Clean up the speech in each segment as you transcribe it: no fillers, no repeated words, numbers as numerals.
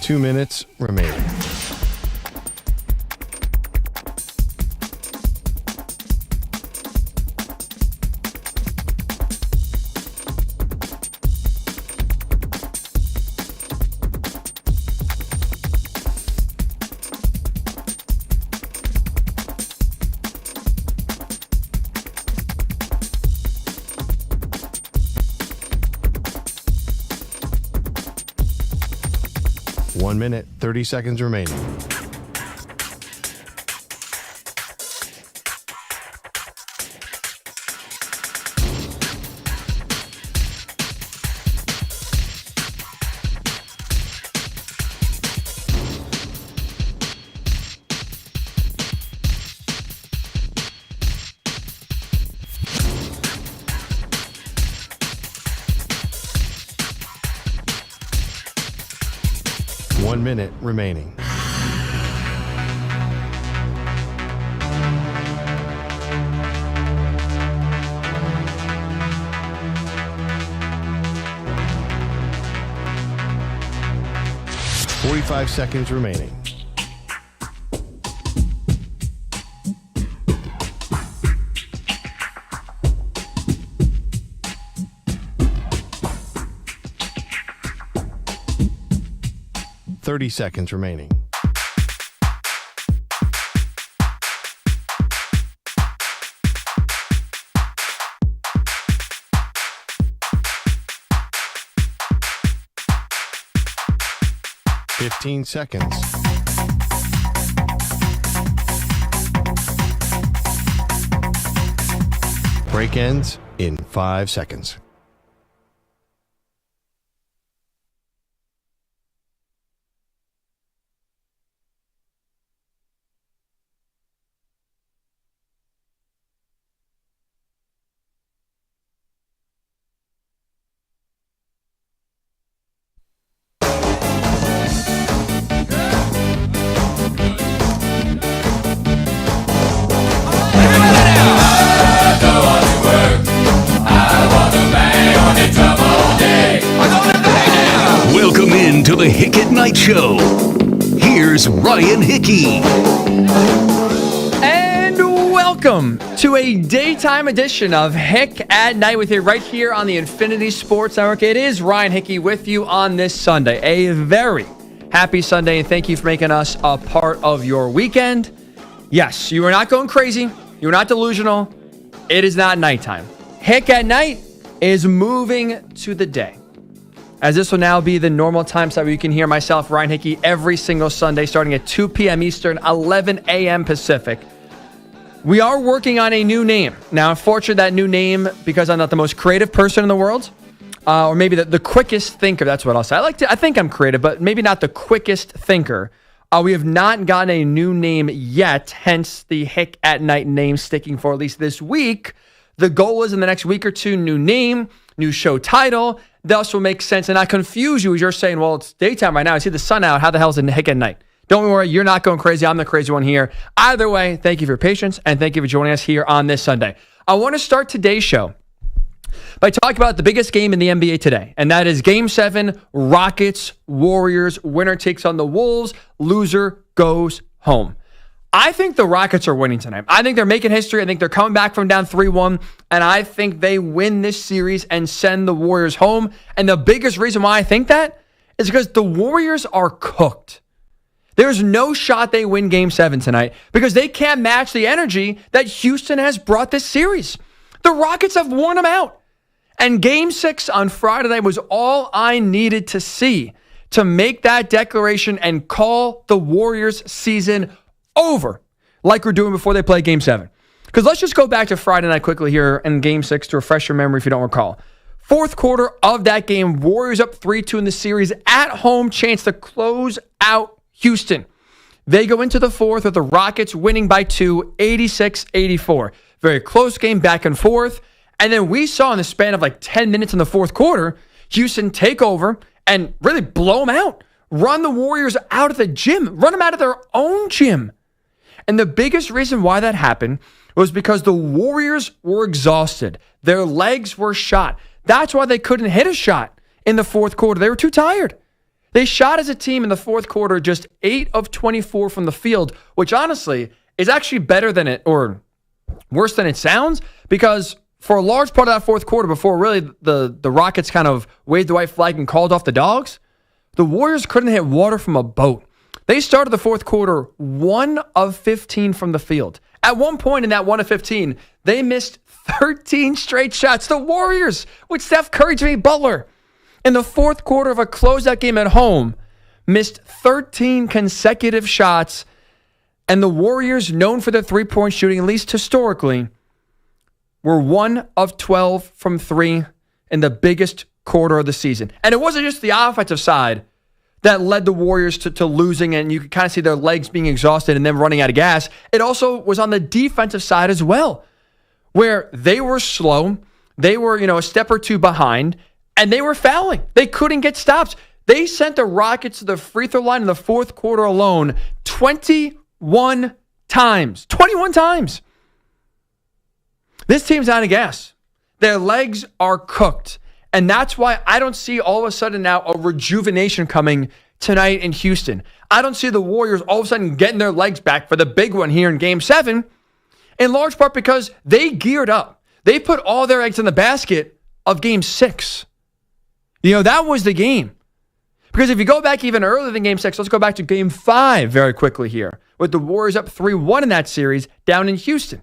2 minutes remaining. One minute, 30 seconds remaining. One minute remaining. Forty-five seconds remaining. Thirty seconds remaining. Fifteen seconds. Break ends in 5 seconds. Welcome in to the Hick At Nite Show. Here's Ryan Hickey. And welcome to a daytime edition of Hick At Nite with you right here on the Infinity Sports Network. It is Ryan Hickey with you on this Sunday. A very happy Sunday, and thank you for making us a part of your weekend. Yes, you are not going crazy. You're not delusional. It is not nighttime. Hick At Nite is moving to the day, as this will now be the normal time slot where you can hear myself, Ryan Hickey, every single Sunday starting at 2 p.m. Eastern, 11 a.m. Pacific. We are working on a new name. Now, unfortunately, that new name, because I'm not the most creative person in the world, or maybe the quickest thinker, that's what I'll say. I think I'm creative, but maybe not the quickest thinker. We have not gotten a new name yet, hence the Hick At Nite name sticking for at least this week. The goal is in the next week or two, new name, new show title. This will make sense and not confuse you as you're saying, well, it's daytime right now. I see the sun out. How the hell is it Hick At Nite? Don't worry, you're not going crazy. I'm the crazy one here. Either way, thank you for your patience and thank you for joining us here on this Sunday. I want to start today's show by talking about the biggest game in the NBA today, and that is Game 7, Rockets, Warriors. Winner takes on the Wolves. Loser goes home. I think the Rockets are winning tonight. I think they're making history. I think they're coming back from down 3-1, and I think they win this series and send the Warriors home. And the biggest reason why I think that is because the Warriors are cooked. There's no shot they win Game 7 tonight because they can't match the energy that Houston has brought this series. The Rockets have worn them out. And Game 6 on Friday night was all I needed to see to make that declaration and call the Warriors season over like we're doing before they play Game 7. Because let's just go back to Friday night quickly here in Game 6 to refresh your memory if you don't recall. Fourth quarter of that game, Warriors up 3-2 in the series, at home chance to close out Houston. They go into the fourth with the Rockets winning by 2, 86-84. Very close game, back and forth. And then we saw in the span of like 10 minutes in the fourth quarter, Houston take over and really blow them out. Run the Warriors out of the gym. Run them out of their own gym. And the biggest reason why that happened was because the Warriors were exhausted. Their legs were shot. That's why they couldn't hit a shot in the fourth quarter. They were too tired. They shot as a team in the fourth quarter just 8 of 24 from the field, which honestly is actually better than it, or worse than it sounds, because for a large part of that fourth quarter, before really the Rockets kind of waved the white flag and called off the dogs, the Warriors couldn't hit water from a boat. They started the fourth quarter 1 of 15 from the field. At one point in that 1 of 15, they missed 13 straight shots. The Warriors with Steph Curry, Jimmy Butler, in the fourth quarter of a closeout game at home, missed 13 consecutive shots. And the Warriors, known for their three-point shooting, at least historically, were 1 of 12 from 3 in the biggest quarter of the season. And it wasn't just the offensive side that led the Warriors to losing, and you could kind of see their legs being exhausted and them running out of gas. It also was on the defensive side as well, where they were slow, they were, a step or two behind, and they were fouling. They couldn't get stops. They sent the Rockets to the free throw line in the fourth quarter alone 21 times. 21 times. This team's out of gas. Their legs are cooked. And that's why I don't see all of a sudden now a rejuvenation coming tonight in Houston. I don't see the Warriors all of a sudden getting their legs back for the big one here in Game 7, in large part because they geared up. They put all their eggs in the basket of Game 6. That was the game. Because if you go back even earlier than Game 6, let's go back to Game 5 very quickly here, with the Warriors up 3-1 in that series down in Houston.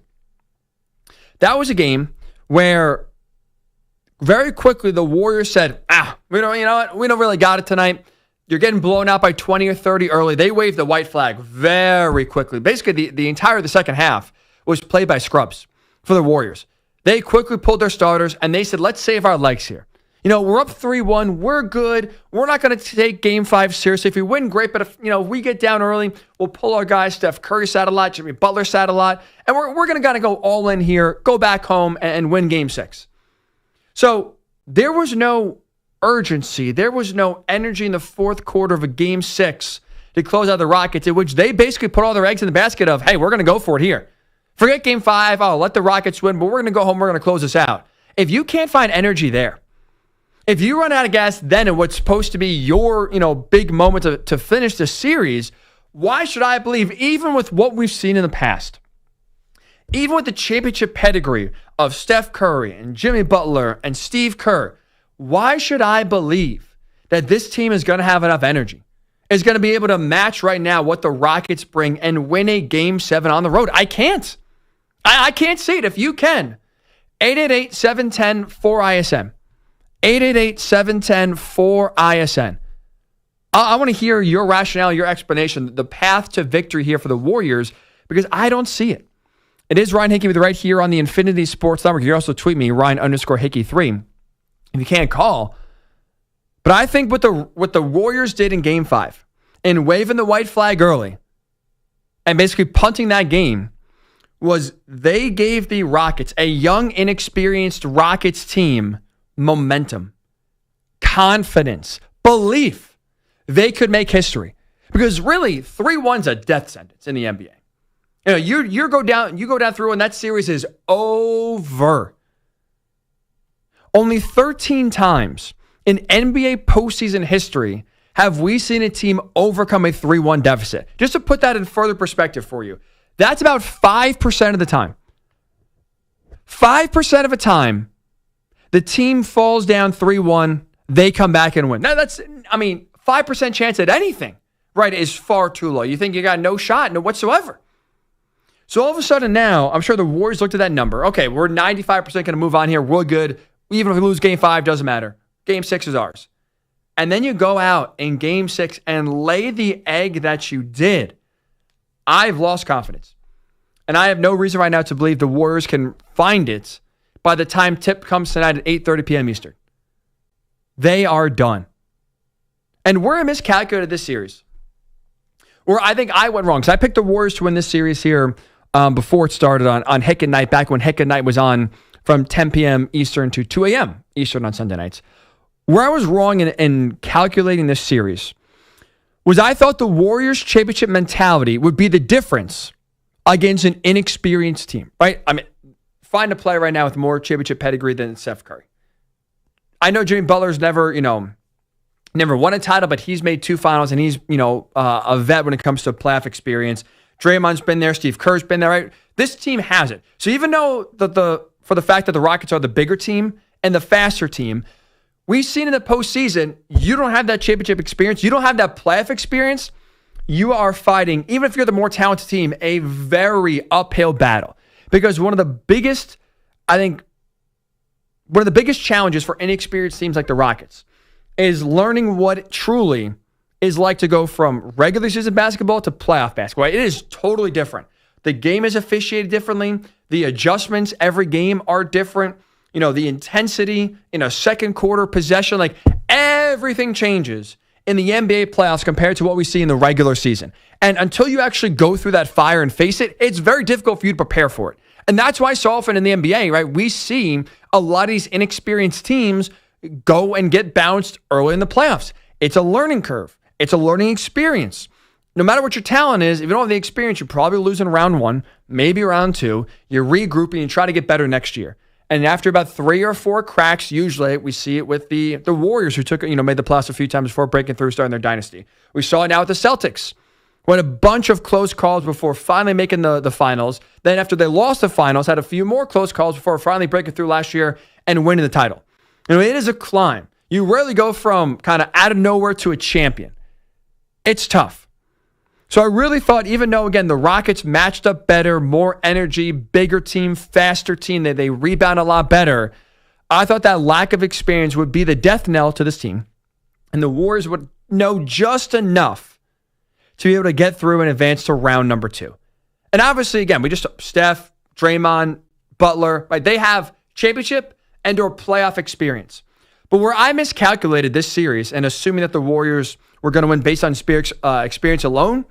That was a game where very quickly the Warriors said, we don't really got it tonight. You're getting blown out by 20 or 30 early. They waved the white flag very quickly. Basically, the entire the second half was played by scrubs for the Warriors. They quickly pulled their starters, and they said, let's save our legs here. We're up 3-1. We're good. We're not going to take Game 5 seriously. If we win, great. But if we get down early, we'll pull our guys. Steph Curry sat a lot. Jimmy Butler sat a lot. And we're going to kind of go all in here, go back home, and win Game 6. So there was no urgency. There was no energy in the fourth quarter of a Game 6 to close out the Rockets, in which they basically put all their eggs in the basket of, hey, we're going to go for it here. Forget Game 5. I'll let the Rockets win, but we're going to go home. We're going to close this out. If you can't find energy there, if you run out of gas then in what's supposed to be your, big moment to finish the series, why should I believe, even with what we've seen in the past, even with the championship pedigree of Steph Curry and Jimmy Butler and Steve Kerr, why should I believe that this team is going to have enough energy, is going to be able to match right now what the Rockets bring and win a Game 7 on the road? I can't. I can't see it. If you can, 888-710-4ISM. 888-710-4ISN. I want to hear your rationale, your explanation, the path to victory here for the Warriors, because I don't see it. It is Ryan Hickey with you right here on the Infinity Sports Network. You can also tweet me, Ryan_Hickey3, if you can't call. But I think what the Warriors did in Game 5, in waving the white flag early and basically punting that game, was they gave the Rockets, a young, inexperienced Rockets team, momentum, confidence, belief they could make history. Because really, 3-1's a death sentence in the NBA. You go down 3-1, that series is over. Only 13 times in NBA postseason history have we seen a team overcome a 3-1 deficit. Just to put that in further perspective for you, that's about 5% of the time. 5% of the time, the team falls down 3-1, they come back and win. Now 5% chance at anything, right, is far too low. You think you got no shot, no whatsoever. So all of a sudden now, I'm sure the Warriors looked at that number. Okay, we're 95% going to move on here. We're good. Even if we lose Game 5, doesn't matter. Game 6 is ours. And then you go out in Game 6 and lay the egg that you did. I've lost confidence. And I have no reason right now to believe the Warriors can find it by the time tip comes tonight at 8:30 p.m. Eastern. They are done. And where I miscalculated this series, where I think I went wrong, because I picked the Warriors to win this series here before it started on Hick At Nite, back when Hick At Nite was on from 10 p.m. Eastern to 2 a.m. Eastern on Sunday nights. Where I was wrong in calculating this series was I thought the Warriors' championship mentality would be the difference against an inexperienced team, right? Find a player right now with more championship pedigree than Steph Curry. I know Jimmy Butler's never, never won a title, but he's made 2 finals, and he's, a vet when it comes to playoff experience. Draymond's been there. Steve Kerr's been there, right? This team has it. So even though for the fact that the Rockets are the bigger team and the faster team, we've seen in the postseason, you don't have that championship experience. You don't have that playoff experience. You are fighting, even if you're the more talented team, a very uphill battle. Because one of the biggest challenges for inexperienced teams like the Rockets is learning what it truly is like to go from regular season basketball to playoff basketball. It is totally different. The game is officiated differently. The adjustments every game are different. The intensity in a second quarter possession, like everything changes in the NBA playoffs compared to what we see in the regular season. And until you actually go through that fire and face it, it's very difficult for you to prepare for it. And that's why so often in the NBA, right, we see a lot of these inexperienced teams go and get bounced early in the playoffs. It's a learning curve. It's a learning experience. No matter what your talent is, if you don't have the experience, you're probably losing round 1, maybe round 2. You regroup and you try to get better next year. And after about 3 or 4 cracks, usually we see it with the Warriors, who made the playoffs a few times before breaking through, starting their dynasty. We saw it now with the Celtics, who had a bunch of close calls before finally making the finals. Then after they lost the finals, had a few more close calls before finally breaking through last year and winning the title. It is a climb. You rarely go from kind of out of nowhere to a champion. It's tough. So I really thought, even though, again, the Rockets matched up better, more energy, bigger team, faster team, they rebound a lot better, I thought that lack of experience would be the death knell to this team. And the Warriors would know just enough to be able to get through and advance to round number 2. And obviously, again, Steph, Draymond, Butler, right? They have championship and or playoff experience. But where I miscalculated this series and assuming that the Warriors were going to win based on experience alone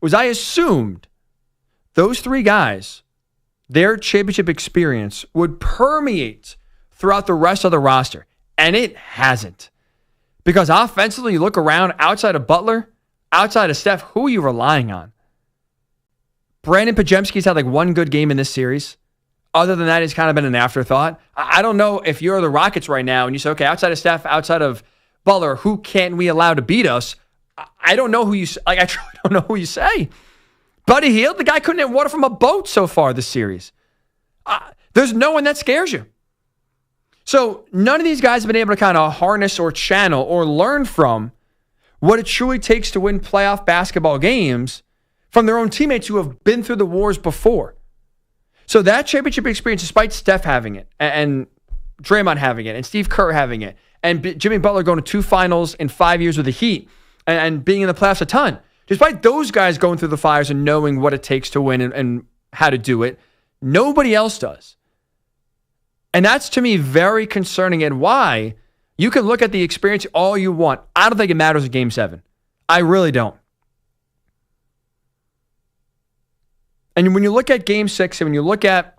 was I assumed those 3 guys, their championship experience would permeate throughout the rest of the roster. And it hasn't. Because offensively, you look around outside of Butler, outside of Steph, who are you relying on? Brandon Pajemski's had like 1 good game in this series. Other than that, it's kind of been an afterthought. I don't know if you're the Rockets right now and you say, okay, outside of Steph, outside of Butler, who can't we allow to beat us? I don't know who you I truly don't know who you say. Buddy Hield, the guy couldn't hit water from a boat so far this series. There's no one that scares you. So none of these guys have been able to kind of harness or channel or learn from what it truly takes to win playoff basketball games from their own teammates who have been through the wars before. So that championship experience, despite Steph having it and Draymond having it and Steve Kerr having it and Jimmy Butler going to 2 finals in 5 years with the Heat and being in the playoffs a ton, despite those guys going through the fires and knowing what it takes to win and how to do it, nobody else does. And that's, to me, very concerning, and why you can look at the experience all you want. I don't think it matters in Game 7. I really don't. And when you look at Game 6, and when you look at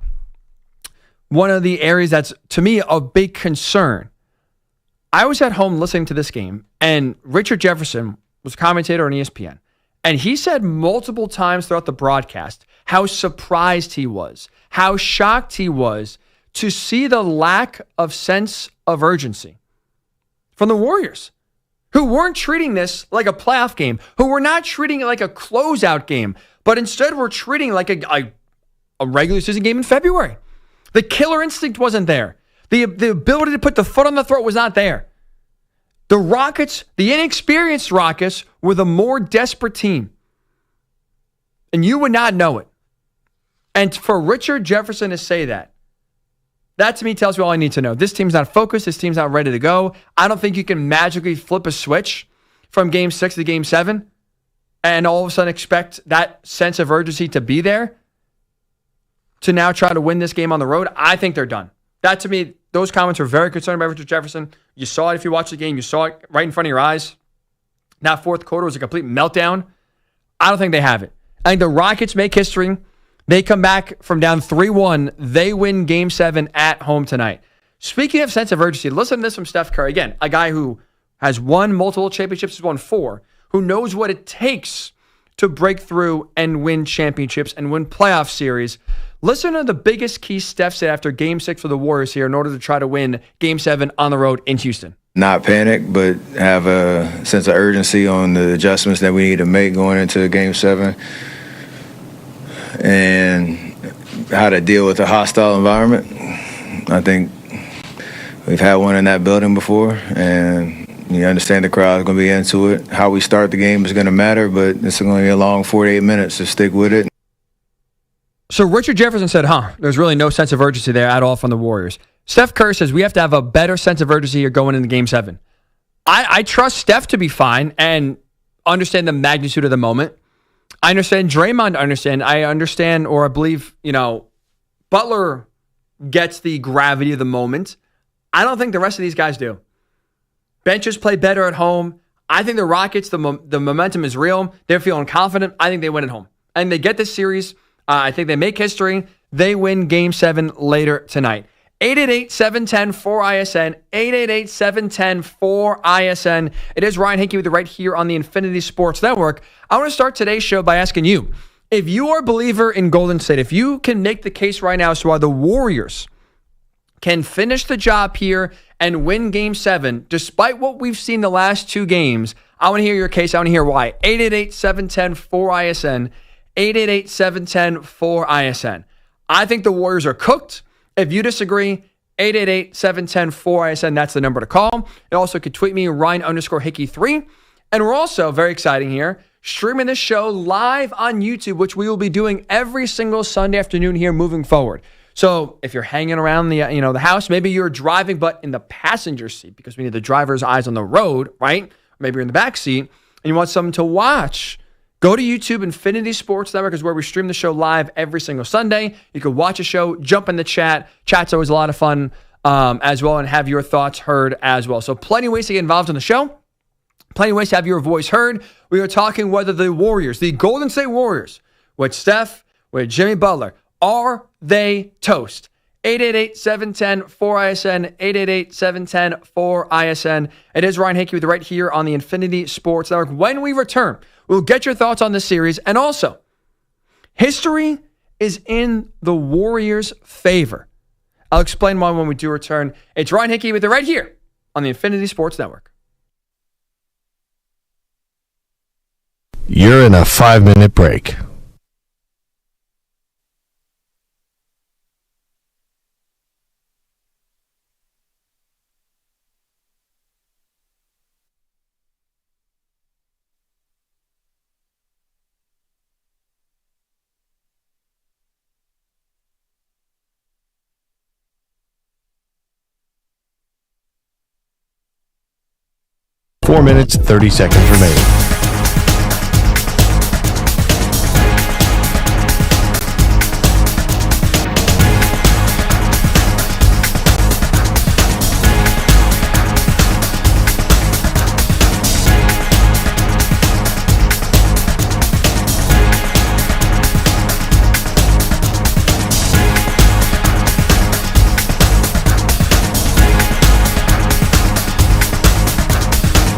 one of the areas that's, to me, a big concern, I was at home listening to this game, and Richard Jefferson was a commentator on ESPN, and he said multiple times throughout the broadcast how surprised he was, how shocked he was to see the lack of sense of urgency from the Warriors, who weren't treating this like a playoff game, who were not treating it like a closeout game, but instead were treating it like a regular season game in February. The killer instinct wasn't there. The ability to put the foot on the throat was not there. The Rockets, the inexperienced Rockets, were the more desperate team. And you would not know it. And for Richard Jefferson to say that to me tells me all I need to know. This team's not focused. This team's not ready to go. I don't think you can magically flip a switch from Game 6 to Game 7 and all of a sudden expect that sense of urgency to be there to now try to win this game on the road. I think they're done. That, to me, those comments are very concerning about Richard Jefferson. You saw it if you watched the game. You saw it right in front of your eyes. That fourth quarter was a complete meltdown. I don't think they have it. I think the Rockets make history. They come back from down 3-1. They win Game 7 at home tonight. Speaking of sense of urgency, listen to this from Steph Curry. Again, a guy who has won multiple championships, has won 4, who knows what it takes to break through and win championships and win playoff series. Listen to the biggest key Steph said after Game 6 for the Warriors here in order to try to win Game 7 on the road in Houston. Not panic, but have a sense of urgency on the adjustments that we need to make going into Game 7 and how to deal with a hostile environment. I think we've had one in that building before, and you understand the crowd's going to be into it. How we start the game is going to matter, but it's going to be a long 48 minutes, so stick with it. So Richard Jefferson said, there's really no sense of urgency there at all from the Warriors. Steph Curry says we have to have a better sense of urgency here going into Game 7. I trust Steph to be fine and understand the magnitude of the moment. I understand Draymond understand. I understand, or I believe, Butler gets the gravity of the moment. I don't think the rest of these guys do. Benches play better at home. I think the Rockets, the momentum is real. They're feeling confident. I think they win at home. And they get this series. I think they make history. They win Game 7 later tonight. 888-710-4ISN. 888-710-4ISN. It is Ryan Hickey with you right here on the Infinity Sports Network. I want to start today's show by asking you, if you are a believer in Golden State, if you can make the case right now as to why the Warriors can finish the job here and win Game 7, despite what we've seen the last two games, I want to hear your case. I want to hear why. 888-710-4ISN. 888-710-4ISN. I think the Warriors are cooked. If you disagree, 888-710-4ISN. That's the number to call. You also could tweet me, Ryan_Hickey3. And we're also, very exciting here, streaming this show live on YouTube, which we will be doing every single Sunday afternoon here moving forward. So if you're hanging around the house, maybe you're driving but in the passenger seat because we need the driver's eyes on the road, right? Maybe you're in the back seat and you want something to watch. Go to YouTube. Infinity Sports Network is where we stream the show live every single Sunday. You can watch a show, jump in the chat. Chat's always a lot of fun as well, and have your thoughts heard as well. So plenty of ways to get involved in the show. Plenty of ways to have your voice heard. We are talking whether the Warriors, the Golden State Warriors, with Steph, with Jimmy Butler, are they toast? 888-710-4ISN, 888-710-4ISN. It is Ryan Hickey with you right here on the Infinity Sports Network. When we return, we'll get your thoughts on this series. And also, history is in the Warriors' favor. I'll explain why when we do return. It's Ryan Hickey with you right here on the Infinity Sports Network. You're in a 5-minute break. Four minutes, 30 seconds remaining.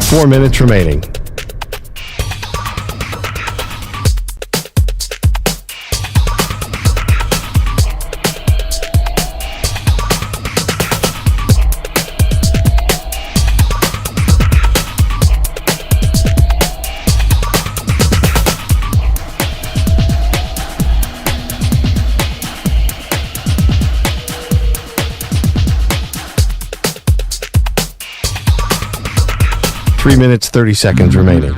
Four minutes remaining. Three minutes, 30 seconds remaining.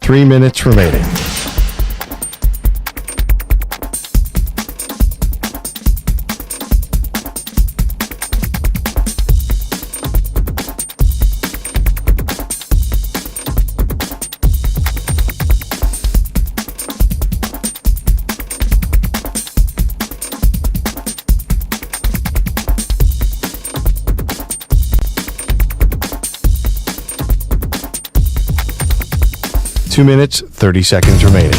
Three minutes remaining. 2 minutes, 30 seconds remaining.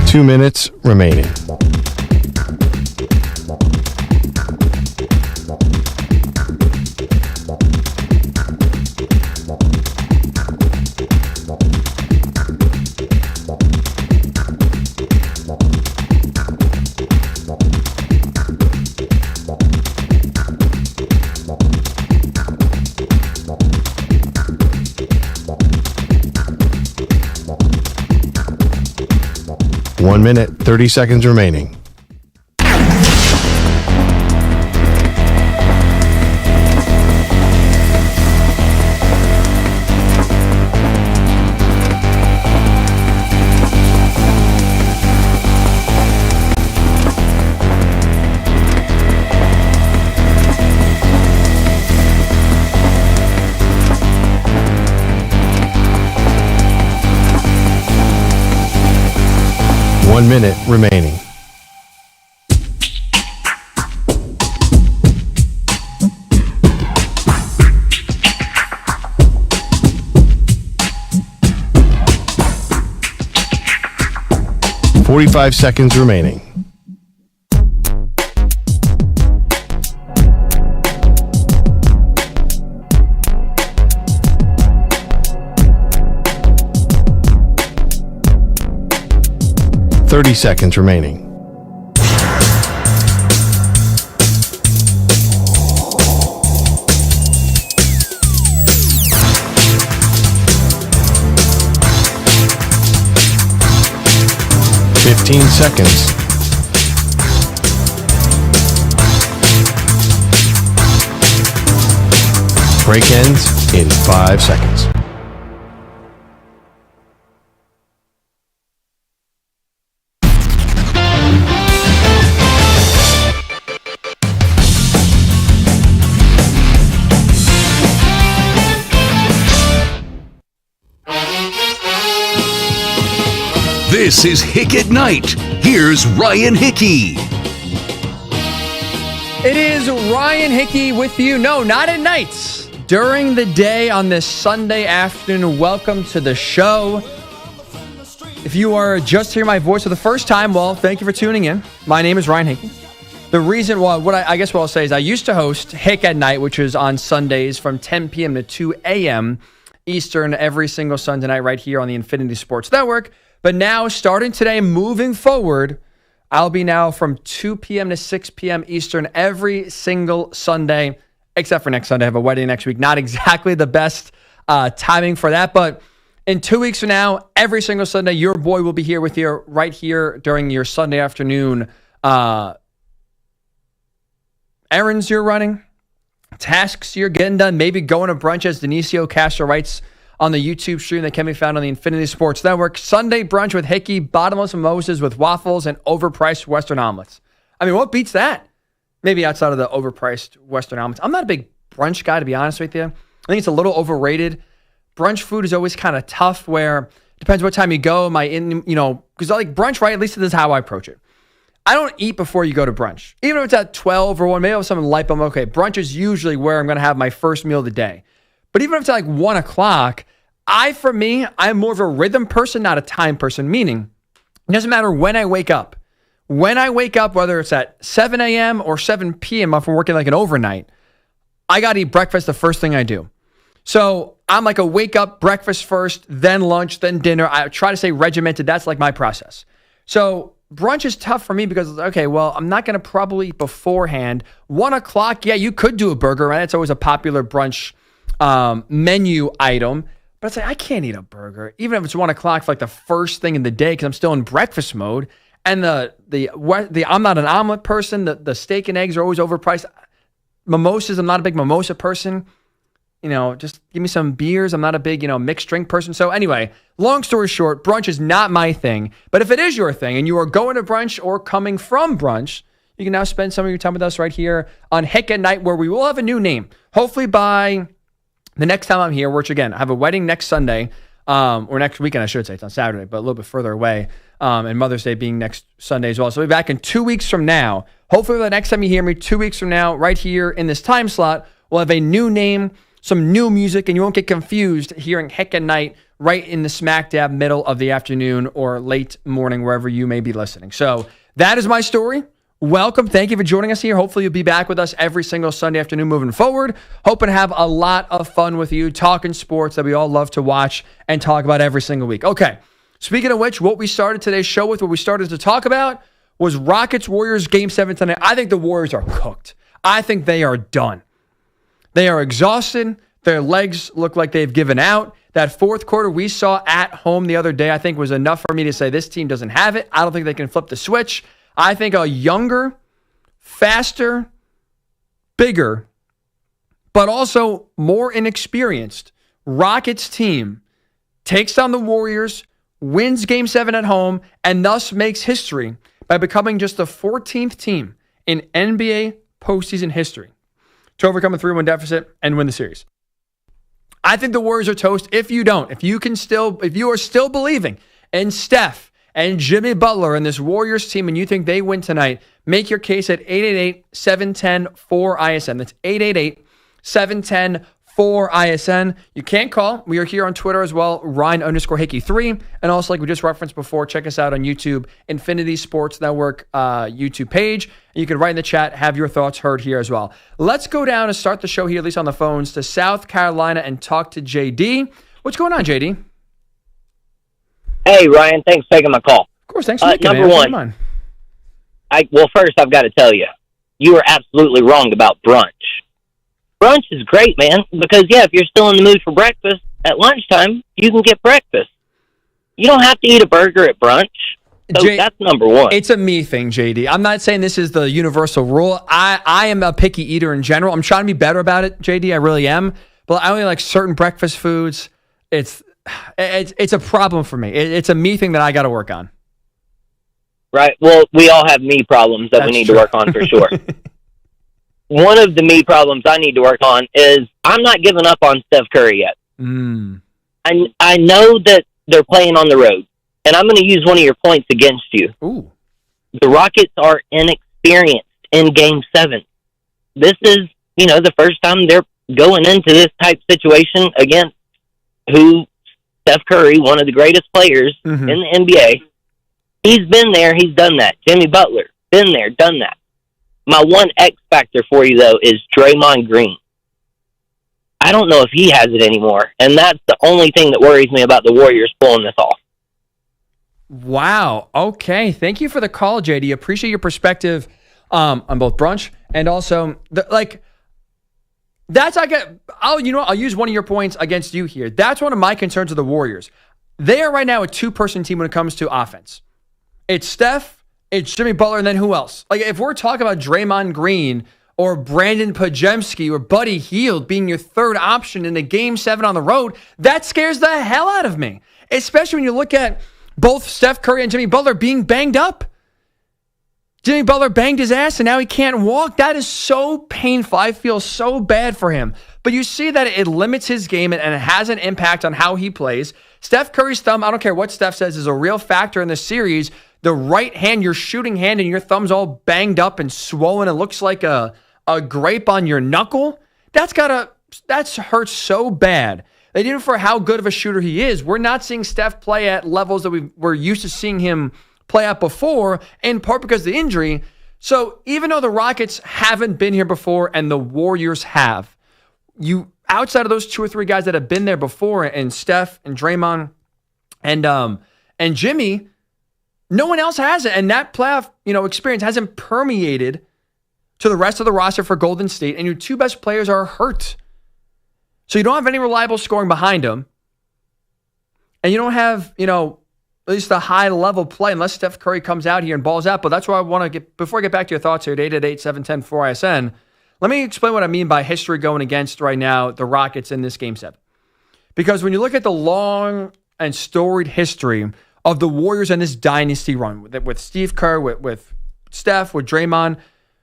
Two minutes remaining. One minute, 30 seconds remaining. One minute remaining. Forty-five seconds remaining. Thirty seconds remaining. Fifteen seconds. Break ends in 5 seconds. This is Hick at Night. Here's Ryan Hickey. It is Ryan Hickey with you. No, not at nights. During the day on this Sunday afternoon. Welcome to the show. If you are just hearing my voice for the first time, well, thank you for tuning in. My name is Ryan Hickey. The reason why, what I'll say is I used to host Hick at Night, which is on Sundays from 10 p.m. to 2 a.m. Eastern every single Sunday night right here on the Infinity Sports Network. But now, starting today, moving forward, I'll be now from 2 p.m. to 6 p.m. Eastern every single Sunday, except for next Sunday. I have a wedding next week. Not exactly the best timing for that, but in 2 weeks from now, every single Sunday, your boy will be here with you right here during your Sunday afternoon errands you're running, tasks you're getting done, maybe going to brunch, as Denisio Castro writes on the YouTube stream that can be found on the Infinity Sports Network. Sunday brunch with Hickey, bottomless mimosas with waffles and overpriced Western omelets. I mean, what beats that? Maybe outside of the overpriced Western omelets. I'm not a big brunch guy, to be honest with you. I think it's a little overrated. Brunch food is always kind of tough, where it depends what time you go. Am I in, because I like brunch, right? At least this is how I approach it. I don't eat before you go to brunch. Even if it's at 12 or 1, maybe I'll have something light, but I'm okay. Brunch is usually where I'm going to have my first meal of the day. But even if it's at like 1 o'clock, I'm more of a rhythm person, not a time person, meaning it doesn't matter when I wake up. When I wake up, whether it's at 7 a.m. or 7 p.m. if I'm working like an overnight, I got to eat breakfast the first thing I do. So I'm like a wake up, breakfast first, then lunch, then dinner. I try to stay regimented. That's like my process. So brunch is tough for me because, okay, well, I'm not going to probably eat beforehand. 1 o'clock, yeah, you could do a burger, right? It's always a popular brunch menu item. But it's like, I can't eat a burger, even if it's 1 o'clock for like the first thing in the day, because I'm still in breakfast mode. And I'm not an omelet person. The steak and eggs are always overpriced. Mimosas, I'm not a big mimosa person. just give me some beers. I'm not a big, mixed drink person. So anyway, long story short, brunch is not my thing. But if it is your thing and you are going to brunch or coming from brunch, you can now spend some of your time with us right here on Hick At Nite, where we will have a new name. Hopefully by the next time I'm here, which again, I have a wedding next Sunday, or next weekend, I should say. It's on Saturday, but a little bit further away. And Mother's Day being next Sunday as well. So we'll be back in 2 weeks from now. Hopefully the next time you hear me, 2 weeks from now, right here in this time slot, we'll have a new name, some new music, and you won't get confused hearing Hick At Nite right in the smack dab middle of the afternoon or late morning, wherever you may be listening. So that is my story. Welcome. Thank you for joining us here. Hopefully you'll be back with us every single Sunday afternoon moving forward. Hoping to have a lot of fun with you, talking sports that we all love to watch and talk about every single week. Okay. Speaking of which, what we started today's show with, what we started to talk about was Rockets-Warriors Game 7 tonight. I think the Warriors are cooked. I think they are done. They are exhausted. Their legs look like they've given out. That fourth quarter we saw at home the other day, I think was enough for me to say this team doesn't have it. I don't think they can flip the switch. I think a younger, faster, bigger, but also more inexperienced Rockets team takes down the Warriors, wins Game 7 at home, and thus makes history by becoming just the 14th team in NBA postseason history to overcome a 3-1 deficit and win the series. I think the Warriors are toast. If you don't, if you are still believing in Steph and Jimmy Butler and this Warriors team and you think they win tonight, make your case at 888-710-4ISN. That's 888-710-4ISN. You can't call. We are here on Twitter as well, Ryan_Hickey3. And also, like we just referenced before, check us out on YouTube, Infinity Sports Network YouTube page. You can write in the chat, have your thoughts heard here as well. Let's go down and start the show here, at least on the phones, to South Carolina and talk to JD. What's going on, JD? Hey, Ryan, thanks for taking my call. Of course, thanks for making Number one, first I've got to tell you, you were absolutely wrong about brunch. Brunch is great, man, because, if you're still in the mood for breakfast, at lunchtime, you can get breakfast. You don't have to eat a burger at brunch. So that's number one. It's a me thing, JD. I'm not saying this is the universal rule. I am a picky eater in general. I'm trying to be better about it, JD. I really am. But I only like certain breakfast foods. It's a problem for me. It's a me thing that I got to work on. Right. Well, we all have me problems that we need to work on for sure. One of the me problems I need to work on is I'm not giving up on Steph Curry yet. I know that they're playing on the road, and I'm going to use one of your points against you. Ooh. The Rockets are inexperienced in Game 7. This is, the first time they're going into this type situation against Steph Curry, one of the greatest players in the NBA. He's been there. He's done that. Jimmy Butler, been there, done that. My one X factor for you, though, is Draymond Green. I don't know if he has it anymore, and that's the only thing that worries me about the Warriors pulling this off. Wow. Okay. Thank you for the call, JD. Appreciate your perspective on both brunch and also I'll use one of your points against you here. That's one of my concerns of the Warriors. They are right now a two-person team when it comes to offense. It's Steph, it's Jimmy Butler, and then who else? Like, if we're talking about Draymond Green or Brandon Pajemski or Buddy Hield being your third option in a Game 7 on the road, that scares the hell out of me, especially when you look at both Steph Curry and Jimmy Butler being banged up. Jimmy Butler banged his ass and now he can't walk. That is so painful. I feel so bad for him. But you see that it limits his game and it has an impact on how he plays. Steph Curry's thumb, I don't care what Steph says, is a real factor in this series. The right hand, your shooting hand, and your thumb's all banged up and swollen. It looks like a grape on your knuckle. That's hurt so bad. Even for how good of a shooter he is, we're not seeing Steph play at levels that we're used to seeing him play at before, in part because of the injury. So even though the Rockets haven't been here before and the Warriors have, outside of those two or three guys that have been there before, and Steph and Draymond and Jimmy, no one else has it. And that playoff experience hasn't permeated to the rest of the roster for Golden State, and your two best players are hurt. So you don't have any reliable scoring behind them. And you don't have, at least a high-level play unless Steph Curry comes out here and balls out. But that's where I want to get, before I get back to your thoughts here at 888-710-4ISN, Let me explain what I mean by history going against right now the Rockets in this Game 7. Because when you look at the long and storied history of the Warriors and this dynasty run with Steve Kerr, with Steph, with Draymond.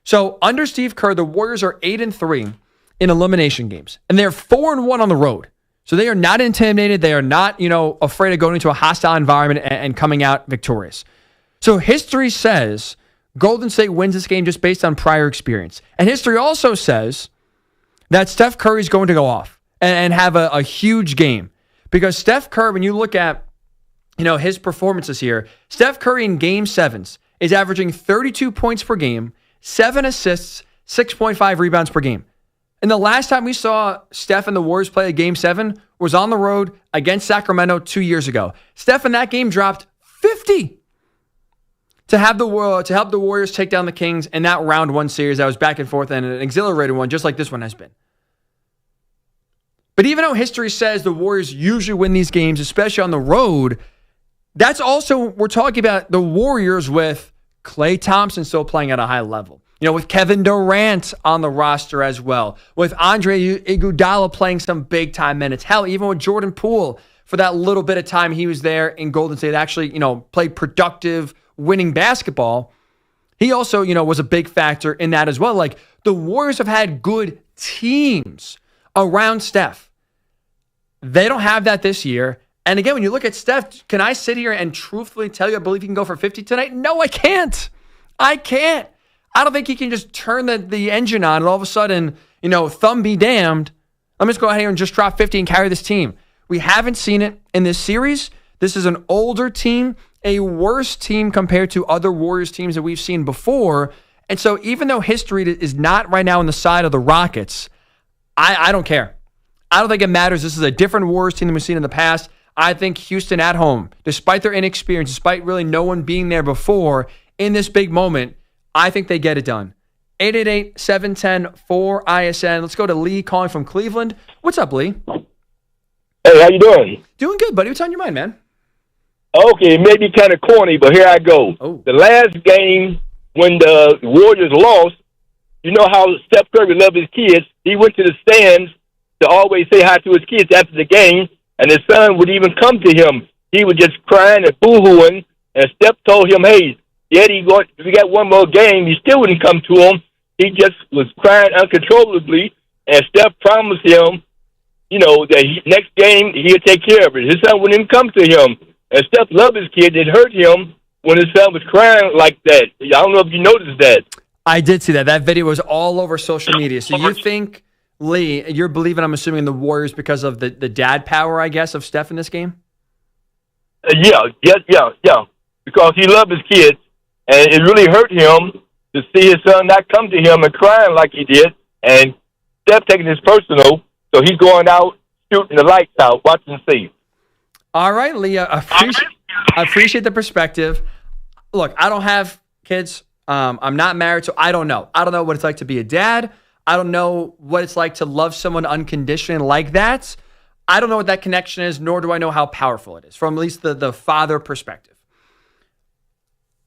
So under Steve Kerr, the Warriors are 8-3 in elimination games, and they're 4-1 on the road. So they are not intimidated. They are not, afraid of going into a hostile environment and coming out victorious. So history says Golden State wins this game just based on prior experience. And history also says that Steph Curry is going to go off and have a huge game. Because Steph Curry, when you look at, his performances here, Steph Curry in Game 7s is averaging 32 points per game, 7 assists, 6.5 rebounds per game. And the last time we saw Steph and the Warriors play a Game 7 was on the road against Sacramento 2 years ago. Steph in that game dropped 50 to help the Warriors take down the Kings in that round 1 series that was back and forth and an exhilarating one, just like this one has been. But even though history says the Warriors usually win these games, especially on the road, that's also, we're talking about the Warriors with Klay Thompson still playing at a high level. With Kevin Durant on the roster as well. With Andre Iguodala playing some big-time minutes. Hell, even with Jordan Poole, for that little bit of time he was there in Golden State, actually, played productive, winning basketball. He also, was a big factor in that as well. Like, the Warriors have had good teams around Steph. They don't have that this year. And again, when you look at Steph, can I sit here and truthfully tell you I believe he can go for 50 tonight? No, I can't. I can't. I don't think he can just turn the engine on and all of a sudden, thumb be damned. Let me just go out here and just drop 50 and carry this team. We haven't seen it in this series. This is an older team, a worse team compared to other Warriors teams that we've seen before. And so even though history is not right now on the side of the Rockets, I don't care. I don't think it matters. This is a different Warriors team than we've seen in the past. I think Houston at home, despite their inexperience, despite really no one being there before in this big moment, I think they get it done. 888-710-4ISN. Let's go to Lee calling from Cleveland. What's up, Lee? Hey, how you doing? Doing good, buddy. What's on your mind, man? Okay, it may be kind of corny, but here I go. Oh. The last game when the Warriors lost, you know how Steph Curry loved his kids. He went to the stands to always say hi to his kids after the game, and his son would even come to him. He was just crying and boo-hooing, and Steph told him, hey, Daddy, if we got one more game, he still wouldn't come to him. He just was crying uncontrollably, and Steph promised him, that next game he'll take care of it. His son wouldn't even come to him. And Steph loved his kid. It hurt him when his son was crying like that. I don't know if you noticed that. I did see that. That video was all over social media. So you think, Lee, you're believing, I'm assuming, the Warriors because of the dad power, I guess, of Steph in this game? Yeah. Because he loved his kids. And it really hurt him to see his son not come to him and crying like he did. And Steph taking this personal, so he's going out, shooting the lights out, watch and see. All right, Leah, I appreciate the perspective. Look, I don't have kids. I'm not married, so I don't know. I don't know what it's like to be a dad. I don't know what it's like to love someone unconditionally like that. I don't know what that connection is, nor do I know how powerful it is from at least the father perspective.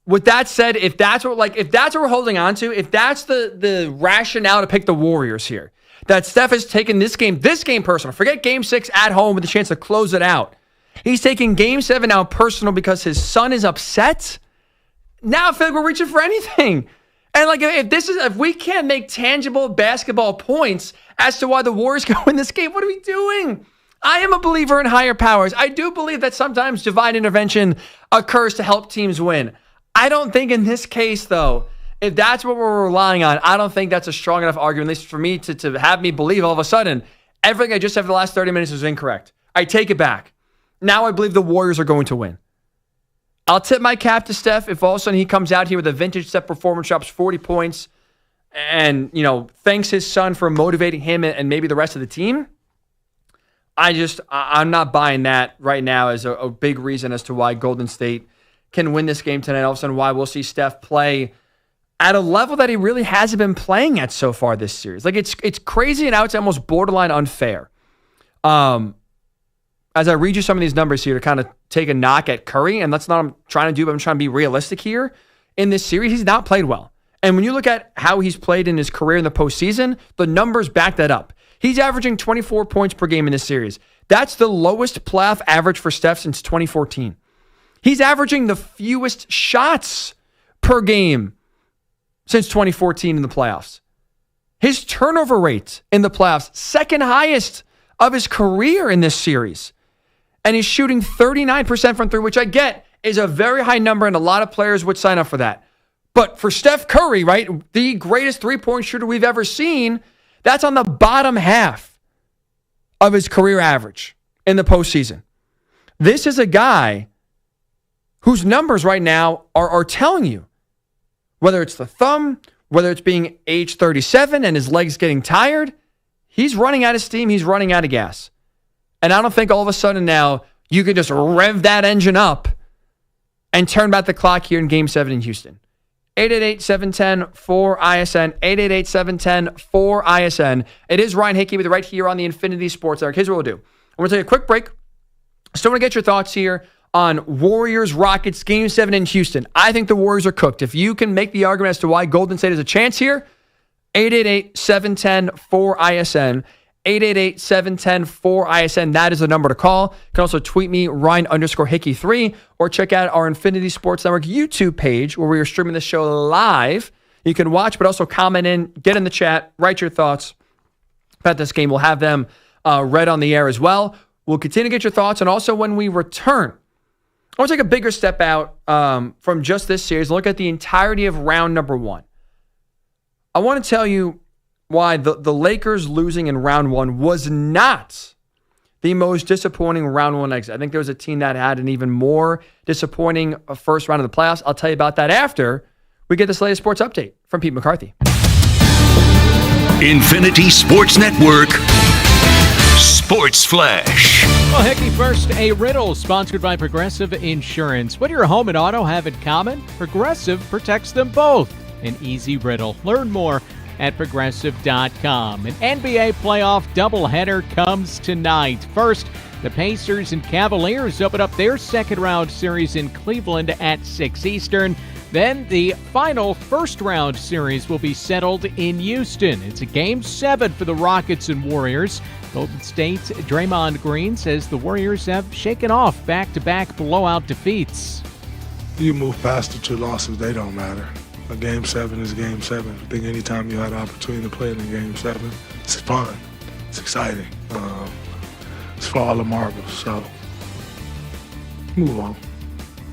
With that said, if that's what we're holding on to, if that's the rationale to pick the Warriors here, that Steph has taken this game personal. Forget Game 6 at home with the chance to close it out. He's taking Game 7 now personal because his son is upset. Now I feel like we're reaching for anything. And if we can't make tangible basketball points as to why the Warriors go win this game, what are we doing? I am a believer in higher powers. I do believe that sometimes divine intervention occurs to help teams win. I don't think in this case, though, if that's what we're relying on, I don't think that's a strong enough argument, at least for me to have me believe all of a sudden everything I just said for the last 30 minutes is incorrect. I take it back. Now I believe the Warriors are going to win. I'll tip my cap to Steph if all of a sudden he comes out here with a vintage Steph performance, drops 40 points, and thanks his son for motivating him and maybe the rest of the team. I'm not buying that right now as a big reason as to why Golden State can win this game tonight. All of a sudden, why we'll see Steph play at a level that he really hasn't been playing at so far this series. Like it's crazy and now it's almost borderline unfair. As I read you some of these numbers here to kind of take a knock at Curry, and that's not what I'm trying to do, but I'm trying to be realistic here. In this series, he's not played well. And when you look at how he's played in his career in the postseason, the numbers back that up. He's averaging 24 points per game in this series. That's the lowest playoff average for Steph since 2014. He's averaging the fewest shots per game since 2014 in the playoffs. His turnover rate in the playoffs, second highest of his career in this series. And he's shooting 39% from three, which I get is a very high number, and a lot of players would sign up for that. But for Steph Curry, right, the greatest three-point shooter we've ever seen, that's on the bottom half of his career average in the postseason. This is a guy whose numbers right now are telling you, whether it's the thumb, whether it's being age 37 and his legs getting tired, he's running out of steam, he's running out of gas. And I don't think all of a sudden now you can just rev that engine up and turn back the clock here in Game 7 in Houston. 888-710-4ISN, 888-710-4ISN. It is Ryan Hickey with you right here on the Infinity Sports Network. Here's what we'll do. I'm going to take a quick break. Still want to get your thoughts here on Warriors-Rockets Game 7 in Houston. I think the Warriors are cooked. If you can make the argument as to why Golden State has a chance here, 888-710-4ISN. 888-710-4ISN. That is the number to call. You can also tweet me, Ryan_Hickey3, or check out our Infinity Sports Network YouTube page where we are streaming the show live. You can watch, but also comment in, get in the chat, write your thoughts about this game. We'll have them read on the air as well. We'll continue to get your thoughts. And also when we return, I want to take a bigger step out from just this series and look at the entirety of round number 1. I want to tell you why the Lakers losing in round 1 was not the most disappointing round 1 exit. I think there was a team that had an even more disappointing first round of the playoffs. I'll tell you about that after we get this latest sports update from Pete McCarthy. Infinity Sports Network Sports Flash. Well, Hickey, first, a riddle sponsored by Progressive Insurance. What do your home and auto have in common? Progressive protects them both. An easy riddle. Learn more at Progressive.com. An NBA playoff doubleheader comes tonight. First, the Pacers and Cavaliers open up their second-round series in Cleveland at 6 Eastern. Then the final first-round series will be settled in Houston. It's a Game 7 for the Rockets and Warriors. Golden State's Draymond Green says the Warriors have shaken off back-to-back blowout defeats. You move past the 2 losses, they don't matter. A Game 7 is Game 7. I think anytime you had an opportunity to play it in Game 7, it's fun. It's exciting. It's for all the marbles. So, move on.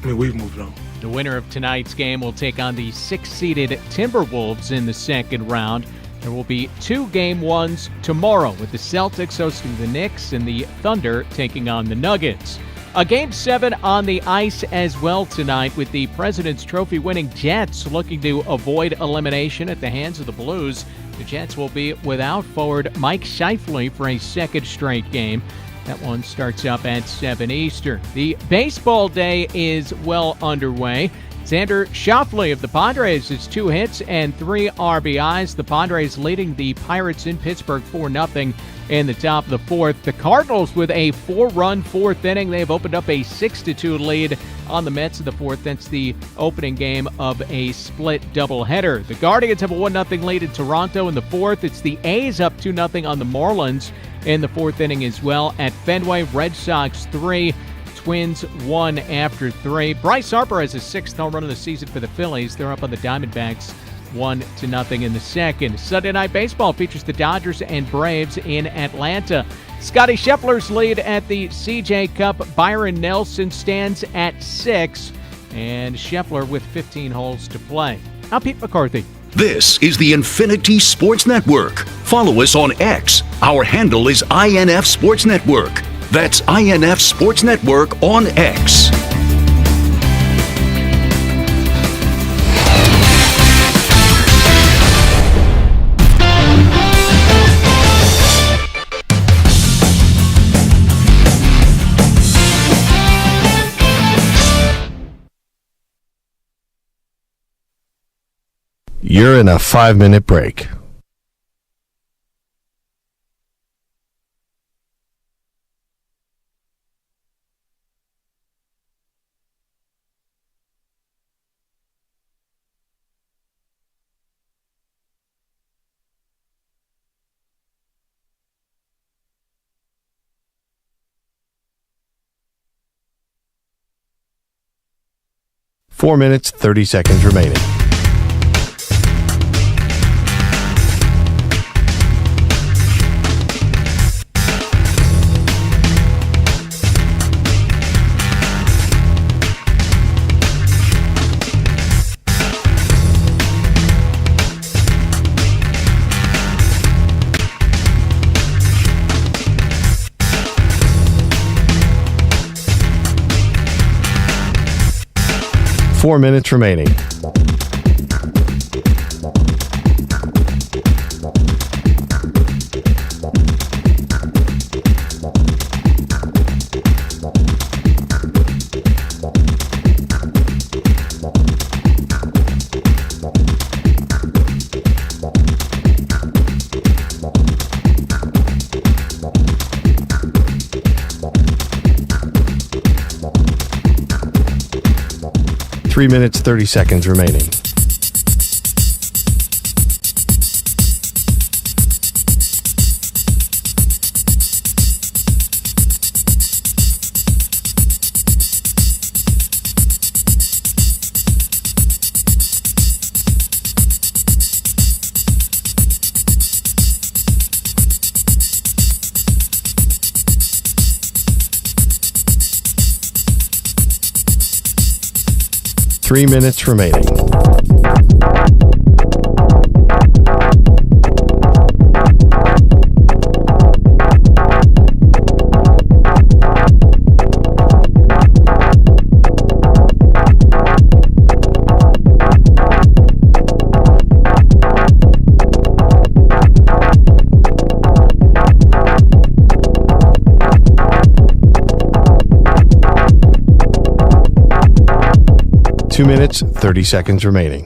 I mean, we've moved on. The winner of tonight's game will take on the 6-seeded Timberwolves in the second round. There will be 2 Game 1s tomorrow, with the Celtics hosting the Knicks and the Thunder taking on the Nuggets. A Game 7 on the ice as well tonight, with the President's Trophy winning Jets looking to avoid elimination at the hands of the Blues. The Jets will be without forward Mike Scheifele for a second straight game. That one starts up at 7 Eastern. The baseball day is well underway. Xander Schauffele of the Padres has 2 hits and 3 RBIs. The Padres leading the Pirates in Pittsburgh 4-0 in the top of the 4th. The Cardinals with a 4-run 4th inning. They've opened up a 6-2 lead on the Mets in the 4th. That's the opening game of a split doubleheader. The Guardians have a 1-0 lead in Toronto in the 4th. It's the A's up 2-0 on the Marlins in the 4th inning as well. At Fenway, Red Sox 3, Twins 1 after 3. Bryce Harper has his 6th home run of the season for the Phillies. They're up on the Diamondbacks 1-0 in the second. Sunday Night Baseball features the Dodgers and Braves in Atlanta. Scotty Scheffler's lead at the CJ Cup. Byron Nelson stands at 6, and Scheffler with 15 holes to play. I'm Pete McCarthy. This is the Infinity Sports Network. Follow us on X. Our handle is INF Sports Network. That's INF Sports Network on X. You're in a 5-minute break. 4 minutes, 30 seconds remaining. Four minutes remaining. Three minutes, 30 seconds remaining. Three minutes remaining. Two minutes, 30 seconds remaining.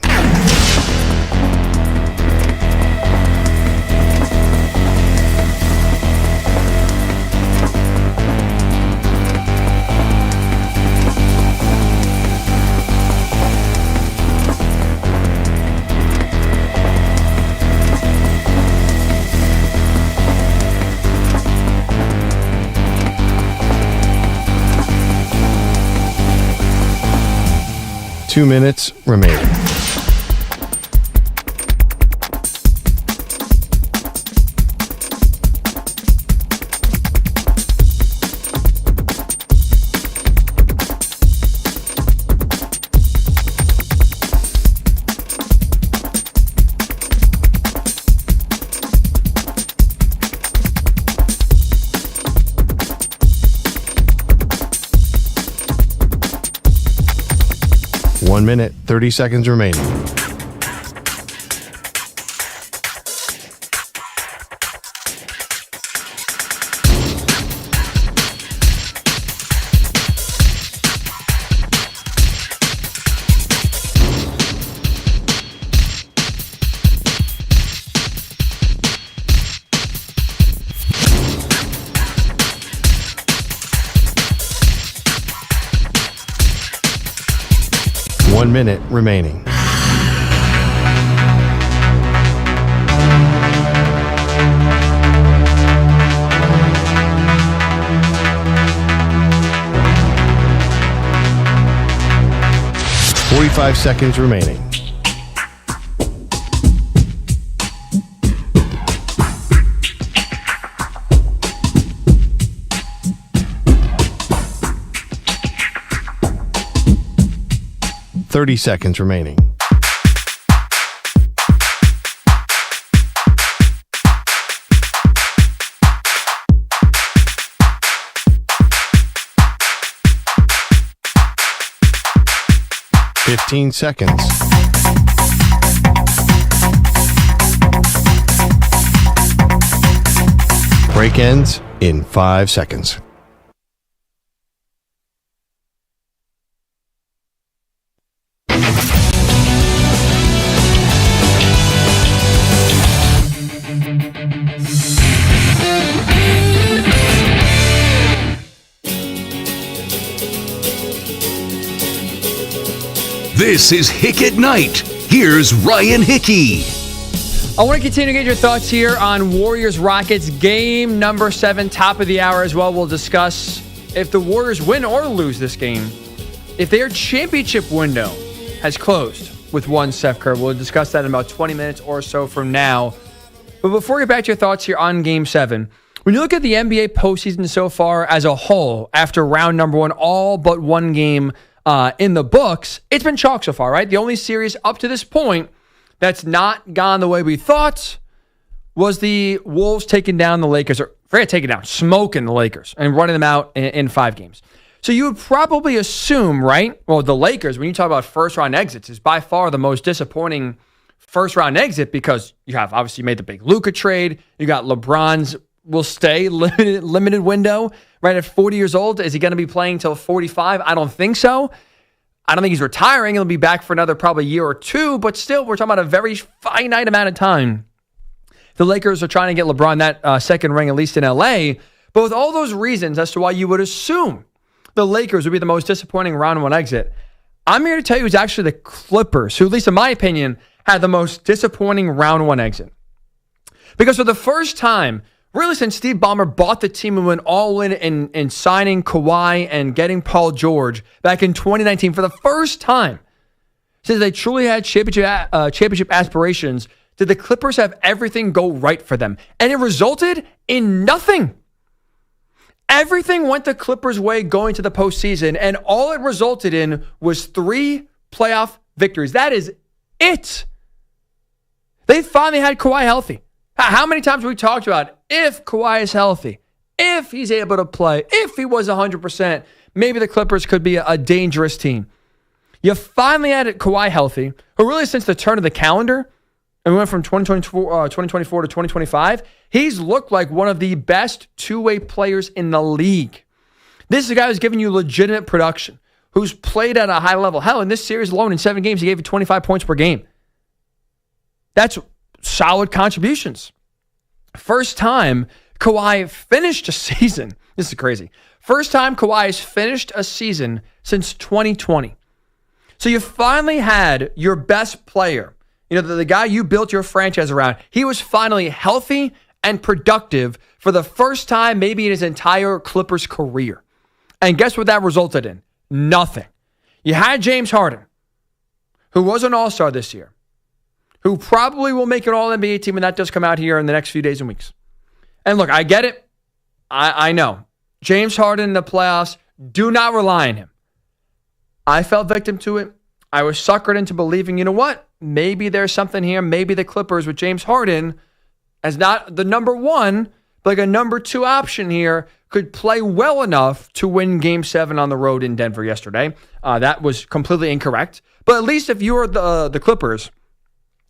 Two minutes remaining. One minute, 30 seconds remaining. One minute remaining. Forty-five seconds remaining. Thirty seconds remaining. Fifteen seconds. Break ends in 5 seconds. This is Hick at Night. Here's Ryan Hickey. I want to continue to get your thoughts here on Warriors-Rockets game number 7, top of the hour as well. We'll discuss if the Warriors win or lose this game, if their championship window has closed with one Steph Curry. We'll discuss that in about 20 minutes or so from now. But before we get back to your thoughts here on Game 7, when you look at the NBA postseason so far as a whole, after round number 1, all but one game in the books, it's been chalk so far, right? The only series up to this point that's not gone the way we thought was the Wolves taking down the Lakers, or forget taking down, smoking the Lakers and running them out in 5 games. So you would probably assume, right? Well, the Lakers, when you talk about first-round exits, is by far the most disappointing first-round exit because you have obviously made the big Luka trade. You got LeBron's will stay limited window, right? At 40 years old, is he going to be playing till 45? I don't think so. I don't think he's retiring. He'll be back for another probably year or 2, but still, we're talking about a very finite amount of time. The Lakers are trying to get LeBron that second ring, at least in LA. But with all those reasons as to why you would assume the Lakers would be the most disappointing round 1 exit, I'm here to tell you it's actually the Clippers, who, at least in my opinion, had the most disappointing round 1 exit. Because for the first time, really since Steve Ballmer bought the team and went all in signing Kawhi and getting Paul George back in 2019, for the first time since they truly had championship aspirations, did the Clippers have everything go right for them. And it resulted in nothing. Everything went the Clippers' way going to the postseason, and all it resulted in was 3 playoff victories. That is it. They finally had Kawhi healthy. How many times have we talked about if Kawhi is healthy, if he's able to play, if he was 100%, maybe the Clippers could be a dangerous team. You finally had Kawhi healthy, who really since the turn of the calendar, and we went from 2024 to 2025, he's looked like one of the best two-way players in the league. This is a guy who's giving you legitimate production, who's played at a high level. Hell, in this series alone, in 7 games, he gave you 25 points per game. That's solid contributions. First time Kawhi finished a season. This is crazy. First time Kawhi has finished a season since 2020. So you finally had your best player, the guy you built your franchise around. He was finally healthy and productive for the first time maybe in his entire Clippers career. And guess what that resulted in? Nothing. You had James Harden, who was an all-star this year, who probably will make an all-NBA team when that does come out here in the next few days and weeks. And look, I get it. I know. James Harden in the playoffs, do not rely on him. I fell victim to it. I was suckered into believing, you know what? Maybe there's something here. Maybe the Clippers with James Harden as not the number 1, but like a number 2 option here could play well enough to win Game 7 on the road in Denver yesterday. That was completely incorrect. But at least if you were the Clippers,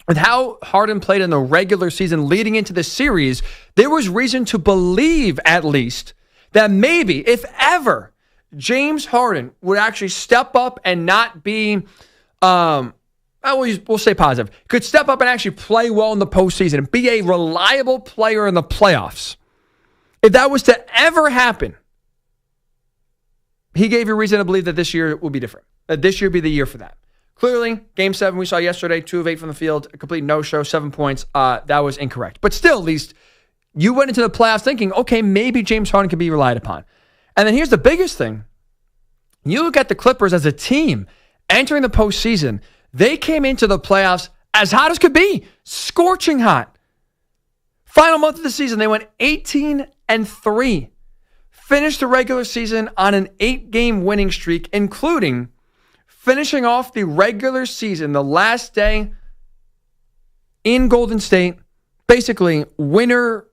with how Harden played in the regular season leading into the series, there was reason to believe at least that maybe, if ever, James Harden would actually step up and not be, we'll say positive, could step up and actually play well in the postseason and be a reliable player in the playoffs. If that was to ever happen, he gave you reason to believe that this year will be different, that this year will be the year for that. Clearly, Game 7 we saw yesterday, 2 of 8 from the field, a complete no-show, 7 points. That was incorrect. But still, at least, you went into the playoffs thinking, okay, maybe James Harden can be relied upon. And then here's the biggest thing. You look at the Clippers as a team entering the postseason. They came into the playoffs as hot as could be, scorching hot. Final month of the season, they went 18-3. Finished the regular season on an 8-game winning streak, including finishing off the regular season, the last day in Golden State. Basically, winner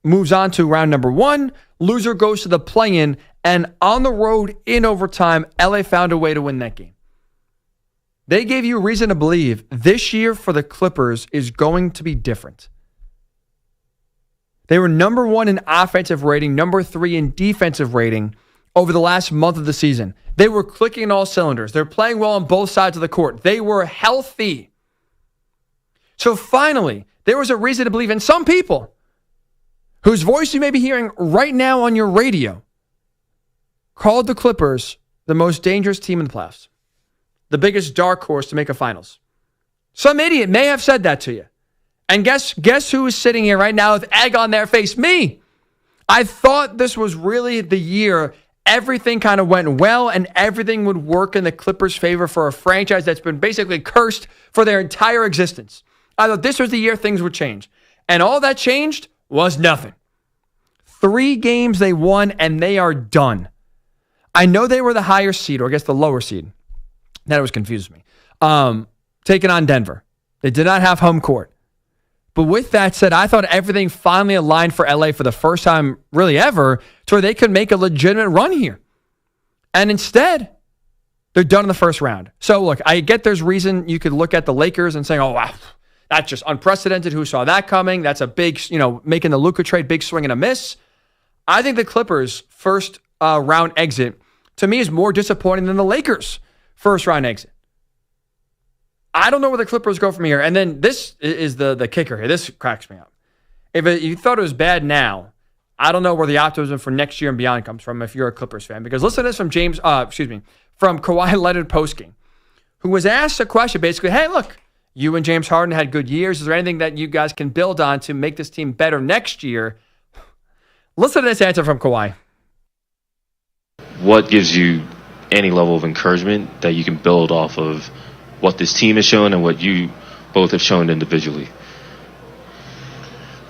moves on to round number 1, loser goes to the play-in, and on the road in overtime, LA found a way to win that game. They gave you reason to believe this year for the Clippers is going to be different. They were number 1 in offensive rating, number 3 in defensive rating over the last month of the season. They were clicking in all cylinders. They're playing well on both sides of the court. They were healthy. So finally, there was a reason to believe in some people whose voice you may be hearing right now on your radio called the Clippers the most dangerous team in the playoffs, the biggest dark horse to make a finals. Some idiot may have said that to you. And guess who is sitting here right now with egg on their face? Me. I thought this was really the year everything kind of went well and everything would work in the Clippers' favor for a franchise that's been basically cursed for their entire existence. I thought this was the year things would change. And all that changed was nothing. 3 games they won, and they are done. I know they were the higher seed, or I guess the lower seed. That always confuses me. Taking on Denver. They did not have home court. But with that said, I thought everything finally aligned for LA for the first time really ever to where they could make a legitimate run here. And instead, they're done in the first round. So look, I get there's reason you could look at the Lakers and saying, oh, wow, that's just unprecedented. Who saw that coming? That's a big, making the Luka trade, big swing and a miss. I think the Clippers' first round exit, to me, is more disappointing than the Lakers' first round exit. I don't know where the Clippers go from here. And then this is the kicker here. This cracks me up. If you thought it was bad now, I don't know where the optimism for next year and beyond comes from if you're a Clippers fan. Because listen to this from from Kawhi Leonard postgame, who was asked a question basically, hey, look, you and James Harden had good years. Is there anything that you guys can build on to make this team better next year? Listen to this answer from Kawhi. What gives you any level of encouragement that you can build off of what this team has shown and what you both have shown individually?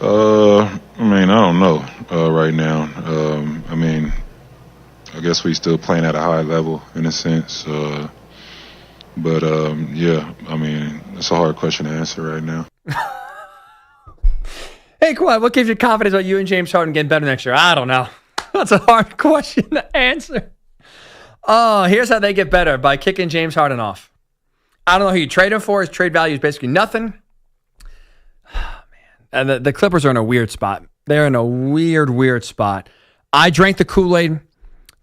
I don't know right now. I guess we still playing at a high level in a sense. It's a hard question to answer right now. Hey, Kawhi, what gives you confidence about you and James Harden getting better next year? I don't know. That's a hard question to answer. Oh, here's how they get better, by kicking James Harden off. I don't know who you trade him for. His trade value is basically nothing. Oh, man. And the Clippers are in a weird spot. They're in a weird spot. I drank the Kool-Aid,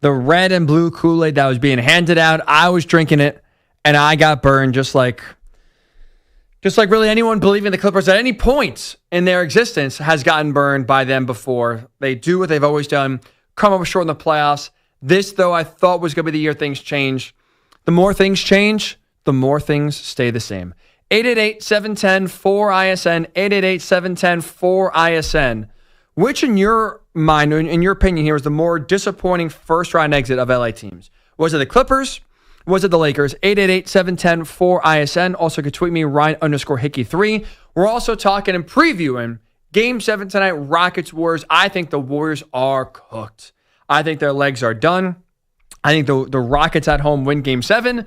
the red and blue Kool-Aid that was being handed out. I was drinking it, and I got burned just like really anyone believing the Clippers at any point in their existence has gotten burned by them before. They do what they've always done, come up short in the playoffs. This, though, I thought was going to be the year things change. The more things change, the more things stay the same. 888-710-4ISN, 888-710-4ISN. Which, in your mind, in your opinion here, is the more disappointing first-round exit of LA teams? Was it the Clippers? Was it the Lakers? 888-710-4ISN. Also, could tweet me, Ryan_Hickey3. We're also talking and previewing Game 7 tonight, Rockets-Warriors. I think the Warriors are cooked. I think their legs are done. I think the Rockets at home win Game 7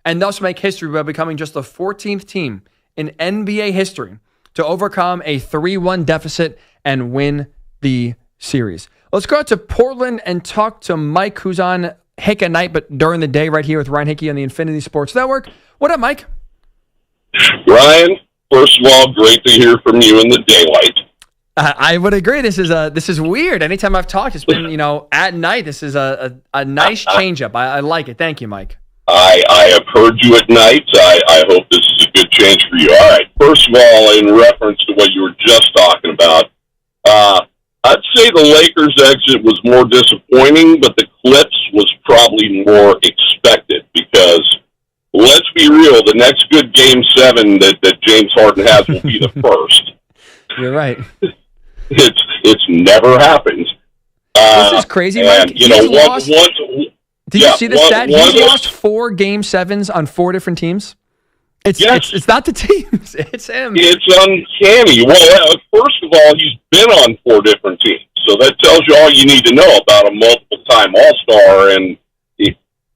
and thus make history by becoming just the 14th team in NBA history to overcome a 3-1 deficit and win the series. Let's go out to Portland and talk to Mike, who's on Hick at Nite, but during the day right here with Ryan Hickey on the Infinity Sports Network. What up, Mike? Ryan, first of all, great to hear from you in the daylight. I would agree. This is weird. Anytime I've talked, it's been, at night. This is a nice change-up. I like it. Thank you, Mike. I have heard you at night. I hope this is a good change for you. All right. First of all, in reference to what you were just talking about, I'd say the Lakers' exit was more disappointing, but the Clips was probably more expected because, let's be real, the next good Game 7 that James Harden has will be the first. You're right. It's never happened. This is crazy, Mike. Did you see the stat? He's lost 4 Game 7s on 4 different teams. It's not the teams. It's him. It's uncanny. Well, first of all, he's been on 4 different teams. So that tells you all you need to know about a multiple-time All-Star and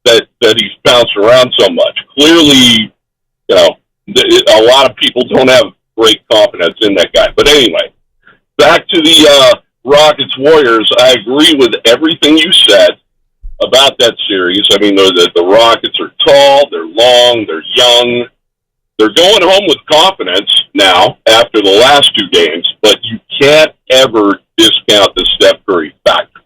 that he's bounced around so much. Clearly, a lot of people don't have great confidence in that guy. But anyway, back to the Rockets-Warriors. I agree with everything you said about that series. I mean, the Rockets are tall, they're long, they're young. They're going home with confidence now after the last 2 games, but you can't ever discount the Steph Curry factor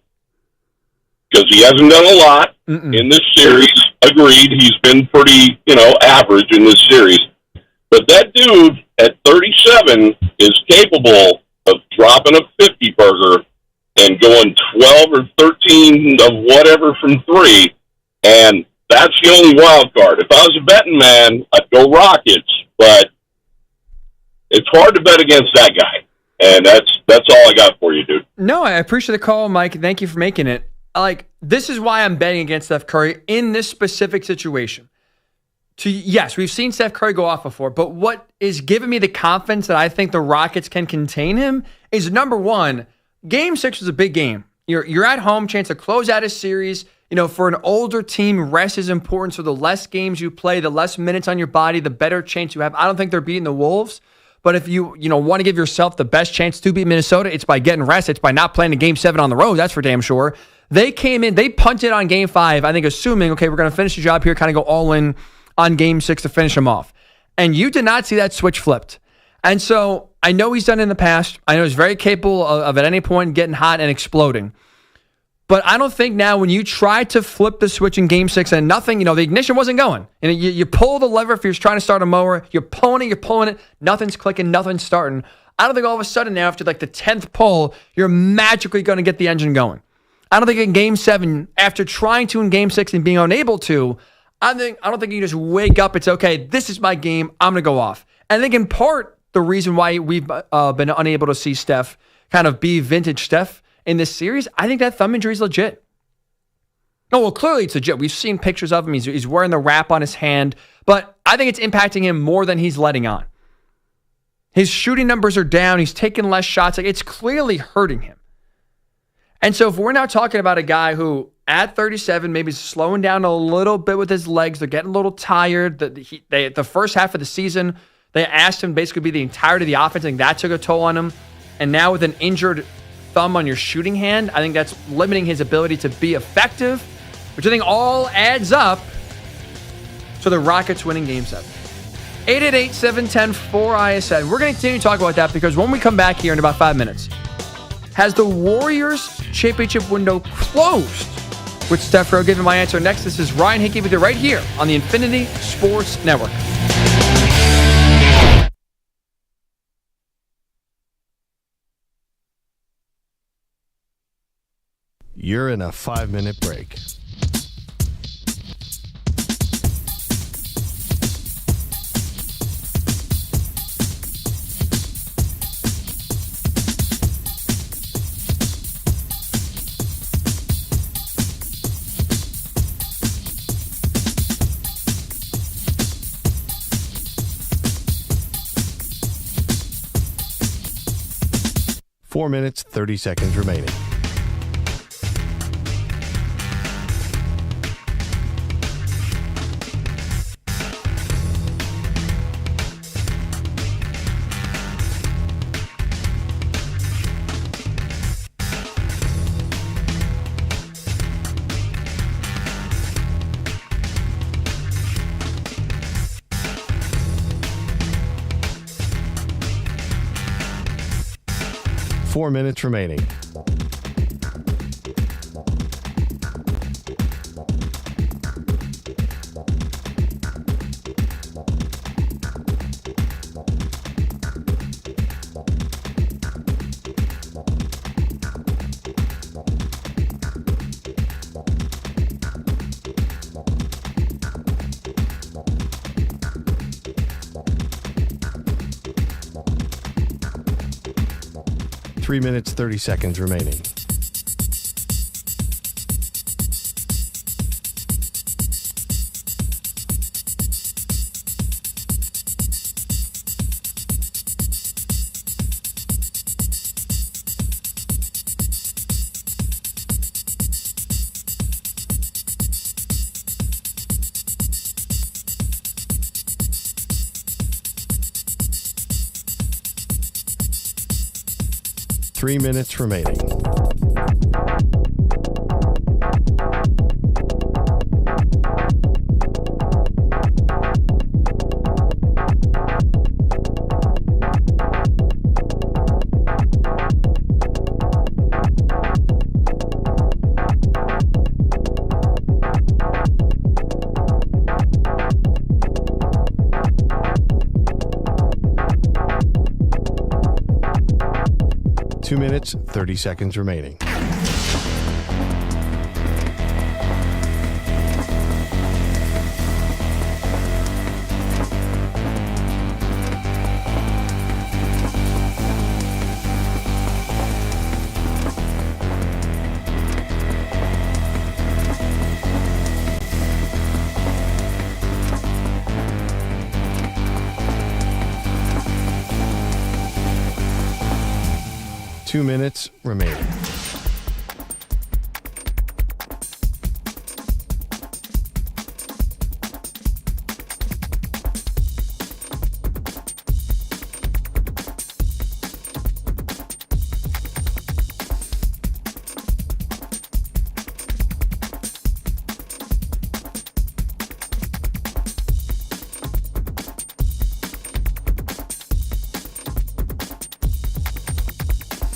because he hasn't done a lot in this series. Agreed, he's been pretty, average in this series. But that dude at 37 is capable of dropping a 50-burger and going 12 or 13 of whatever from 3, and that's the only wild card. If I was a betting man, I'd go Rockets, but it's hard to bet against that guy. And that's all I got for you, dude. No, I appreciate the call, Mike. Thank you for making it. this is why I'm betting against Steph Curry in this specific situation. Yes, we've seen Steph Curry go off before, but what is giving me the confidence that I think the Rockets can contain him is, number one, Game 6 was a big game. You're at home, chance to close out a series. For an older team, rest is important. So the less games you play, the less minutes on your body, the better chance you have. I don't think they're beating the Wolves, but if you want to give yourself the best chance to beat Minnesota, it's by getting rest. It's by not playing a Game 7 on the road. That's for damn sure. They came in, they punted on Game 5, I think assuming, okay, we're going to finish the job here, kind of go all in on Game 6 to finish them off. And you did not see that switch flipped. And so I know he's done it in the past. I know he's very capable of at any point getting hot and exploding. But I don't think now when you try to flip the switch in Game 6 and nothing, the ignition wasn't going. And you pull the lever if you're trying to start a mower. You're pulling it. Nothing's clicking. Nothing's starting. I don't think all of a sudden now after like the 10th pull, you're magically going to get the engine going. I don't think in Game 7, after trying to in Game 6 and being unable to, I don't think you just wake up. It's okay. This is my game. I'm going to go off. And I think in part the reason why we've been unable to see Steph kind of be vintage Steph in this series, I think that thumb injury is legit. No, well, clearly it's legit. We've seen pictures of him. He's wearing the wrap on his hand, but I think it's impacting him more than he's letting on. His shooting numbers are down. He's taking less shots. Like, it's clearly hurting him. And so if we're now talking about a guy who at 37 maybe is slowing down a little bit with his legs, they're getting a little tired. The first half of the season, they asked him to basically be the entirety of the offense. I think that took a toll on him. And now with an injured thumb on your shooting hand, I think that's limiting his ability to be effective, which I think all adds up to the Rockets winning Game 7. 888-710-4ISN. We're going to continue to talk about that because when we come back here in about 5 minutes, has the Warriors championship window closed? With Steph Curry giving my answer next. This is Ryan Hickey with you right here on the Infinity Sports Network. You're in a 5-minute break. Four minutes, 30 seconds remaining. Four minutes remaining. Three minutes, 30 seconds remaining. Three minutes remaining. Two minutes, 30 seconds remaining. 2 minutes remaining.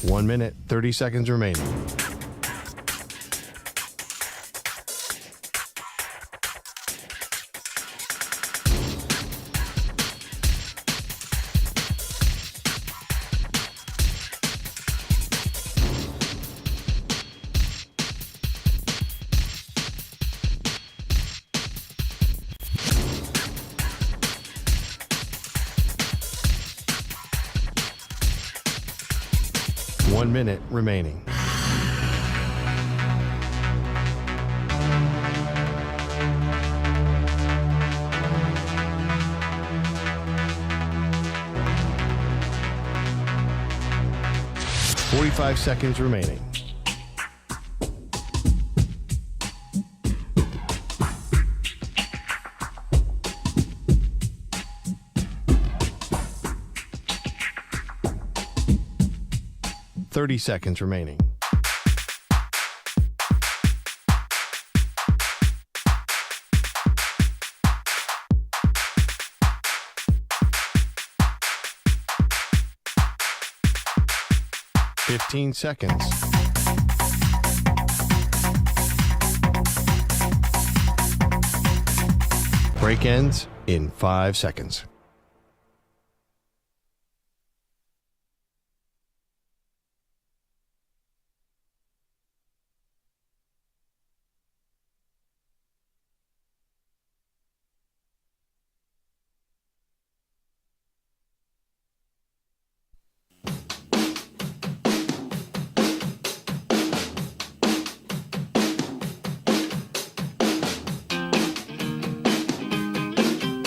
One minute, 30 seconds remaining. One minute remaining. Forty-five seconds remaining. Thirty seconds remaining. Fifteen seconds. Break ends in 5 seconds.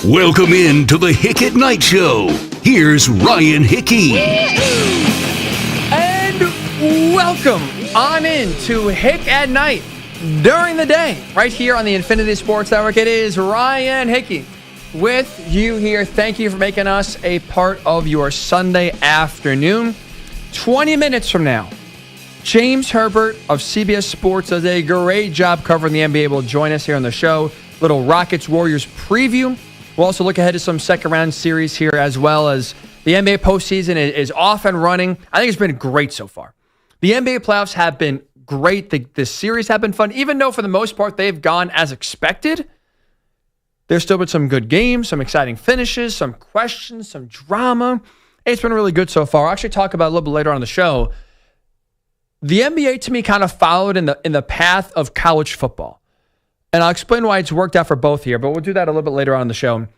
Welcome in to the Hick At Nite Show. Here's Ryan Hickey. And welcome on in to Hick At Nite during the day, right here on the Infinity Sports Network. It is Ryan Hickey with you here. Thank you for making us a part of your Sunday afternoon. 20 minutes from now, James Herbert of CBS Sports does a great job covering the NBA. Will join us here on the show. Little Rockets-Warriors preview. We'll also look ahead to some second-round series here, as well as the NBA postseason is off and running. I think it's been great so far. The NBA playoffs have been great. The series have been fun. Even though, for the most part, they've gone as expected, there's still been some good games, some exciting finishes, some questions, some drama. It's been really good so far. I'll actually talk about it a little bit later on the show. The NBA, to me, kind of followed in the path of college football. And I'll explain why it's worked out for both here, but we'll do that a little bit later on in the show.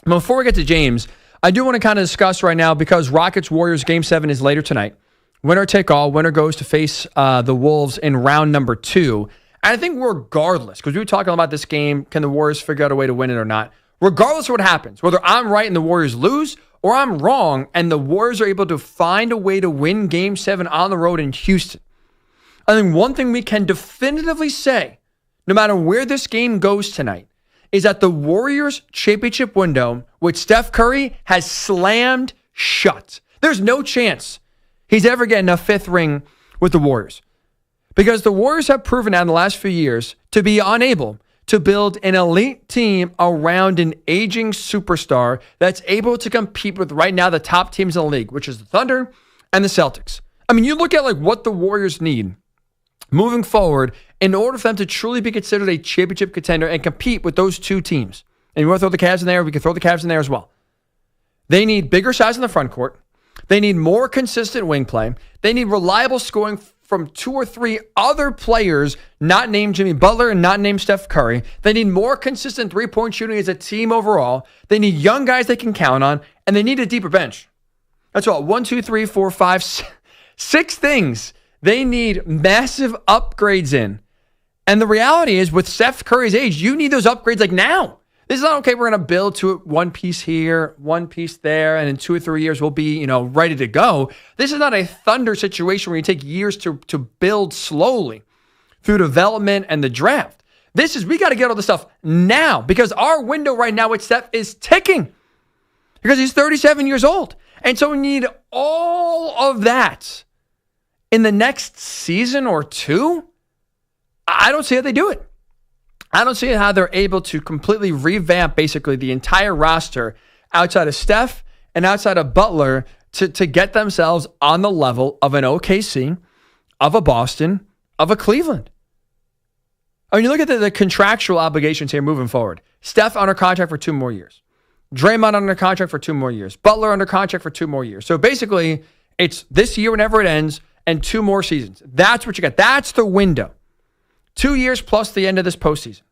But before we get to James, I do want to kind of discuss right now, because Rockets-Warriors Game 7 is later tonight. Winner take all. Winner goes to face the Wolves in round number 2. And I think regardless, because we were talking about this game, can the Warriors figure out a way to win it or not? Regardless of what happens, whether I'm right and the Warriors lose, or I'm wrong and the Warriors are able to find a way to win Game 7 on the road in Houston, I think one thing we can definitively say, no matter where this game goes tonight, is that the Warriors' championship window with Steph Curry has slammed shut. There's no chance he's ever getting a 5th ring with the Warriors, because the Warriors have proven out in the last few years to be unable to build an elite team around an aging superstar that's able to compete with right now the top teams in the league, which is the Thunder and the Celtics. I mean, you look at like what the Warriors need moving forward in order for them to truly be considered a championship contender and compete with those two teams. And you want to throw the Cavs in there, we can throw the Cavs in there as well. They need bigger size in the front court. They need more consistent wing play. They need reliable scoring from 2 or 3 other players not named Jimmy Butler and not named Steph Curry. They need more consistent three-point shooting as a team overall. They need young guys they can count on, and they need a deeper bench. That's all. 1, 2, 3, 4, 5, 6 things they need massive upgrades in. And the reality is, with Steph Curry's age, you need those upgrades like now. This is not, okay, we're going to build to it one piece here, one piece there, and in 2 or 3 years we'll be, ready to go. This is not a Thunder situation where you take years to build slowly through development and the draft. This is, we got to get all this stuff now because our window right now with Steph is ticking because he's 37 years old. And so we need all of that in the next season or two. I don't see how they do it. I don't see how they're able to completely revamp basically the entire roster outside of Steph and outside of Butler to get themselves on the level of an OKC, of a Boston, of a Cleveland. I mean, you look at the contractual obligations here moving forward. Steph under contract for 2 more years. Draymond under contract for 2 more years. Butler under contract for 2 more years. So basically, it's this year whenever it ends and 2 more seasons. That's what you got. That's the window. 2 years plus the end of this postseason.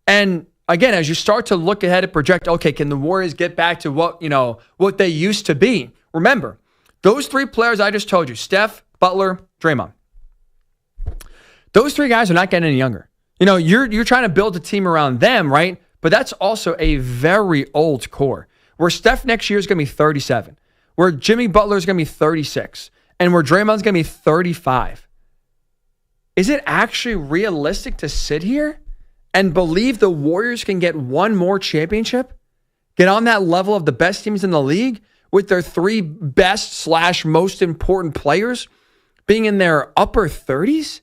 And again, as you start to look ahead and project, okay, can the Warriors get back to what they used to be? Remember, those 3 players I just told you, Steph, Butler, Draymond. Those 3 guys are not getting any younger. You're trying to build a team around them, right? But that's also a very old core. Where Steph next year is going to be 37. Where Jimmy Butler is going to be 36. And where Draymond's going to be 35. Is it actually realistic to sit here and believe the Warriors can get one more championship? Get on that level of the best teams in the league with their 3 best / most important players being in their upper 30s?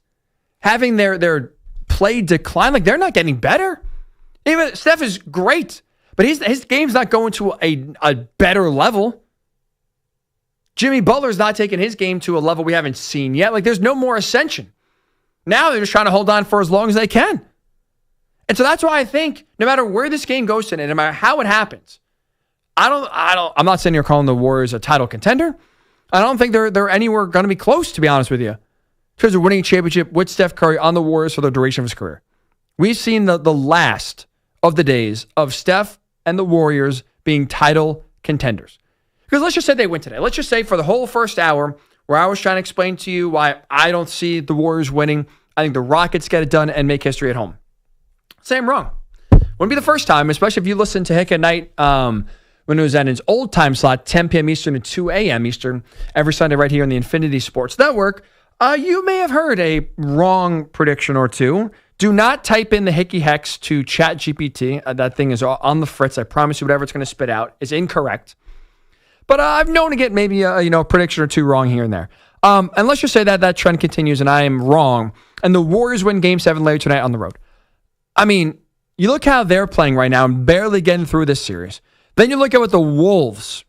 Having their play decline? Like, they're not getting better. Even Steph is great, but his game's not going to a better level. Jimmy Butler's not taking his game to a level we haven't seen yet. Like, there's no more ascension. Now they're just trying to hold on for as long as they can. And so that's why I think no matter where this game goes today, no matter how it happens, I'm not sitting here calling the Warriors a title contender. I don't think they're anywhere going to be close, to be honest with you, because they're winning a championship with Steph Curry on the Warriors for the duration of his career. We've seen the last of the days of Steph and the Warriors being title contenders. Because let's just say they win today. Let's just say for the whole first hour where I was trying to explain to you why I don't see the Warriors winning, I think the Rockets get it done and make history at home. Say I'm wrong. Wouldn't be the first time, especially if you listen to Hick at Night when it was at its old time slot, 10 p.m. Eastern to 2 a.m. Eastern, every Sunday right here on the Infinity Sports Network. You may have heard a wrong prediction or two. Do not type in the Hickey Hex to ChatGPT. That thing is on the fritz. I promise you whatever it's going to spit out is incorrect. But I've known to get maybe a prediction or two wrong here and there. And let's just say that trend continues and I am wrong. And the Warriors win Game 7 later tonight on the road. I mean, you look how they're playing right now and barely getting through this series. Then you look at what the Wolves,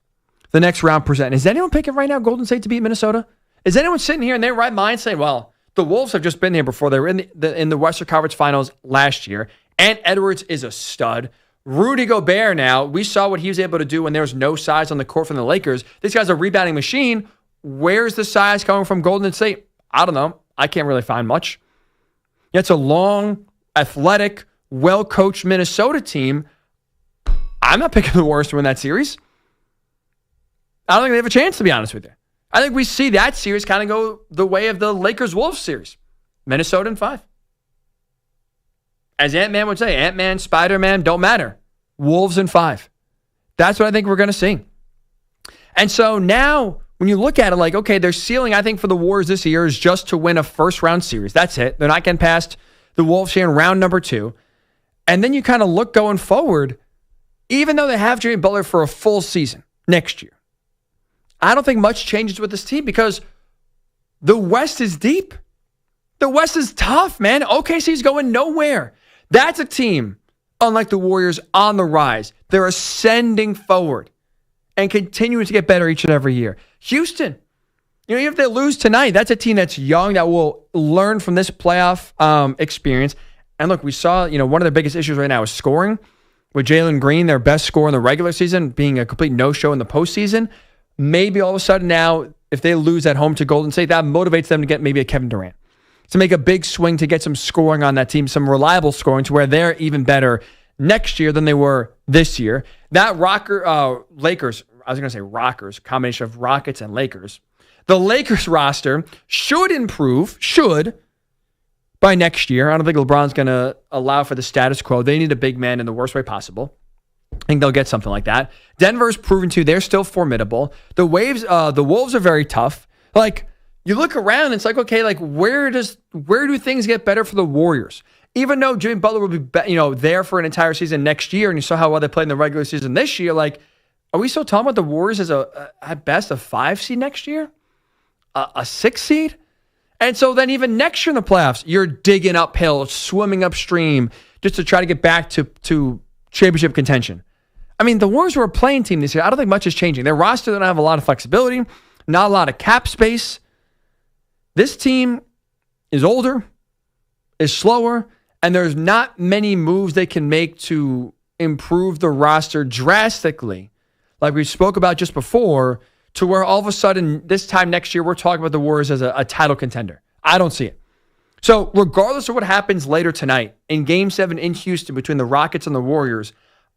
the next round, present. Is anyone picking right now Golden State to beat Minnesota? Is anyone sitting here in their right mind saying, well, the Wolves have just been here before. They were in the Western Conference Finals last year. Ant Edwards is a stud. Rudy Gobert now, we saw what he was able to do when there was no size on the court from the Lakers. This guy's a rebounding machine. Where's the size coming from Golden State? I don't know. I can't really find much. It's a long, athletic, well-coached Minnesota team. I'm not picking the Warriors to win that series. I don't think they have a chance, to be honest with you. I think we see that series kind of go the way of the Lakers-Wolves series. Minnesota in 5. As Ant-Man would say, Ant-Man, Spider-Man, don't matter. Wolves in 5. That's what I think we're going to see. And so now, when you look at it like, okay, their ceiling, I think, for the Warriors this year is just to win a first-round series. That's it. They're not getting past the Wolves here in round number 2. And then you kind of look going forward, even though they have Jimmy Butler for a full season next year, I don't think much changes with this team because the West is deep. The West is tough, man. OKC's going nowhere. That's a team, unlike the Warriors, on the rise. They're ascending forward and continuing to get better each and every year. Houston, even if they lose tonight, that's a team that's young that will learn from this playoff experience. And look, we saw, one of their biggest issues right now is scoring. With Jalen Green, their best scorer in the regular season, being a complete no-show in the postseason. Maybe all of a sudden now, if they lose at home to Golden State, that motivates them to get maybe a Kevin Durant. To make a big swing to get some scoring on that team, some reliable scoring to where they're even better next year than they were this year. That Lakers, I was going to say Rockers, combination of Rockets and Lakers. The Lakers roster should improve, by next year. I don't think LeBron's going to allow for the status quo. They need a big man in the worst way possible. I think they'll get something like that. Denver's proven to. They're still formidable. The Wolves are very tough. Like, you look around, and it's like, okay, like where do things get better for the Warriors? Even though Jimmy Butler will be there for an entire season next year, and you saw how well they played in the regular season this year, like, are we still talking about the Warriors as at best a 5 seed next year? A 6 seed? And so then even next year in the playoffs, you're digging uphill, swimming upstream just to try to get back to championship contention. I mean, the Warriors were a playing team this year. I don't think much is changing. Their roster doesn't have a lot of flexibility, not a lot of cap space. This team is older, is slower, and there's not many moves they can make to improve the roster drastically, like we spoke about just before, to where all of a sudden this time next year we're talking about the Warriors as a title contender. I don't see it. So regardless of what happens later tonight in Game 7 in Houston between the Rockets and the Warriors,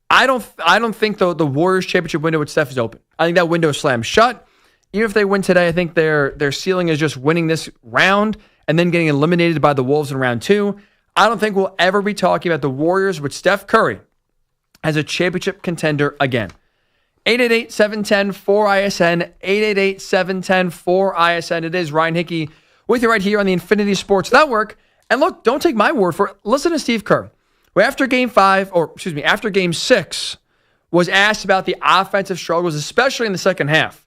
I don't think the Warriors championship window with Steph is open. I think that window is slammed shut. Even if they win today, I think their ceiling is just winning this round and then getting eliminated by the Wolves in round 2. I don't think we'll ever be talking about the Warriors with Steph Curry as a championship contender again. 888-710-4ISN, 888-710-4ISN. It is Ryan Hickey with you right here on the Infinity Sports Network. And look, don't take my word for it. Listen to Steve Kerr, who after Game 6 was asked about the offensive struggles, especially in the second half,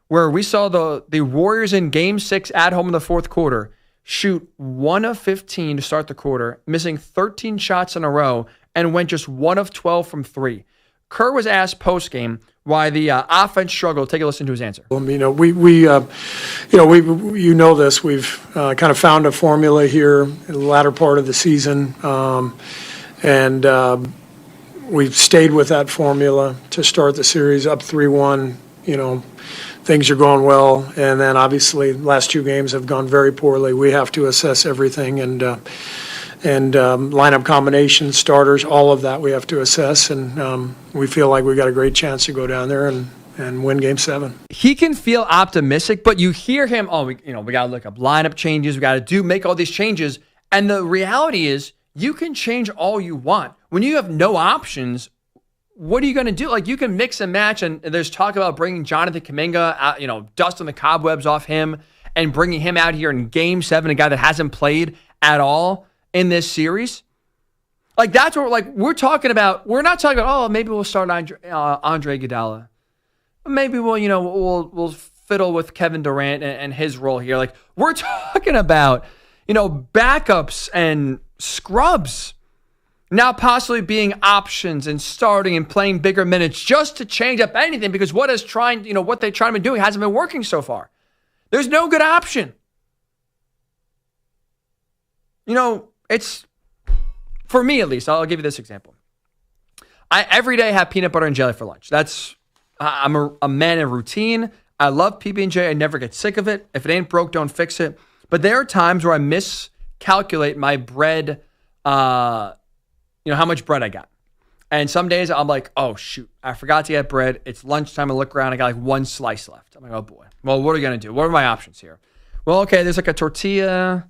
where we saw the Warriors in Game 6 at home in the fourth quarter shoot 1 of 15 to start the quarter, missing 13 shots in a row, and went just 1 of 12 from 3. Kerr was asked post-game why the offense struggled. Take a listen to his answer. We know this. We've kind of found a formula here in the latter part of the season, and we've stayed with that formula to start the series up 3-1. Things are going well, and then obviously the last 2 games have gone very poorly. We have to assess everything and lineup combinations, starters, all of that we have to assess, and we feel like we got a great chance to go down there and win Game 7. He can feel optimistic, but you hear him, we got to look up lineup changes, we got to make all these changes, and the reality is you can change all you want. When you have no options, what are you going to do? Like, you can mix and match, and there's talk about bringing Jonathan Kuminga out, dusting the cobwebs off him and bringing him out here in Game 7, a guy that hasn't played at all in this series. Like, that's what we're talking about. We're not talking about, maybe we'll start Andre Iguodala. Maybe we'll fiddle with Kevin Durant and his role here. Like, we're talking about, backups and scrubs now possibly being options and starting and playing bigger minutes just to change up anything, because what they're trying to be doing hasn't been working so far. There's no good option. It's, for me at least, I'll give you this example. I every day have peanut butter and jelly for lunch. I'm a man of routine. I love PB&J. I never get sick of it. If it ain't broke, don't fix it. But there are times where I miscalculate my bread, how much bread I got. And some days I'm like, oh, shoot, I forgot to get bread. It's lunchtime. I look around. I got like 1 slice left. I'm like, oh, boy. Well, what are we going to do? What are my options here? Well, okay, there's like a tortilla.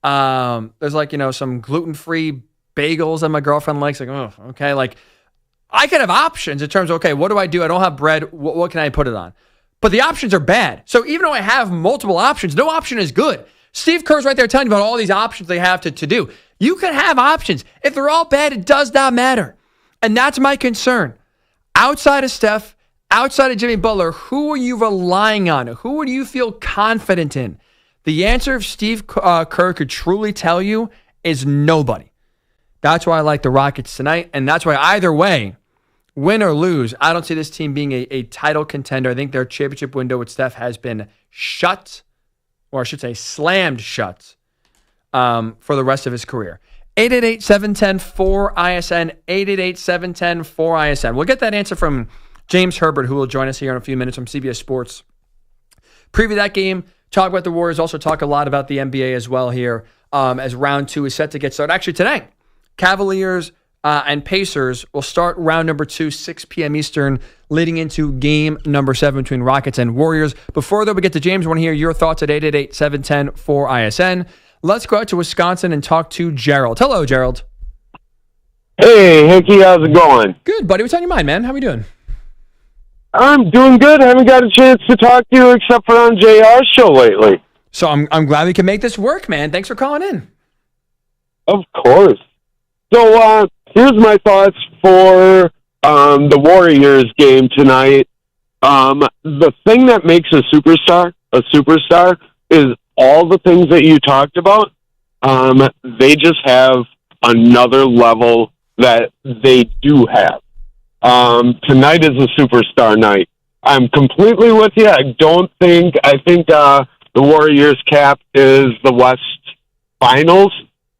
There's like, some gluten-free bagels that my girlfriend likes. Like, oh, okay. Like, I can have options in terms of, okay, what do? I don't have bread. What can I put it on? But the options are bad. So even though I have multiple options, no option is good. Steve Kerr's right there telling you about all these options they have to do. You can have options. If they're all bad, it does not matter. And that's my concern. Outside of Steph, outside of Jimmy Butler, who are you relying on? Who do you feel confident in? The answer, if Steve Kerr could truly tell you, is nobody. That's why I like the Rockets tonight, and that's why either way, win or lose, I don't see this team being a title contender. I think their championship window with Steph has been shut, or I should say slammed shut, for the rest of his career. 888-710-4ISN, 888-710-4ISN. We'll get that answer from James Herbert, who will join us here in a few minutes from CBS Sports. Preview that game, talk about the Warriors, also talk a lot about the NBA as well here, as round 2 is set to get started. Actually, today, Cavaliers and Pacers will start round number 2, 6 p.m. Eastern, leading into game number 7 between Rockets and Warriors. Before though we get to James, I want to hear your thoughts at 888-710-4ISN. Let's go out to Wisconsin and talk to Gerald. Hello, Gerald. Hey, Hickey, how's it going? Good, buddy. What's on your mind, man? How we doing? I'm doing good. Haven't got a chance to talk to you except for on JR's show lately. So I'm glad we can make this work, man. Thanks for calling in. Of course. So here's my thoughts for the Warriors game tonight. The thing that makes a superstar is all the things that you talked about. They just have another level that they do have. Tonight is a superstar night. I'm completely with you. I think the Warriors cap is the West Finals.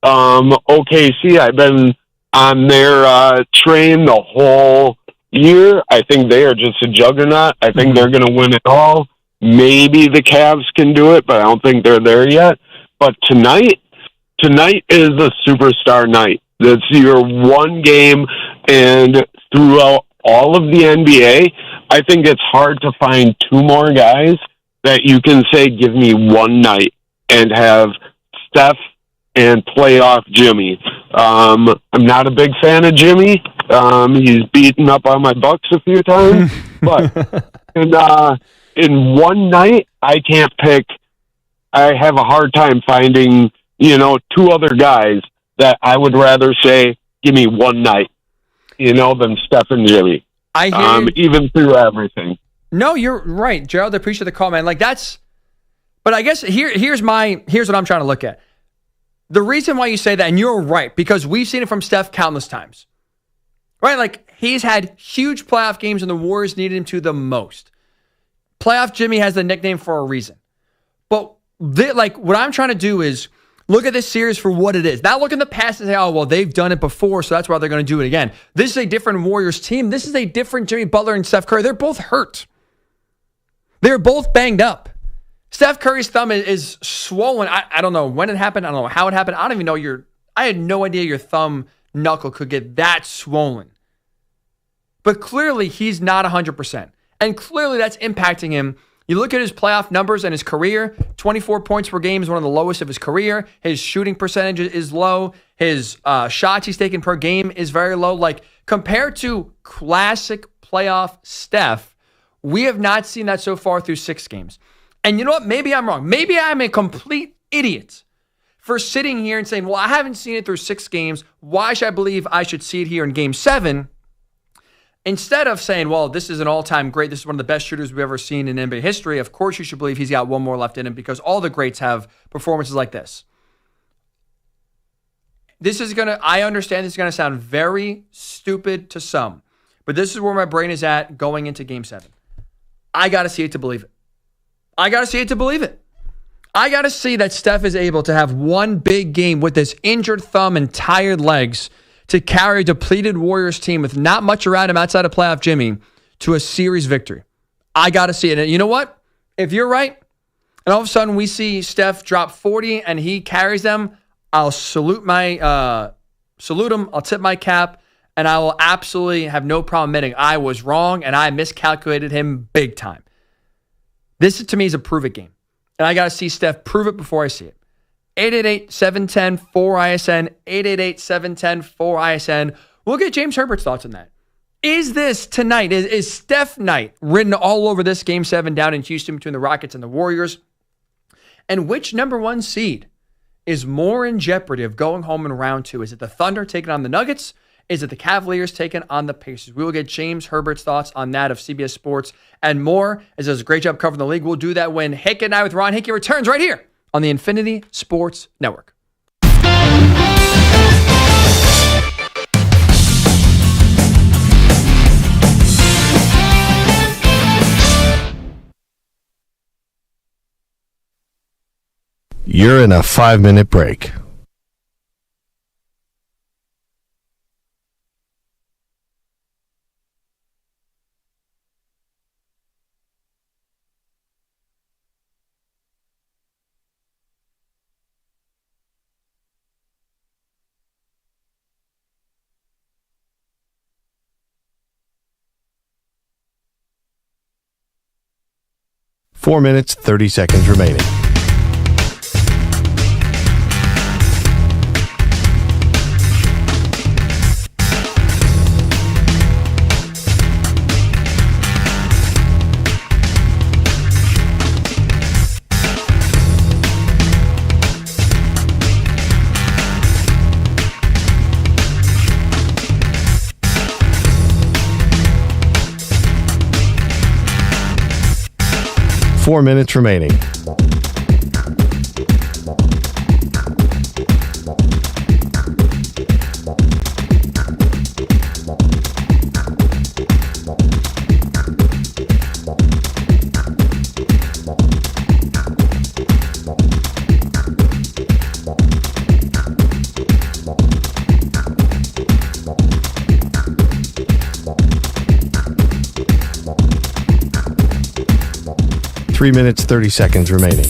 OKC, I've been on their train the whole year. I think they are just a juggernaut. I think they're going to win it all. Maybe the Cavs can do it, but I don't think they're there yet. But tonight is a superstar night. That's your one game, and throughout all of the NBA, I think it's hard to find two more guys that you can say, give me one night and have Steph and playoff Jimmy. I'm not a big fan of Jimmy. He's beaten up on my Bucks a few times, but in one night, I can't pick. I have a hard time finding, two other guys that I would rather say, give me one night, than Steph and Jimmy. I hear you. Even through everything. No, you're right, Gerald. I appreciate the call, man. But I guess here's what I'm trying to look at. The reason why you say that, and you're right, because we've seen it from Steph countless times, right? Like, he's had huge playoff games and the Warriors needed him to the most. Playoff Jimmy has the nickname for a reason. But what I'm trying to do is look at this series for what it is. Not look in the past and say, oh, well, they've done it before, so that's why they're going to do it again. This is a different Warriors team. This is a different Jimmy Butler and Steph Curry. They're both hurt. They're both banged up. Steph Curry's thumb is swollen. I don't know when it happened. I don't know how it happened. I don't even know I had no idea your thumb knuckle could get that swollen. But clearly, he's not 100%. And clearly, that's impacting him. You look at his playoff numbers and his career, 24 points per game is one of the lowest of his career. His shooting percentage is low. His shots he's taken per game is very low. Like, compared to classic playoff Steph, we have not seen that so far through 6 games. And you know what? Maybe I'm wrong. Maybe I'm a complete idiot for sitting here and saying, well, I haven't seen it through 6 games. Why should I believe I should see it here in game 7? Instead of saying, well, this is an all-time great, this is one of the best shooters we've ever seen in NBA history, of course you should believe he's got one more left in him because all the greats have performances like this. I understand this is going to sound very stupid to some, but this is where my brain is at going into game 7. I got to see it to believe it. I got to see it to believe it. I got to see that Steph is able to have one big game with this injured thumb and tired legs to carry a depleted Warriors team with not much around him outside of playoff Jimmy to a series victory. I got to see it. And you know what? If you're right, and all of a sudden we see Steph drop 40 and he carries them, I'll salute him. I'll tip my cap, and I will absolutely have no problem admitting I was wrong and I miscalculated him big time. This, to me, is a prove-it game. And I got to see Steph prove it before I see it. 888-710-4ISN, 888-710-4ISN. We'll get James Herbert's thoughts on that. Is this tonight, is Steph night written all over this Game 7 down in Houston between the Rockets and the Warriors? And which number 1 seed is more in jeopardy of going home in round 2? Is it the Thunder taking on the Nuggets? Is it the Cavaliers taking on the Pacers? We will get James Herbert's thoughts on that of CBS Sports and more, as he does a great job covering the league. We'll do that when Hick At Nite with Ron Hickey returns right here on the Infinity Sports Network. You're in a 5-minute break. 4 minutes, 30 seconds remaining. Four minutes remaining. Three minutes, 30 seconds remaining.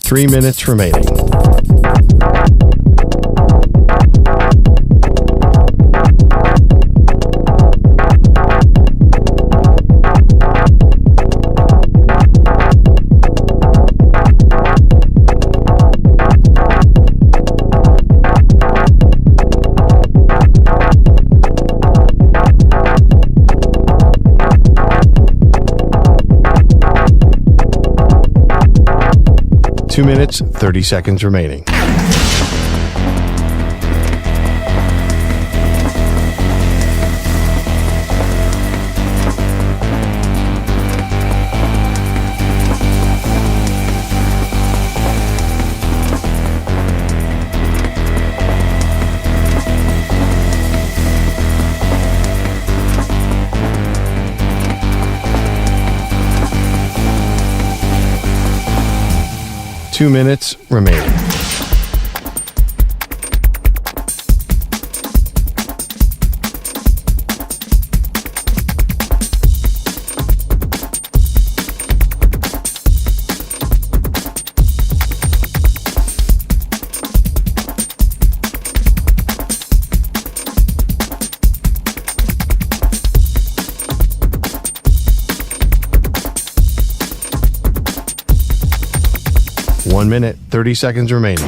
Three minutes remaining. Two minutes, 30 seconds remaining. Two minutes remaining. One minute, 30 seconds remaining.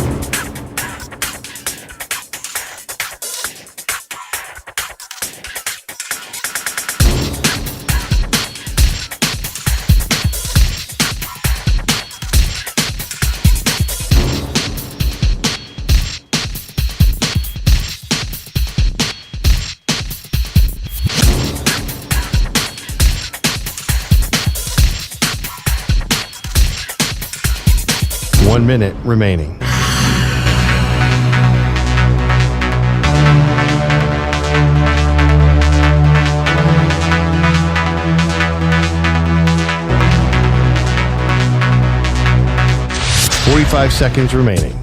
One minute remaining. Forty-five seconds remaining.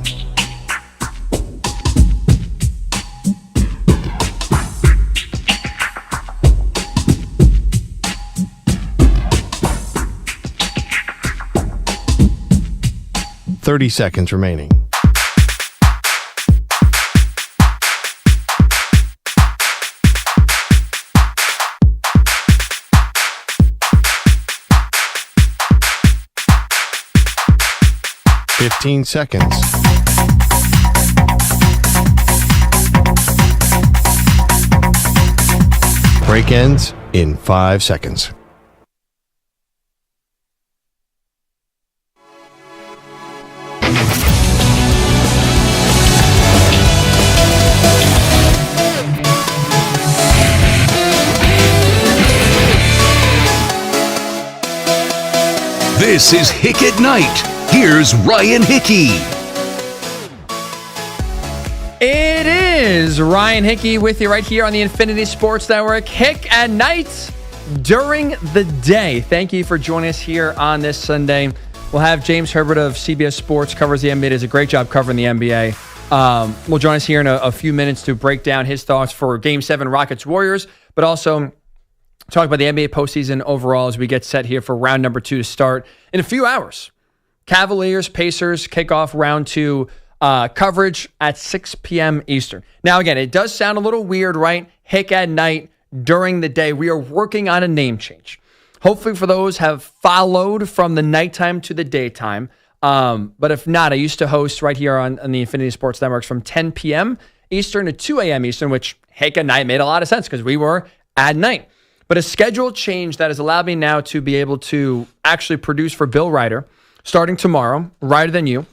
Thirty seconds remaining. Fifteen seconds. Break ends in 5 seconds. This is Hick at Night. Here's Ryan Hickey. It is Ryan Hickey with you right here on the Infinity Sports Network. Hick at Night during the day. Thank you for joining us here on this Sunday. We'll have James Herbert of CBS Sports, covers the NBA, does a great job covering the NBA. Will join us here in a few minutes to break down his thoughts for Game 7 Rockets-Warriors, but also talk about the NBA postseason overall as we get set here for round number 2 to start in a few hours. Cavaliers, Pacers kick off round 2 coverage at 6 p.m. Eastern. Now, again, it does sound a little weird, right? Hick at Night during the day. We are working on a name change. Hopefully for those have followed from the nighttime to the daytime. But if not, I used to host right here on the Infinity Sports Networks from 10 p.m. Eastern to 2 a.m. Eastern, which Hick at Night made a lot of sense because we were at night. But a schedule change that has allowed me now to be able to actually produce for Bill Ryder starting tomorrow, Ryder Than You.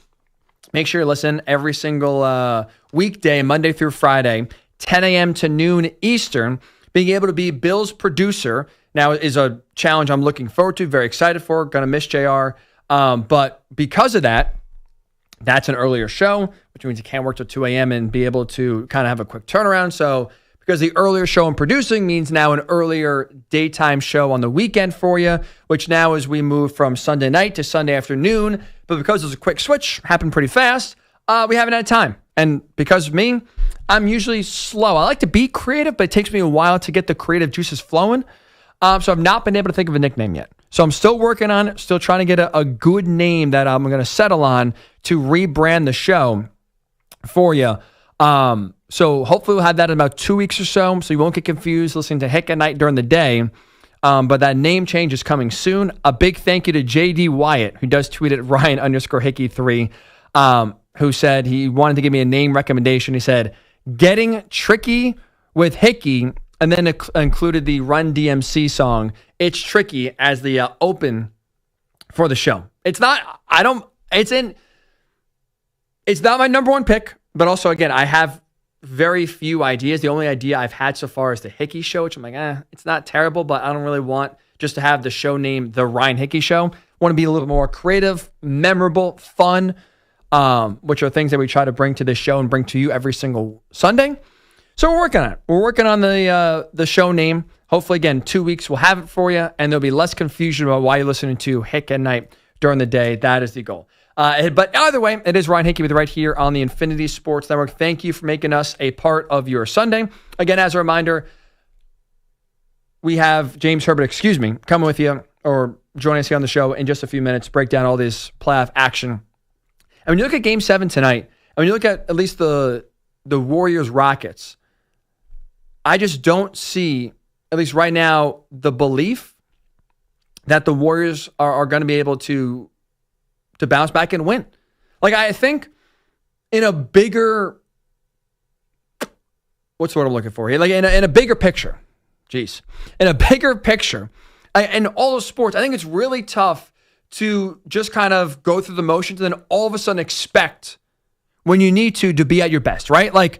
Make sure you listen every single weekday, Monday through Friday, 10 a.m. to noon Eastern. Being able to be Bill's producer now is a challenge I'm looking forward to, very excited for. Going to miss JR. But because of that, that's an earlier show, which means you can't work till 2 a.m. and be able to kind of have a quick turnaround. So because the earlier show I'm producing means now an earlier daytime show on the weekend for you, which now as we move from Sunday night to Sunday afternoon. But because it's a quick switch, happened pretty fast, we haven't had time. And because of me, I'm usually slow. I like to be creative, but it takes me a while to get the creative juices flowing. So I've not been able to think of a nickname yet. So I'm still working on it, still trying to get a good name that I'm going to settle on to rebrand the show for you. So hopefully we'll have that in about 2 weeks or so you won't get confused listening to Hick at Night during the day. But that name change is coming soon. A big thank you to JD Wyatt, who does tweet at Ryan_Hickey3, who said he wanted to give me a name recommendation. He said, "Getting Tricky with Hickey," and then included the Run DMC song, "It's Tricky," as the open for the show. It's not my number one pick, but also, again, I have very few ideas. The only idea I've had so far is the Hickey Show, which I'm like, it's not terrible, but I don't really want just to have the show name The Ryan Hickey Show. I want to be a little more creative, memorable, fun, which are things that we try to bring to this show and bring to you every single Sunday. So we're working on it. We're working on the show name. Hopefully, again, 2 weeks we'll have it for you, and there'll be less confusion about why you're listening to Hick at Night during the day. That is the goal. But either way, it is Ryan Hickey with you right here on the Infinity Sports Network. Thank you for making us a part of your Sunday. Again, as a reminder, we have James Herbert, coming with you or joining us here on the show in just a few minutes, break down all this playoff action. And when you look at Game 7 tonight, and when you look at least the Warriors-Rockets, I just don't see, at least right now, the belief that the Warriors are going to be able to bounce back and win. Like, I think in a bigger, what's the word I'm looking for here? Like, in a bigger picture, in a bigger picture, in all of sports, I think it's really tough to just kind of go through the motions and then all of a sudden expect when you need to be at your best, right? Like,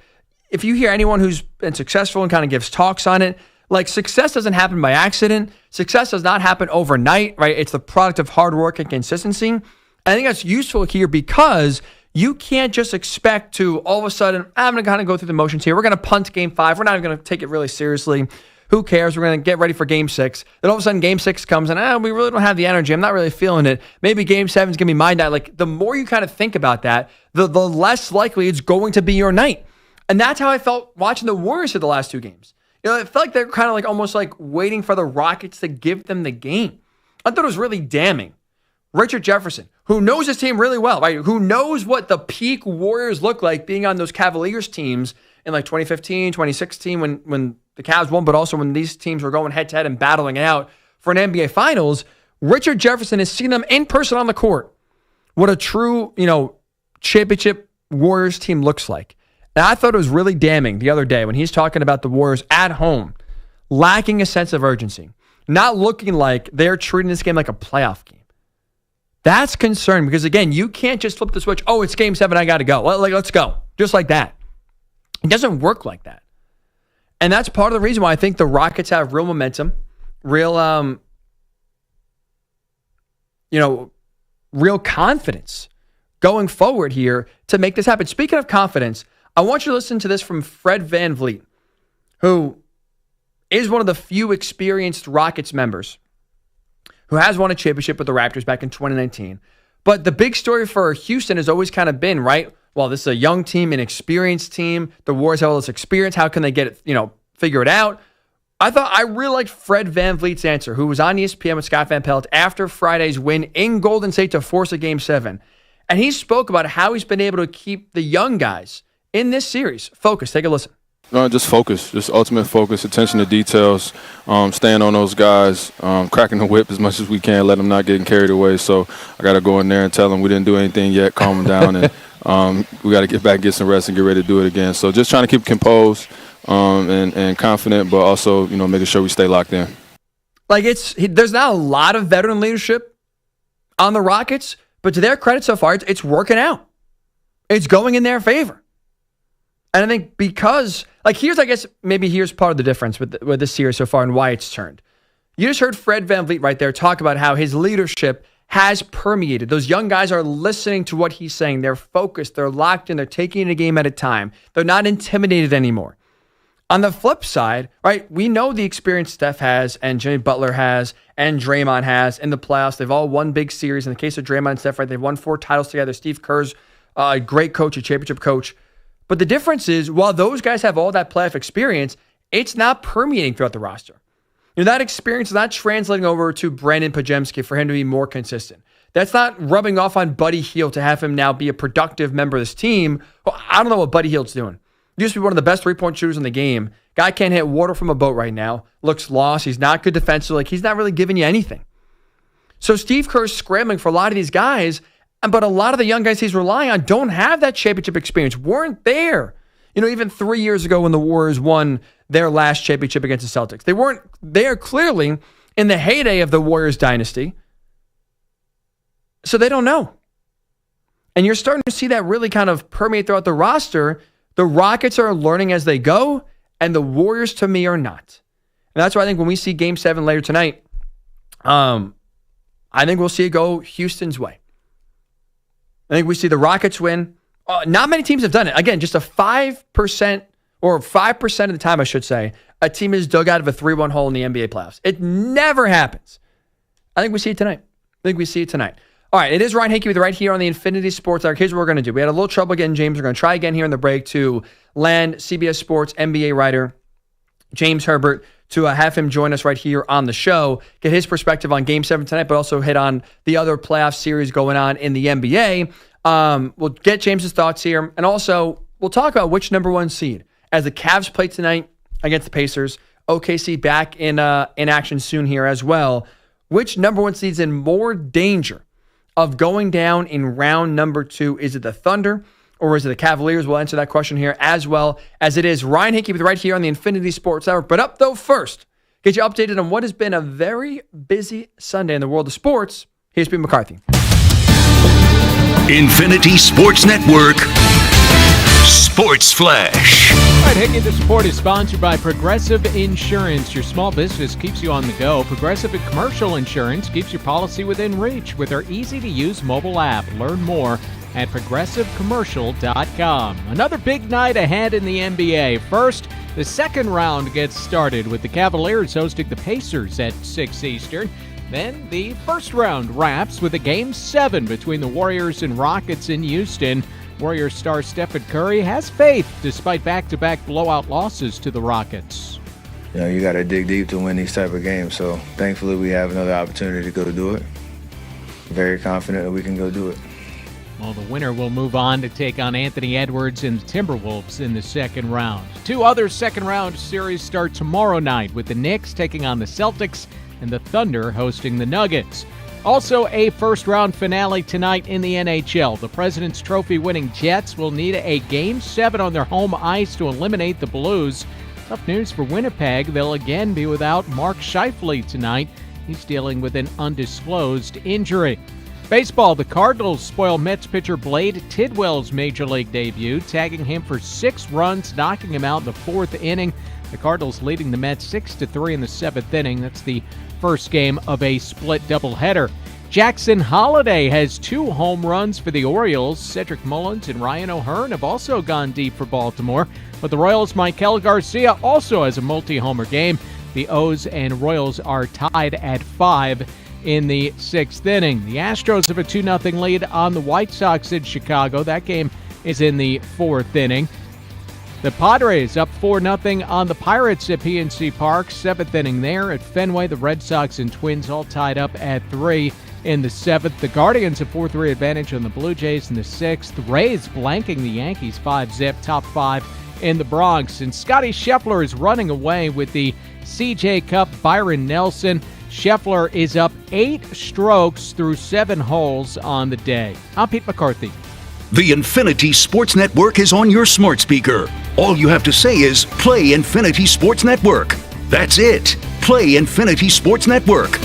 if you hear anyone who's been successful and kind of gives talks on it, like, success doesn't happen by accident. Success does not happen overnight, right? It's the product of hard work and consistency. I think that's useful here because you can't just expect to all of a sudden, I'm going to kind of go through the motions here. We're going to punt Game 5. We're not even going to take it really seriously. Who cares? We're going to get ready for Game 6. Then all of a sudden Game 6 comes and we really don't have the energy. I'm not really feeling it. Maybe Game 7 is going to be my night. Like, the more you kind of think about that, the less likely it's going to be your night. And that's how I felt watching the Warriors for the last 2 games. You know, it felt like they're kind of like almost like waiting for the Rockets to give them the game. I thought it was really damning. Richard Jefferson, who knows his team really well, right? Who knows what the peak Warriors look like being on those Cavaliers teams in like 2015, 2016 when the Cavs won, but also when these teams were going head-to-head and battling it out for an NBA Finals. Richard Jefferson has seen them in person on the court. What a true, championship Warriors team looks like. And I thought it was really damning the other day when he's talking about the Warriors at home, lacking a sense of urgency, not looking like they're treating this game like a playoff game. That's concerning because, again, you can't just flip the switch. Oh, it's Game 7. I got to go. Well, let's go. Just like that. It doesn't work like that. And that's part of the reason why I think the Rockets have real momentum, real confidence going forward here to make this happen. Speaking of confidence, I want you to listen to this from Fred VanVleet, who is one of the few experienced Rockets members who has won a championship with the Raptors back in 2019, But the big story for Houston has always kind of been, right? Well, this is a young team, an experienced team. The Warriors have all this experience. How can they get it, figure it out? I really liked Fred VanVleet's answer, who was on ESPN with Scott Van Pelt after Friday's win in Golden State to force a Game 7. And he spoke about how he's been able to keep the young guys in this series focused. Take a listen. No, just focus, just ultimate focus, attention to details, staying on those guys, cracking the whip as much as we can, let them not getting carried away. So I got to go in there and tell them we didn't do anything yet, calm them down, and we got to get back, get some rest, and get ready to do it again. So just trying to keep composed and confident, but also, making sure we stay locked in. There's not a lot of veteran leadership on the Rockets, but to their credit so far, it's working out. It's going in their favor. And I think because, here's part of the difference with this series so far and why it's turned. You just heard Fred VanVleet right there talk about how his leadership has permeated. Those young guys are listening to what he's saying. They're focused. They're locked in. They're taking a game at a time. They're not intimidated anymore. On the flip side, right, we know the experience Steph has and Jimmy Butler has and Draymond has in the playoffs. They've all won big series. In the case of Draymond and Steph, right, they've won 4 titles together. Steve Kerr's a great coach, a championship coach. But the difference is, while those guys have all that playoff experience, it's not permeating throughout the roster. That experience is not translating over to Brandon Pajemski for him to be more consistent. That's not rubbing off on Buddy Hield to have him now be a productive member of this team. Well, I don't know what Buddy Hield's doing. He used to be one of the best three-point shooters in the game. Guy can't hit water from a boat right now. Looks lost. He's not good defensively. He's not really giving you anything. So Steve Kerr's scrambling for a lot of these guys, but a lot of the young guys he's relying on don't have that championship experience, weren't there. Even 3 years ago when the Warriors won their last championship against the Celtics. They weren't there clearly in the heyday of the Warriors dynasty. So they don't know. And you're starting to see that really kind of permeate throughout the roster. The Rockets are learning as they go, and the Warriors, to me, are not. And that's why I think when we see Game 7 later tonight, I think we'll see it go Houston's way. I think we see the Rockets win. Not many teams have done it. Again, just a 5%, or 5% of the time, I should say, a team is dug out of a 3-1 hole in the NBA playoffs. It never happens. I think we see it tonight. All right, it is Ryan Hickey with right here on the Infinity Sports Hour. Here's what we're going to do. We had a little trouble getting James. We're going to try again here in the break to land CBS Sports NBA writer James Herbert to have him join us right here on the show, get his perspective on Game 7 tonight, but also hit on the other playoff series going on in the NBA. We'll get James's thoughts here, and also we'll talk about which number 1 seed as the Cavs play tonight against the Pacers. OKC back in action soon here as well. Which number 1 seed's in more danger of going down in round number 2? Is it the Thunder or is it the Cavaliers? We'll answer that question here as well as it is Ryan Hickey with right here on the Infinity Sports Hour. But up though first, get you updated on what has been a very busy Sunday in the world of sports. Here's Pete McCarthy. Infinity Sports Network Sports Flash. All right, Hickey, the support is sponsored by Progressive Insurance. Your small business keeps you on the go. Progressive Commercial Insurance keeps your policy within reach with their easy-to-use mobile app. Learn more at progressivecommercial.com. Another big night ahead in the NBA. First, the second round gets started with the Cavaliers hosting the Pacers at 6 Eastern. Then the first round wraps with a Game 7 between the Warriors and Rockets in Houston. Warriors star Steph Curry has faith despite back-to-back blowout losses to the Rockets. You got to dig deep to win these type of games. So thankfully we have another opportunity to go do it. Very confident that we can go do it. Well, the winner will move on to take on Anthony Edwards and the Timberwolves in the second round. 2 other second-round series start tomorrow night with the Knicks taking on the Celtics and the Thunder hosting the Nuggets. Also, a first-round finale tonight in the NHL. The President's Trophy-winning Jets will need a Game 7 on their home ice to eliminate the Blues. Tough news for Winnipeg. They'll again be without Mark Scheifele tonight. He's dealing with an undisclosed injury. Baseball, the Cardinals spoil Mets pitcher Blade Tidwell's Major League debut, tagging him for 6 runs, knocking him out in the 4th inning. The Cardinals leading the Mets 6-3 in the 7th inning. That's the first game of a split doubleheader. Jackson Holliday has 2 home runs for the Orioles. Cedric Mullins and Ryan O'Hearn have also gone deep for Baltimore. But the Royals' Maikel Garcia also has a multi-homer game. The O's and Royals are tied at 5. in the 6th inning. The Astros have a 2-0 lead on the White Sox in Chicago. That game is in the 4th inning. The Padres up 4-0 on the Pirates at PNC Park. 7th inning there at Fenway. The Red Sox and Twins all tied up at 3 in the 7th. The Guardians a 4-3 advantage on the Blue Jays in the 6th. The Rays blanking the Yankees 5-0, top 5 in the Bronx. And Scotty Scheffler is running away with the CJ Cup. Byron Nelson. Scheffler is up 8 strokes through 7 holes on the day. I'm Pete McCarthy. The Infinity Sports Network is on your smart speaker. All you have to say is, play Infinity Sports Network. That's it. Play Infinity Sports Network.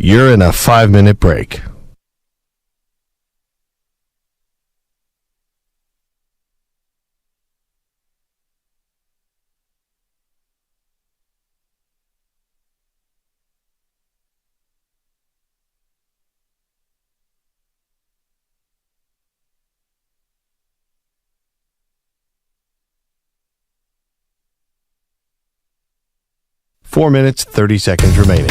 You're in a 5-minute break. Four minutes, 30 seconds remaining.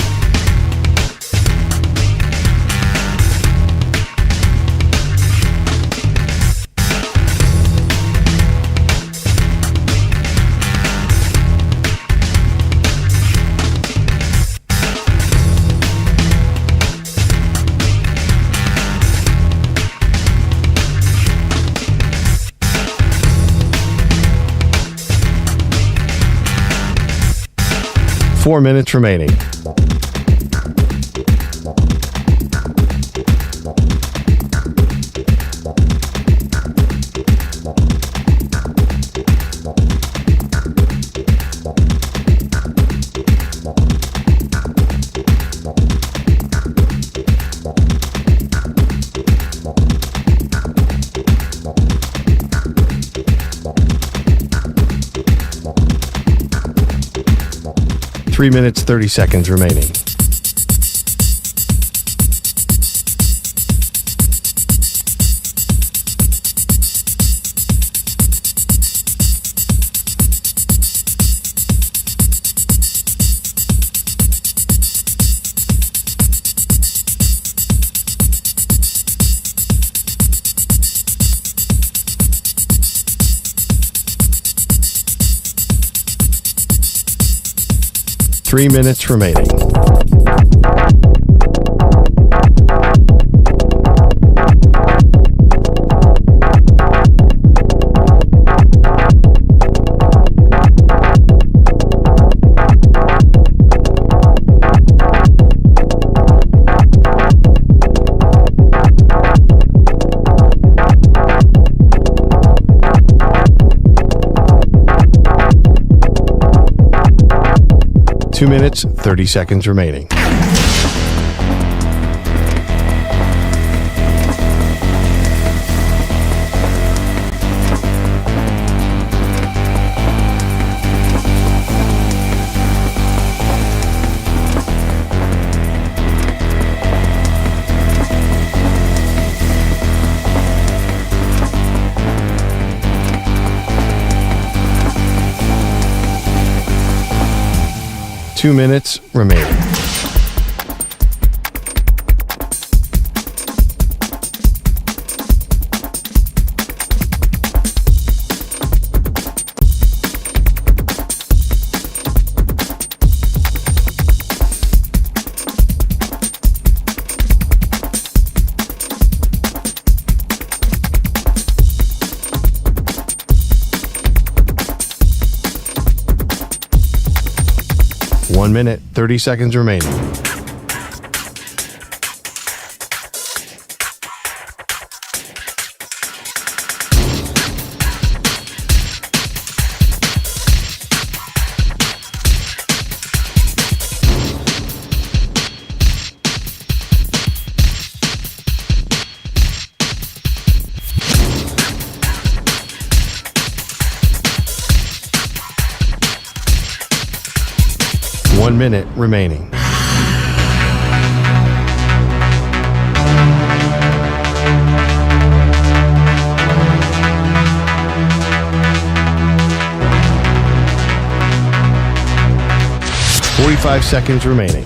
Four minutes remaining. Three minutes, 30 seconds remaining. Three minutes remaining. Two minutes, 30 seconds remaining. Two minutes remaining. One minute, 30 seconds remaining. 1 minute remaining. Five seconds remaining.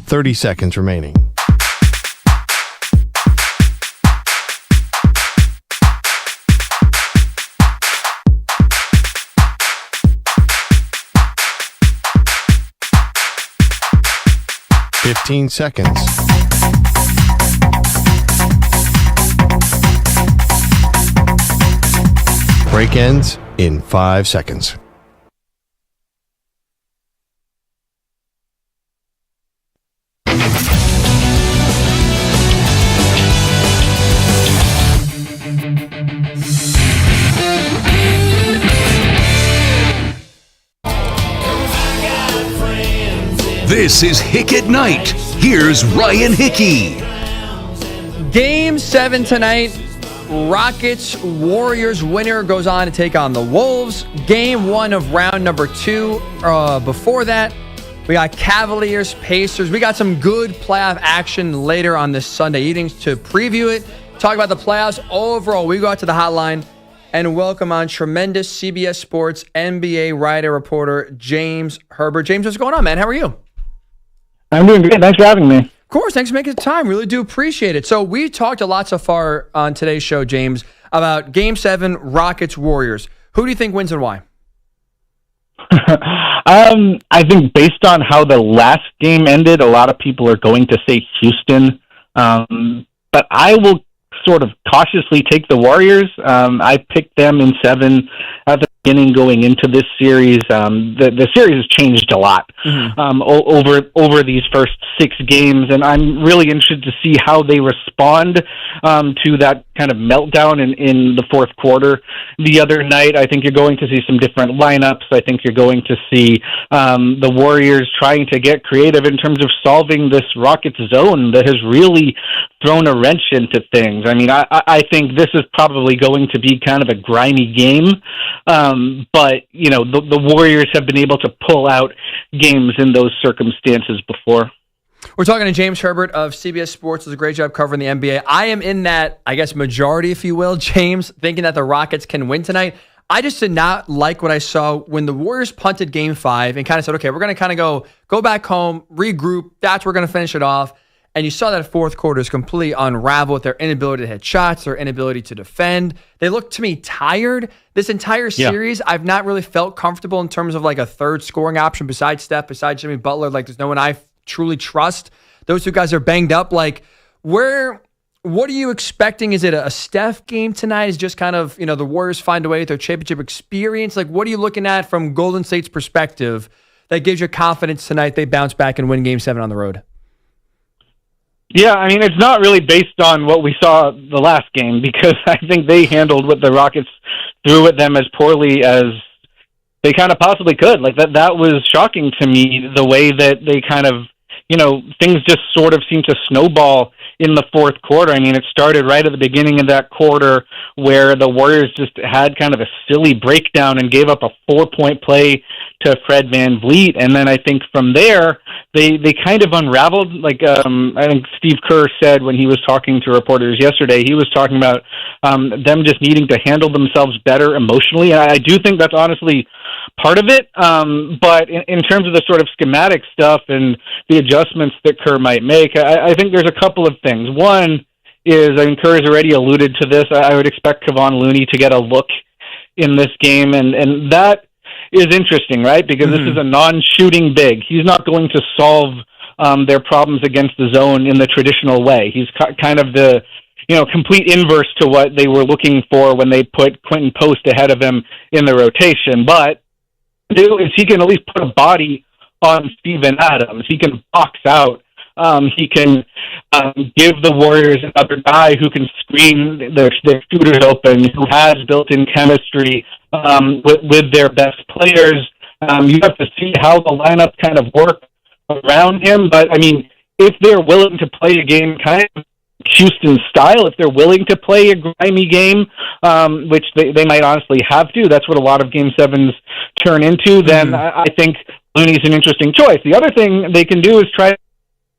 $30 remaining. $15 seconds. Break ends in 5 seconds. This is Hick at Night. Here's Ryan Hickey. Game 7 tonight. Rockets-Warriors winner goes on to take on the Wolves. Game 1 of round number 2. Before that, we got Cavaliers-Pacers. We got some good playoff action later on this Sunday evening to preview it. Talk about the playoffs overall. We go out to the hotline and welcome on tremendous CBS Sports NBA writer, reporter, James Herbert. James, what's going on, man? How are you? I'm doing great. Thanks for having me. Of course. Thanks for making the time. Really do appreciate it. So we talked a lot so far on today's show, James, about Game 7, Rockets-Warriors. Who do you think wins and why? I think based on how the last game ended, a lot of people are going to say Houston. But I will sort of cautiously take the Warriors. I picked them in 7 at the beginning going into this series. The series has changed a lot over these first 6 games, and I'm really interested to see how they respond to that kind of meltdown in the fourth quarter the other night. I think you're going to see some different lineups. I think you're going to see the Warriors trying to get creative in terms of solving this Rockets zone that has really thrown a wrench into things. I mean, I think this is probably going to be kind of a grimy game, but, you know, the Warriors have been able to pull out games in those circumstances before. We're talking to James Herbert of CBS Sports. Does a great job covering the NBA. I am in that, I guess, majority, if you will, James, thinking that the Rockets can win tonight. I just did not like what I saw when the Warriors punted Game 5 and kind of said, okay, we're going to kind of go back home, regroup. That's where we're going to finish it off. And you saw that fourth quarter is completely unraveled with their inability to hit shots, their inability to defend. They looked to me tired. This entire series, I've not really felt comfortable in terms of like a third scoring option besides Steph, besides Jimmy Butler. Like there's no one I truly trust. Those two guys are banged up. Like what are you expecting? Is it a Steph game tonight? Is just kind of, you know, the Warriors find a way with their championship experience? Like what are you looking at from Golden State's perspective that gives you confidence tonight they bounce back and win Game 7 on the road? Yeah, I mean, it's not really based on what we saw the last game because I think they handled what the Rockets threw at them as poorly as they kind of possibly could. Like that was shocking to me, the way that they kind of, you know, things just sort of seemed to snowball in the fourth quarter. I mean, it started right at the beginning of that quarter where the Warriors just had kind of a silly breakdown and gave up a 4-point play to Fred VanVleet. And then I think from there, they kind of unraveled. Like I think Steve Kerr said when he was talking to reporters yesterday, he was talking about them just needing to handle themselves better emotionally. And I do think that's honestly part of it. But in terms of the sort of schematic stuff and the adjustments that Kerr might make, I think there's a couple of things. One is, I mean, Kerr has already alluded to this, I would expect Kevon Looney to get a look in this game, and that is interesting, right? Because this is a non-shooting big. He's not going to solve their problems against the zone in the traditional way. He's kind of the, you know, complete inverse to what they were looking for when they put Quentin Post ahead of him in the rotation. But is he can at least put a body on Steven Adams. He can box out. He can give the Warriors another guy who can screen their shooters open, who has built-in chemistry with their best players. You have to see how the lineup kind of work around him. But, I mean, if they're willing to play a game kind of Houston style, if they're willing to play a grimy game, which they might honestly have to, that's what a lot of Game 7s turn into, then I think Looney's an interesting choice. The other thing they can do is try,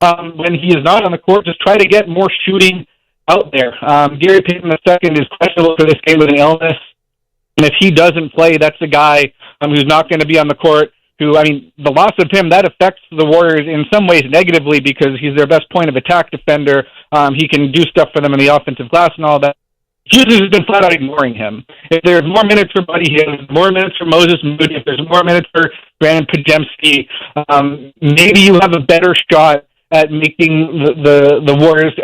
when he is not on the court, just try to get more shooting out there. Gary Payton II is questionable for this game with an illness, and if he doesn't play, that's a guy who's not going to be on the court, who, I mean, the loss of him, that affects the Warriors in some ways negatively because he's their best point of attack defender. He can do stuff for them in the offensive glass and all that. Houston has been flat out ignoring him. If there's more minutes for Buddy Hield, more minutes for Moses Moody, if there's more minutes for Brandon Podziemski, maybe you have a better shot at making the Warriors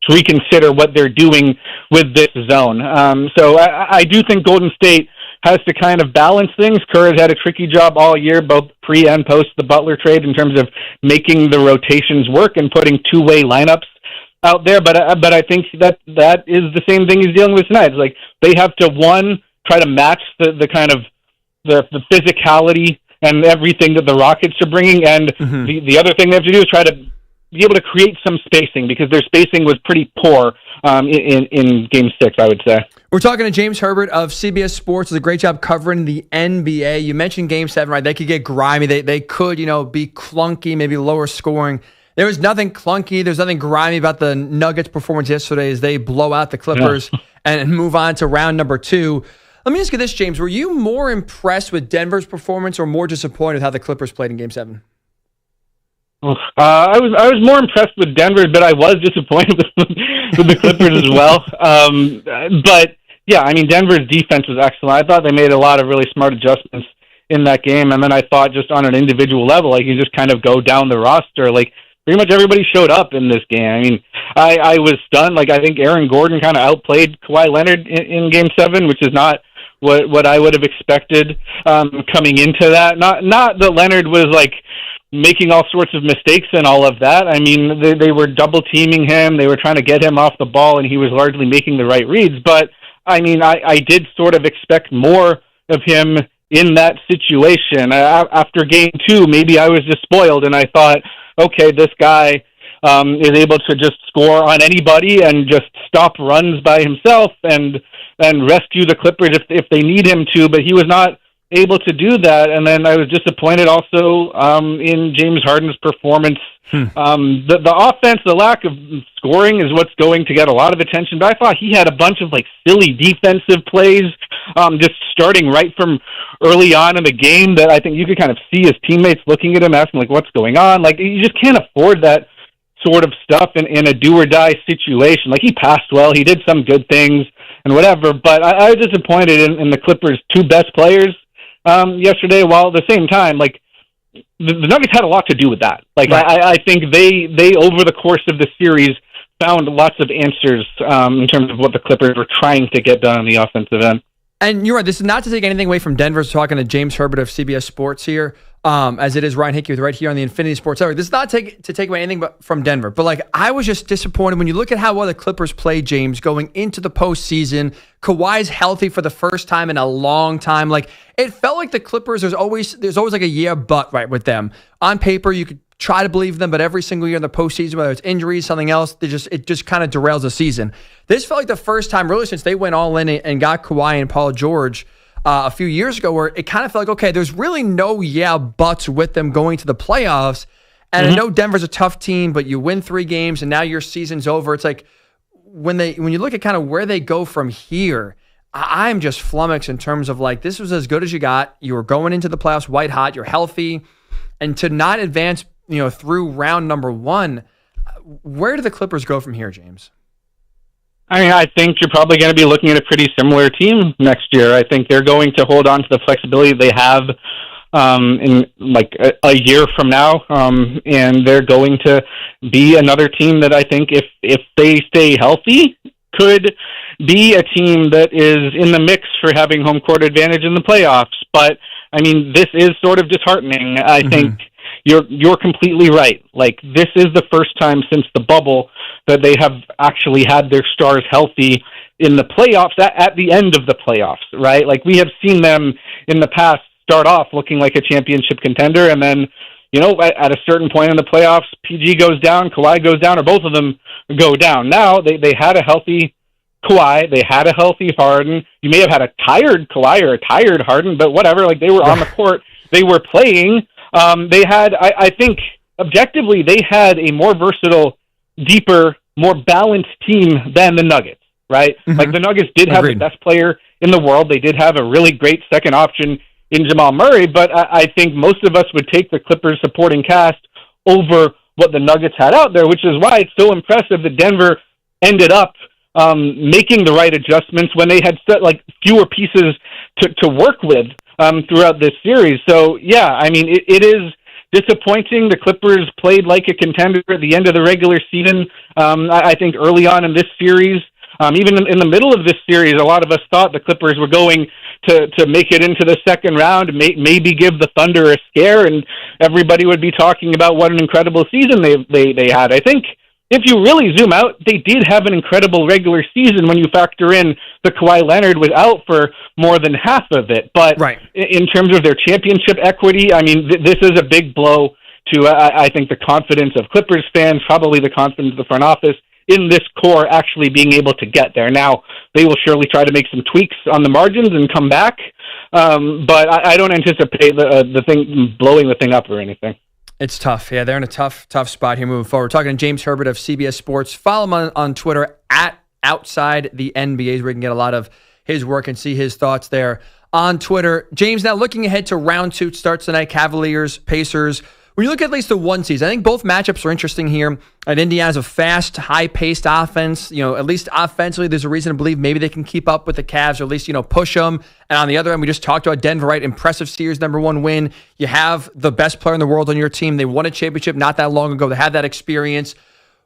reconsider what they're doing with this zone. So I do think Golden State has to kind of balance things. Kerr has had a tricky job all year, both pre and post the Butler trade, in terms of making the rotations work and putting two-way lineups out there. But I think that is the same thing he's dealing with tonight. It's like they have to, one, try to match the kind of the physicality and everything that the Rockets are bringing, and the other thing they have to do is try to be able to create some spacing, because their spacing was pretty poor in Game 6, I would say. We're talking to James Herbert of CBS Sports. Does a great job covering the NBA. You mentioned Game 7, right? They could get grimy. They could, be clunky, maybe lower scoring. There was nothing clunky. There's nothing grimy about the Nuggets' performance yesterday as they blow out the Clippers and move on to round number 2. Let me ask you this, James. Were you more impressed with Denver's performance or more disappointed with how the Clippers played in Game 7? I was more impressed with Denver, but I was disappointed with the Clippers as well. But yeah, I mean, Denver's defense was excellent. I thought they made a lot of really smart adjustments in that game, and then I thought just on an individual level, like, you just kind of go down the roster, like pretty much everybody showed up in this game. I mean, I was stunned. Like, I think Aaron Gordon kind of outplayed Kawhi Leonard in Game 7, which is not what I would have expected coming into that. Not that Leonard was like making all sorts of mistakes and all of that. I mean, they were double teaming him. They were trying to get him off the ball, and he was largely making the right reads. But I mean, I did sort of expect more of him in that situation. After Game 2, maybe I was just spoiled, and I thought, okay, this guy is able to just score on anybody and just stop runs by himself and rescue the Clippers if they need him to. But he was not able to do that, and then I was disappointed also in James Harden's performance. The offense, the lack of scoring is what's going to get a lot of attention, but I thought he had a bunch of like silly defensive plays just starting right from early on in the game that I think you could kind of see his teammates looking at him asking like, what's going on? Like, you just can't afford that sort of stuff in a do-or-die situation. Like, he passed well, he did some good things and whatever, but I was disappointed in the Clippers' two best players yesterday, while at the same time, like, the Nuggets had a lot to do with that. Like, right. I think they over the course of the series found lots of answers in terms of what the Clippers were trying to get done on the offensive end. And you're right, this is not to take anything away from Denver. Talking to James Herbert of CBS Sports here, as it is Ryan Hickey with right here on the Infinity Sports Network. This is not to take away anything from Denver, but like, I was just disappointed when you look at how well the Clippers played, James, going into the postseason. Kawhi's healthy for the first time in a long time. Like, it felt like the Clippers, there's always like a yeah but right with them. On paper, you could try to believe them, but every single year in the postseason, whether it's injuries, something else, it just kind of derails the season. This felt like the first time, really, since they went all in and got Kawhi and Paul George a few years ago, where it kind of felt like, okay, there's really no yeah buts with them going to the playoffs. And I know Denver's a tough team, but you win 3 games and now your season's over. It's like when you look at kind of where they go from here, I'm just flummoxed in terms of like, this was as good as you got. You were going into the playoffs white hot. You're healthy, and to not advance, through round number 1, where do the Clippers go from here, James? I mean, I think you're probably going to be looking at a pretty similar team next year. I think they're going to hold on to the flexibility they have in like a year from now, and they're going to be another team that I think if they stay healthy could be a team that is in the mix for having home court advantage in the playoffs. But I mean, this is sort of disheartening. I think you're completely right. Like, this is the first time since the bubble that they have actually had their stars healthy in the playoffs at the end of the playoffs, right? Like, we have seen them in the past start off looking like a championship contender and then at a certain point in the playoffs, PG goes down, Kawhi goes down, or both of them go down. Now they had a healthy Kawhi, they had a healthy Harden. You may have had a tired Kawhi or a tired Harden, but whatever. Like, they were on the court, they were playing. They had, I think, objectively, they had a more versatile, deeper, more balanced team than the Nuggets, right? Mm-hmm. Like, the Nuggets did have the best player in the world. They did have a really great second option in Jamal Murray, but I think most of us would take the Clippers supporting cast over what the Nuggets had out there, which is why it's so impressive that Denver ended up making the right adjustments when they had fewer pieces to work with throughout this series. So, yeah, I mean, it is disappointing. The Clippers played like a contender at the end of the regular season. I think early on in this series, even in the middle of this series, a lot of us thought the Clippers were going to make it into the second round, maybe give the Thunder a scare, and everybody would be talking about what an incredible season they had. I think if you really zoom out, they did have an incredible regular season when you factor in the Kawhi Leonard was out for more than half of it. But in terms of their championship equity, I mean, this is a big blow to, I think, the confidence of Clippers fans, probably the confidence of the front office in this core actually being able to get there. Now, they will surely try to make some tweaks on the margins and come back, but I don't anticipate the thing blowing the thing up or anything. It's tough. Yeah, they're in a tough spot here moving forward. We're talking to James Herbert of CBS Sports. Follow him on Twitter at Outside the NBA, where you can get a lot of his work and see his thoughts there on Twitter. James, now looking ahead to round 2, starts tonight, Cavaliers, Pacers. When you look at least the one seeds, I think both matchups are interesting here. And Indiana has a fast, high-paced offense. At least offensively, there's a reason to believe maybe they can keep up with the Cavs, or at least, push them. And on the other end, we just talked about Denver, right? Impressive series, #1 win. You have the best player in the world on your team. They won a championship not that long ago. They had that experience.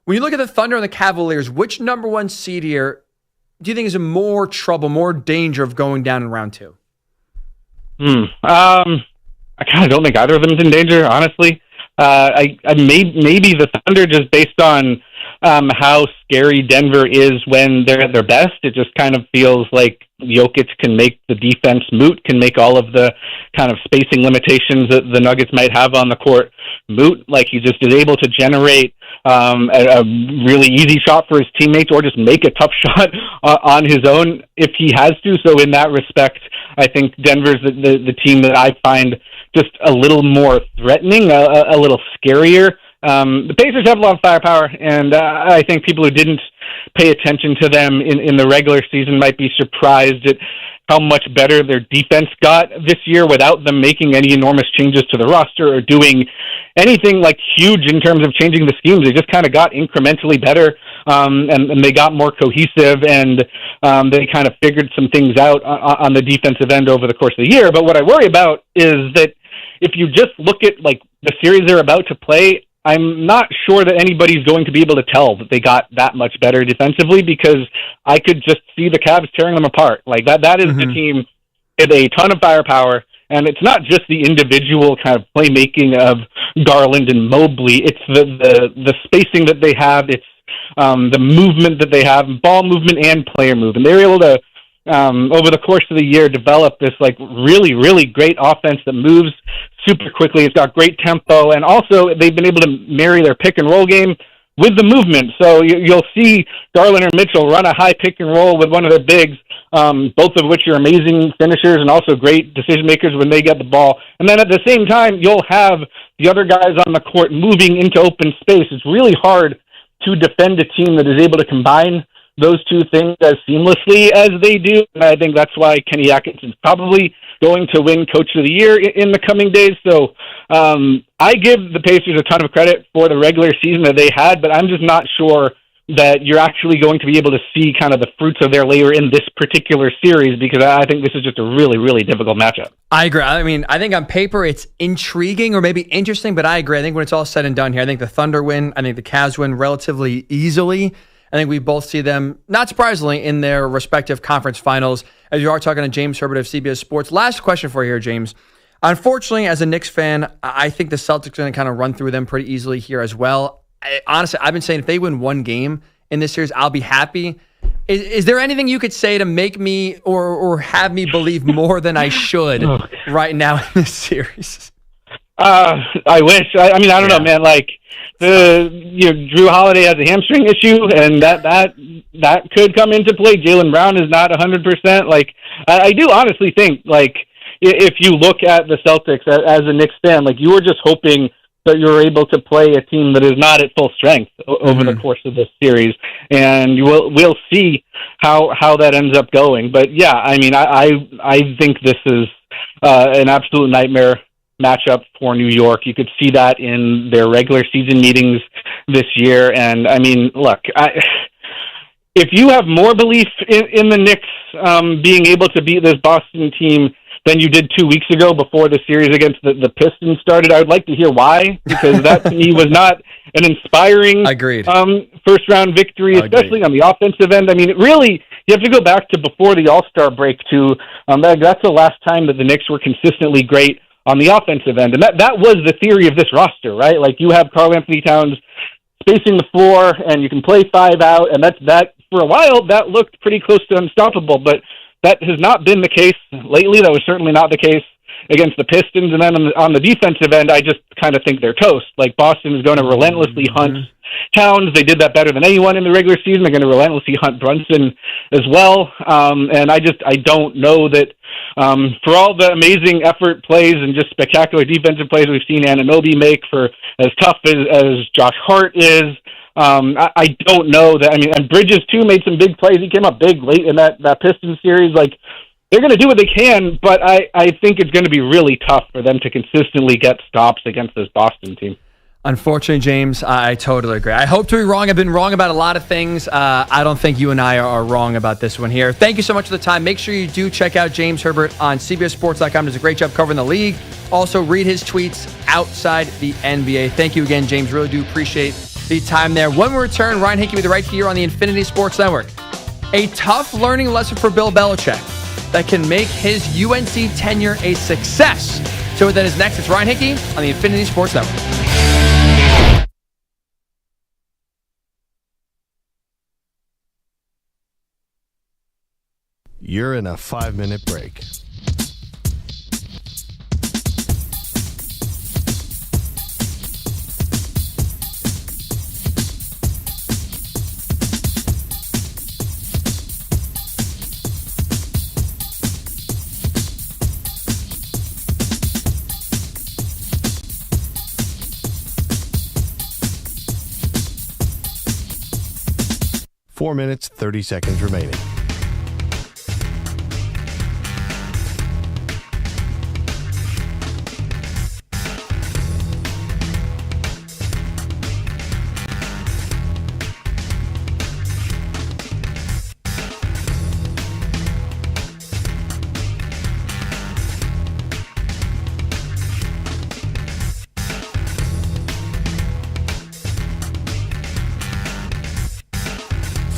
When you look at the Thunder and the Cavaliers, which #1 seed here do you think is in more trouble, more danger of going down in round 2? I kind of don't think either of them's in danger, honestly. I maybe the Thunder, just based on how scary Denver is when they're at their best. It just kind of feels like Jokic can make the defense moot, can make all of the kind of spacing limitations that the Nuggets might have on the court moot. Like, he just is able to generate a really easy shot for his teammates, or just make a tough shot on his own if he has to. So in that respect, I think Denver's the team that I find just a little more threatening, a little scarier. The Pacers have a lot of firepower, and I think people who didn't pay attention to them in the regular season might be surprised at how much better their defense got this year without them making any enormous changes to the roster or doing anything like huge in terms of changing the schemes. They just kind of got incrementally better, and they got more cohesive, and they kind of figured some things out on the defensive end over the course of the year. But what I worry about is that if you just look at like the series they're about to play, I'm not sure that anybody's going to be able to tell that they got that much better defensively, because I could just see the Cavs tearing them apart. Like that is the team with a ton of firepower, and it's not just the individual kind of playmaking of Garland and Mobley. It's the spacing that they have. It's the movement that they have, ball movement and player movement. They're able to, over the course of the year, develop this like really, really great offense that moves super quickly. It's got great tempo, and also they've been able to marry their pick and roll game with the movement. So you'll see Garland or Mitchell run a high pick and roll with one of their bigs, both of which are amazing finishers and also great decision makers when they get the ball. And then at the same time, you'll have the other guys on the court moving into open space. It's really hard to defend a team that is able to combine those two things as seamlessly as they do. And I think that's why Kenny Atkinson's probably going to win Coach of the Year in the coming days. So I give the Pacers a ton of credit for the regular season that they had, but I'm just not sure that you're actually going to be able to see kind of the fruits of their labor in this particular series, because I think this is just a really, really difficult matchup. I agree. I mean, I think on paper it's intriguing or maybe interesting, but I agree. I think when it's all said and done here, I think the Thunder win. I think the Cavs win relatively easily. I think we both see them, not surprisingly, in their respective conference finals, as you are talking to James Herbert of CBS Sports. Last question for you here, James. Unfortunately, as a Knicks fan, I think the Celtics are going to kind of run through them pretty easily here as well. Honestly, I've been saying if they win one game in this series, I'll be happy. Is there anything you could say to make me or have me believe more than I should right now in this series? I wish. I mean, I don't know, man. Like Drew Holiday has a hamstring issue, and that could come into play. Jaylen Brown is not 100%. Like, I do honestly think, like, if you look at the Celtics as a Knicks fan, like, you were just hoping that you're able to play a team that is not at full strength over the course of this series, and we'll see how that ends up going. But yeah, I mean, I think this is an absolute nightmare matchup for New York. You could see that in their regular season meetings this year. And I mean, look, if you have more belief in the Knicks being able to beat this Boston team than you did 2 weeks ago before the series against the Pistons started, I would like to hear why, because that to me was not an inspiring first round victory, especially on the offensive end. I mean, really, you have to go back to before the All-Star break to that's the last time that the Knicks were consistently great on the offensive end. And that was the theory of this roster, right? Like, you have Karl Anthony Towns spacing the floor, and you can play five out, and that for a while, that looked pretty close to unstoppable, but that has not been the case lately. That was certainly not the case against the Pistons. And then on the defensive end, I just kind of think they're toast. Like, Boston is going to relentlessly hunt Towns. They did that better than anyone in the regular season. They're going to relentlessly hunt Brunson as well. And I don't know that for all the amazing effort plays and just spectacular defensive plays we've seen Anunoby make, for as tough as Josh Hart is, I don't know that. I mean, and Bridges too made some big plays. He came up big late in that Pistons series. Like, they're going to do what they can, but I think it's going to be really tough for them to consistently get stops against this Boston team. Unfortunately, James, I totally agree. I hope to be wrong. I've been wrong about a lot of things. I don't think you and I are wrong about this one here. Thank you so much for the time. Make sure you do check out James Herbert on CBSSports.com. Does a great job covering the league. Also, read his tweets outside the NBA. Thank you again, James. Really do appreciate the time there. When we return, Ryan Hickey with you right here on the Infinity Sports Network. A tough learning lesson for Bill Belichick that can make his UNC tenure a success. So what that is next. It's Ryan Hickey on the Infinity Sports Network. You're in a 5-minute break. Four minutes, 30 seconds remaining.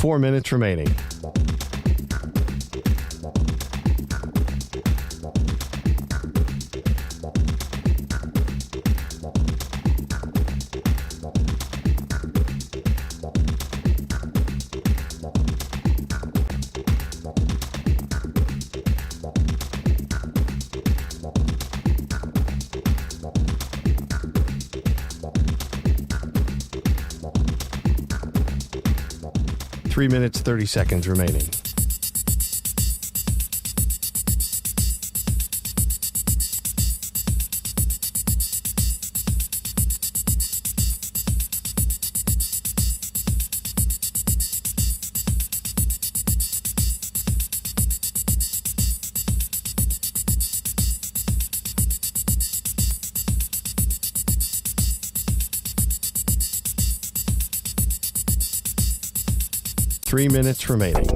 Four minutes remaining. Three minutes, 30 seconds remaining. Three minutes remaining.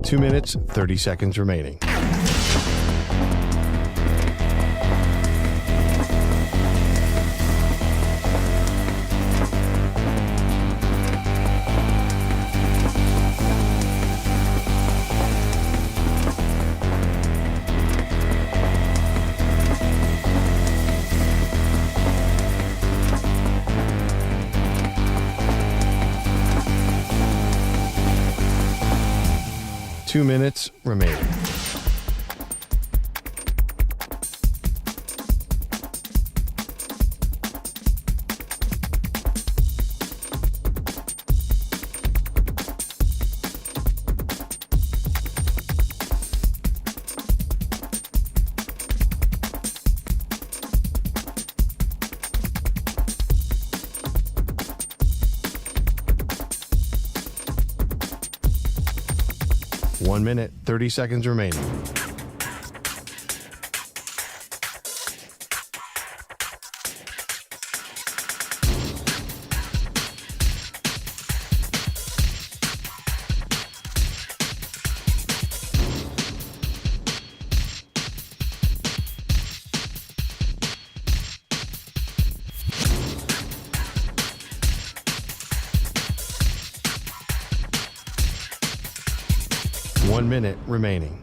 Two minutes, 30 seconds remaining. 2 minutes remaining. One minute, 30 seconds remaining. One minute remaining.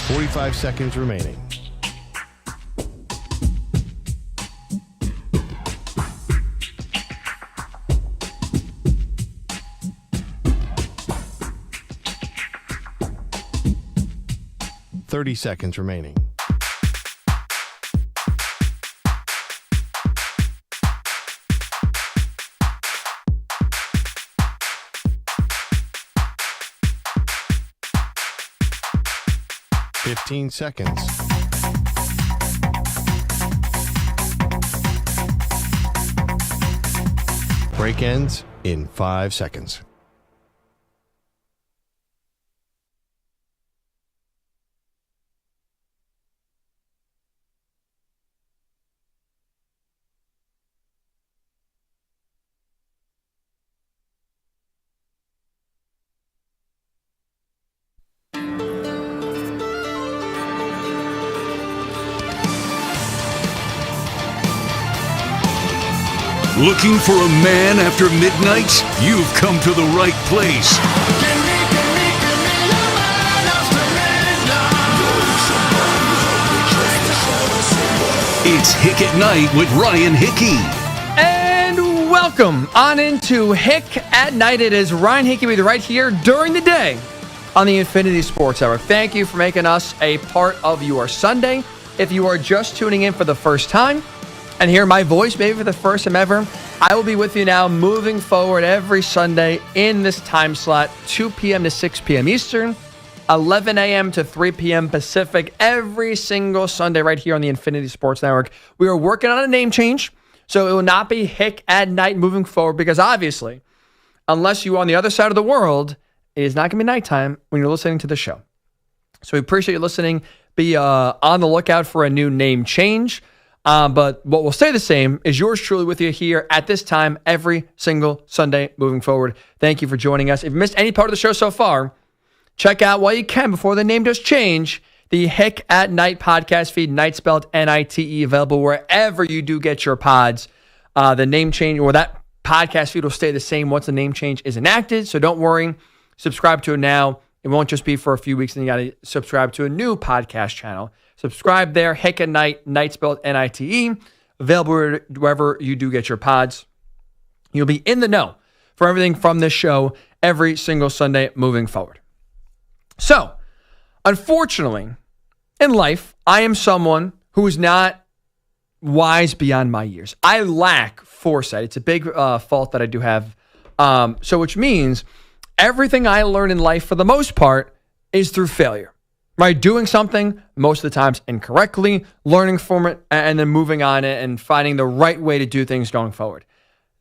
Forty-five seconds remaining. Thirty seconds remaining. Fifteen seconds. Break ends in 5 seconds. Looking for a man after midnight? You've come to the right place. It's Hick at Night with Ryan Hickey. And welcome on into Hick at Night. It is Ryan Hickey with you right here during the day on the Infinity Sports Hour. Thank you for making us a part of your Sunday. If you are just tuning in for the first time and hear my voice maybe for the first time ever, I will be with you now moving forward every Sunday in this time slot, 2 p.m. to 6 p.m. Eastern, 11 a.m. to 3 p.m. Pacific, every single Sunday right here on the Infinity Sports Network. We are working on a name change, so it will not be Hick at Night moving forward because obviously, unless you're on the other side of the world, it is not going to be nighttime when you're listening to the show. So we appreciate you listening. Be on the lookout for a new name change. But what will stay the same is yours truly with you here at this time every single Sunday moving forward. Thank you for joining us. If you missed any part of the show so far, check out while you can before the name does change, the Hick at Night podcast feed, Night spelled N-I-T-E, available wherever you do get your pods. The name change or that podcast feed will stay the same once the name change is enacted. So don't worry. Subscribe to it now. It won't just be for a few weeks, and you got to subscribe to a new podcast channel. Subscribe there, Hick at Night, Night spelled N-I-T-E, available wherever you do get your pods. You'll be in the know for everything from this show every single Sunday moving forward. So, unfortunately, in life, I am someone who is not wise beyond my years. I lack foresight. It's a big fault that I do have. So which means everything I learn in life, for the most part, is through failure. Right? Doing something most of the times incorrectly, learning from it, and then moving on it and finding the right way to do things going forward.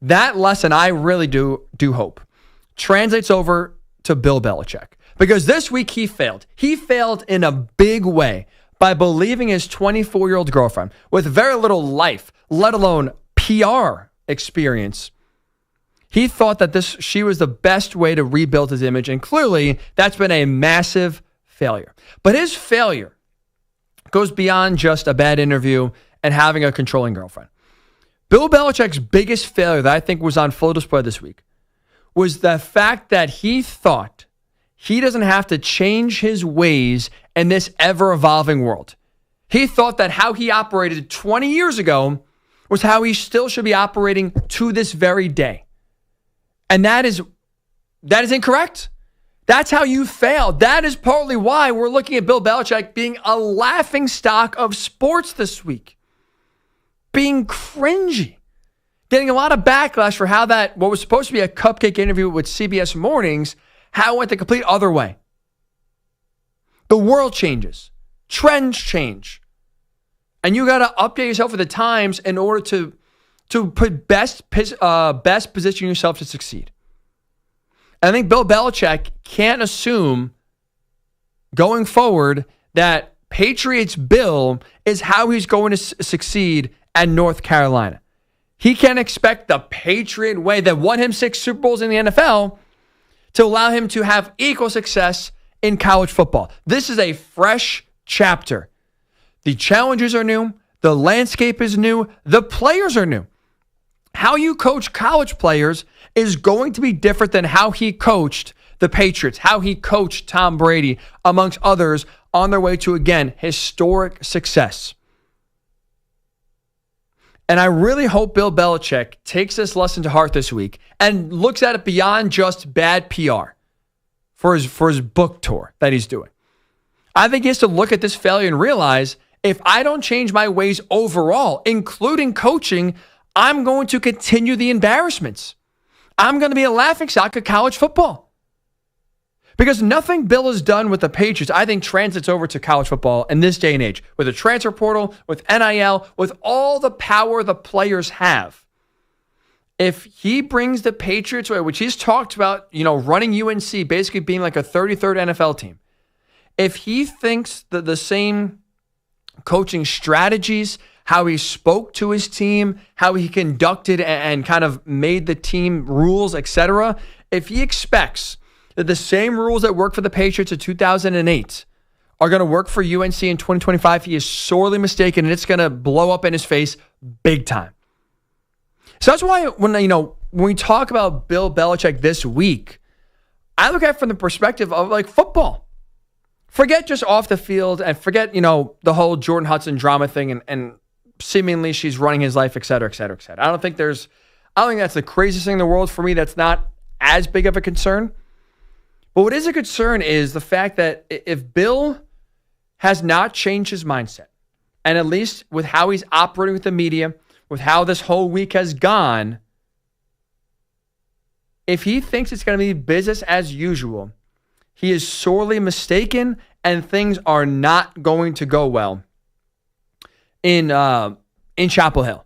That lesson, I really do hope, translates over to Bill Belichick. Because this week he failed. He failed in a big way by believing his 24-year-old girlfriend with very little life, let alone PR experience. He thought that she was the best way to rebuild his image, and clearly that's been a massive failure. But his failure goes beyond just a bad interview and having a controlling girlfriend. Bill Belichick's biggest failure that I think was on full display this week was the fact that he thought he doesn't have to change his ways in this ever-evolving world. He thought that how he operated 20 years ago was how he still should be operating to this very day. And that is incorrect. That's how you failed. That is partly why we're looking at Bill Belichick being a laughingstock of sports this week. Being cringy. Getting a lot of backlash for how that, what was supposed to be a cupcake interview with CBS Mornings, how it went the complete other way. The world changes. Trends change. And you got to update yourself with the times in order to put best position yourself to succeed. And I think Bill Belichick can't assume going forward that Patriots Bill is how he's going to succeed at North Carolina. He can't expect the Patriot way that won him 6 Super Bowls in the NFL to allow him to have equal success in college football. This is a fresh chapter. The challenges are new. The landscape is new. The players are new. How you coach college players is going to be different than how he coached the Patriots, how he coached Tom Brady, amongst others, on their way to, again, historic success. And I really hope Bill Belichick takes this lesson to heart this week and looks at it beyond just bad PR for his book tour that he's doing. I think he has to look at this failure and realize, if I don't change my ways overall, including coaching, I'm going to continue the embarrassments. I'm going to be a laughingstock of college football. Because nothing Bill has done with the Patriots, I think, translates over to college football in this day and age. With the transfer portal, with NIL, with all the power the players have. If he brings the Patriots away, which he's talked about, running UNC, basically being like a 33rd NFL team. If he thinks that the same coaching strategies, how he spoke to his team, how he conducted and kind of made the team rules, etc., if he expects that the same rules that worked for the Patriots in 2008 are going to work for UNC in 2025, he is sorely mistaken, and it's going to blow up in his face big time. So that's why when we talk about Bill Belichick this week, I look at it from the perspective of like football. Forget just off the field and forget, the whole Jordan Hudson drama thing and seemingly she's running his life, et cetera, et cetera, et cetera. I don't think that's the craziest thing in the world. For me, that's not as big of a concern. But what is a concern is the fact that if Bill has not changed his mindset, and at least with how he's operating with the media, with how this whole week has gone, if he thinks it's going to be business as usual, he is sorely mistaken, and things are not going to go well in Chapel Hill.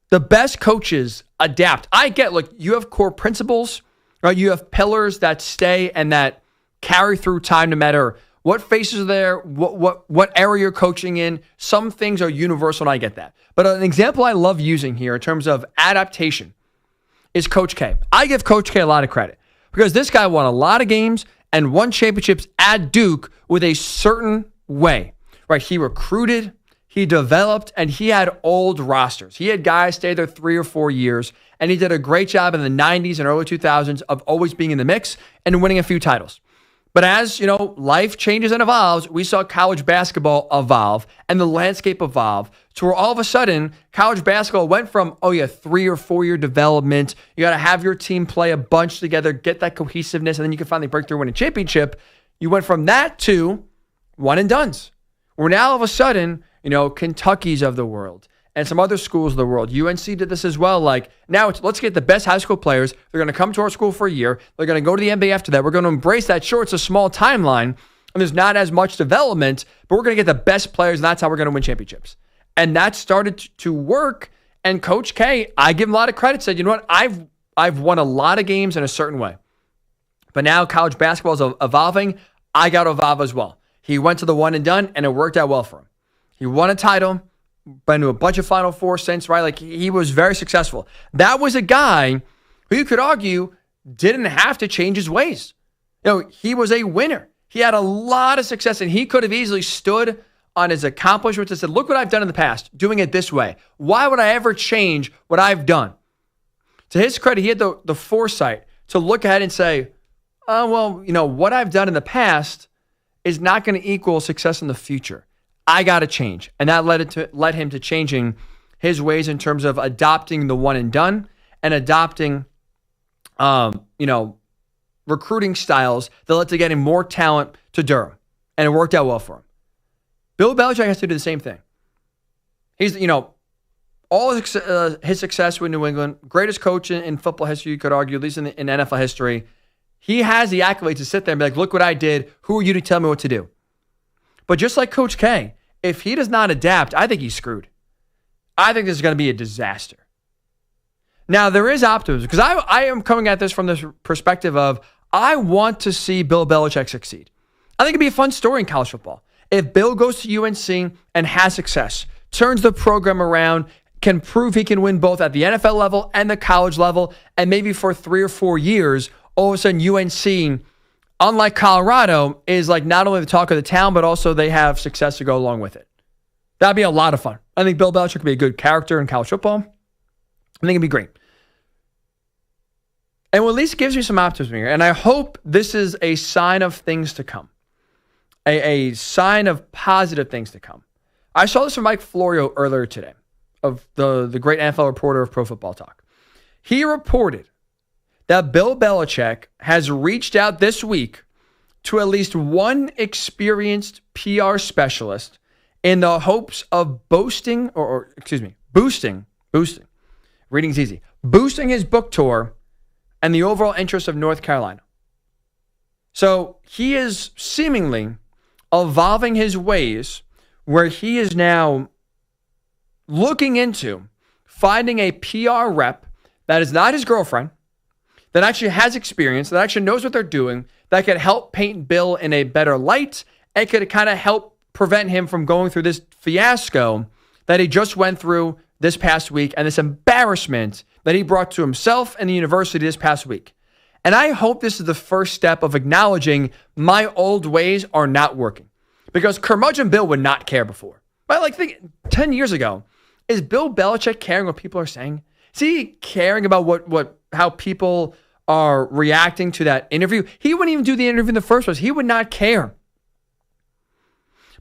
The best coaches adapt. I get, look, you have core principles, right? You have pillars that stay and that carry through time, no matter what faces are there, what area you're coaching in. Some things are universal, and I get that. But an example I love using here in terms of adaptation is Coach K. I give Coach K a lot of credit because this guy won a lot of games and won championships at Duke with a certain way, right? He recruited, he developed, and he had old rosters. He had guys stay there 3 or 4 years, and he did a great job in the 90s and early 2000s of always being in the mix and winning a few titles. But as, life changes and evolves, we saw college basketball evolve and the landscape evolve to where all of a sudden college basketball went from, 3 or 4 year development. You got to have your team play a bunch together, get that cohesiveness, and then you can finally break through and win a championship. You went from that to one and dones. Where now all of a sudden, Kentucky's of the world and some other schools of the world. UNC did this as well. Like, now let's get the best high school players. They're going to come to our school for a year. They're going to go to the NBA after that. We're going to embrace that. Sure, it's a small timeline, and there's not as much development, but we're going to get the best players, and that's how we're going to win championships. And that started to work, and Coach K, I give him a lot of credit, said, you know what, I've won a lot of games in a certain way. But now college basketball is evolving. I got to evolve as well. He went to the one and done, and it worked out well for him. He won a title, been to a bunch of Final Four since, right? Like, he was very successful. That was a guy who you could argue didn't have to change his ways. He was a winner. He had a lot of success, and he could have easily stood on his accomplishments and said, look what I've done in the past, doing it this way. Why would I ever change what I've done? To his credit, he had the foresight to look ahead and say, what I've done in the past is not going to equal success in the future. I got to change. And that led him to changing his ways in terms of adopting the one and done and adopting, recruiting styles that led to getting more talent to Durham. And it worked out well for him. Bill Belichick has to do the same thing. He's, all his success with New England, greatest coach in football history, you could argue, at least in NFL history. He has the accolades to sit there and be like, look what I did. Who are you to tell me what to do? But just like Coach K, if he does not adapt, I think he's screwed. I think this is going to be a disaster. Now, there is optimism because I am coming at this from this perspective of I want to see Bill Belichick succeed. I think it'd be a fun story in college football. If Bill goes to UNC and has success, turns the program around, can prove he can win both at the NFL level and the college level, and maybe for 3 or 4 years, all of a sudden UNC, unlike Colorado, is like not only the talk of the town, but also they have success to go along with it. That'd be a lot of fun. I think Bill Belichick could be a good character in college football. I think it'd be great. And at least gives you some optimism here. And I hope this is a sign of things to come. A sign of positive things to come. I saw this from Mike Florio earlier today, of the great NFL reporter of Pro Football Talk. He reported that Bill Belichick has reached out this week to at least one experienced PR specialist in the hopes of boosting, reading's easy, boosting his book tour and the overall interest of North Carolina. So he is seemingly evolving his ways where he is now looking into finding a PR rep that is not his girlfriend, that actually has experience, that actually knows what they're doing, that could help paint Bill in a better light, and could kind of help prevent him from going through this fiasco that he just went through this past week and this embarrassment that he brought to himself and the university this past week. And I hope this is the first step of acknowledging my old ways are not working. Because Curmudgeon Bill would not care before. But think 10 years ago, is Bill Belichick caring what people are saying? Is he caring about how people are reacting to that interview? He wouldn't even do the interview in the first place. He would not care.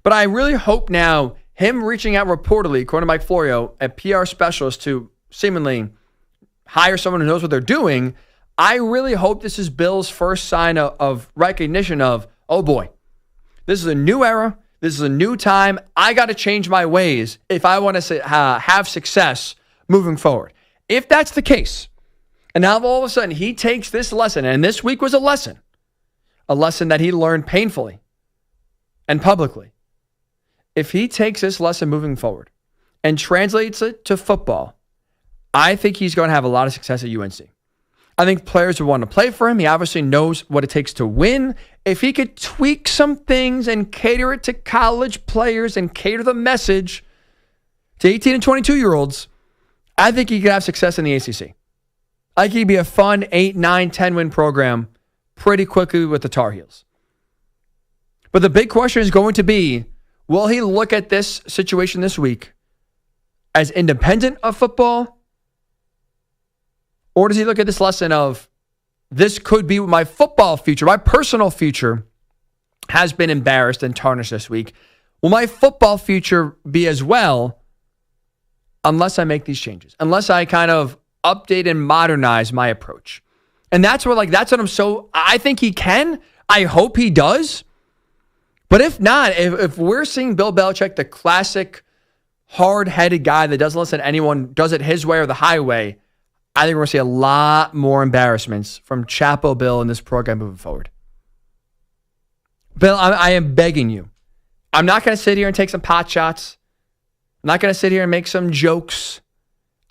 But I really hope now him reaching out reportedly, according to Mike Florio, a PR specialist to seemingly hire someone who knows what they're doing. I really hope this is Bill's first sign of recognition of, oh boy, this is a new era. This is a new time. I got to change my ways if I want to have success moving forward. If that's the case, and now all of a sudden he takes this lesson, and this week was a lesson that he learned painfully and publicly. If he takes this lesson moving forward and translates it to football, I think he's going to have a lot of success at UNC. I think players will want to play for him. He obviously knows what it takes to win. If he could tweak some things and cater it to college players and cater the message to 18 and 22-year-olds, I think he could have success in the ACC. I think he'd be a fun 8, 9, 10-win program pretty quickly with the Tar Heels. But the big question is going to be, will he look at this situation this week as independent of football? Or does he look at this lesson of, this could be my football future, my personal future has been embarrassed and tarnished this week. Will my football future be as well unless I make these changes? Unless I kind of update and modernize my approach. And that's what I think he can. I hope he does. But if not, if we're seeing Bill Belichick, the classic hard-headed guy that doesn't listen to anyone, does it his way or the highway, I think we're going to see a lot more embarrassments from Chapo Bill in this program moving forward. Bill, I am begging you. I'm not going to sit here and take some pot shots. I'm not going to sit here and make some jokes.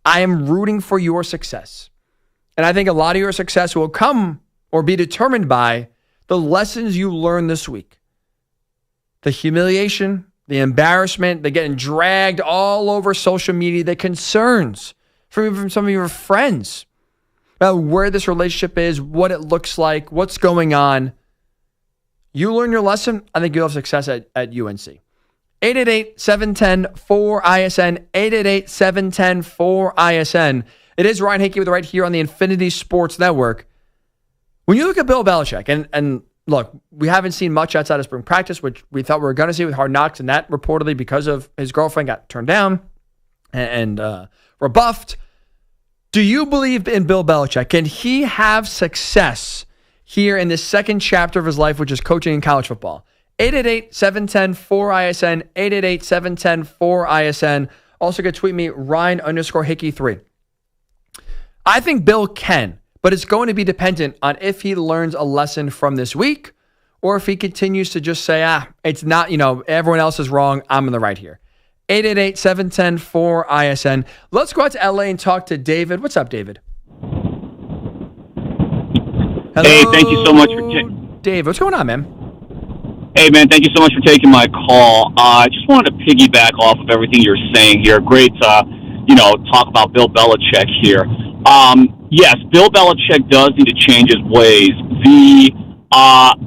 I am rooting for your success. And I think a lot of your success will come or be determined by the lessons you learned this week. The humiliation, the embarrassment, the getting dragged all over social media, the concerns from some of your friends about where this relationship is, what it looks like, what's going on. You learn your lesson, I think you'll have success at UNC. 888-710-4ISN, 888-710-4ISN. It is Ryan Hickey with right here on the Infinity Sports Network. When you look at Bill Belichick, and look, we haven't seen much outside of spring practice, which we thought we were going to see with Hard Knocks, and that reportedly because of his girlfriend got turned down and rebuffed. Do you believe in Bill Belichick? Can he have success here in this second chapter of his life, which is coaching in college football? 888-710-4ISN, 888-710-4ISN. Also, could tweet me, Ryan_Hickey3. I think Bill can, but it's going to be dependent on if he learns a lesson from this week or if he continues to just say, it's not, everyone else is wrong. I'm in the right here. 888-710-4ISN. Let's go out to LA and talk to David. What's up, David? Hello, hey, thank you so much for Dave. What's going on, man? Hey, man, thank you so much for taking my call. I just wanted to piggyback off of everything you're saying here. Great, talk about Bill Belichick here. Yes, Bill Belichick does need to change his ways. The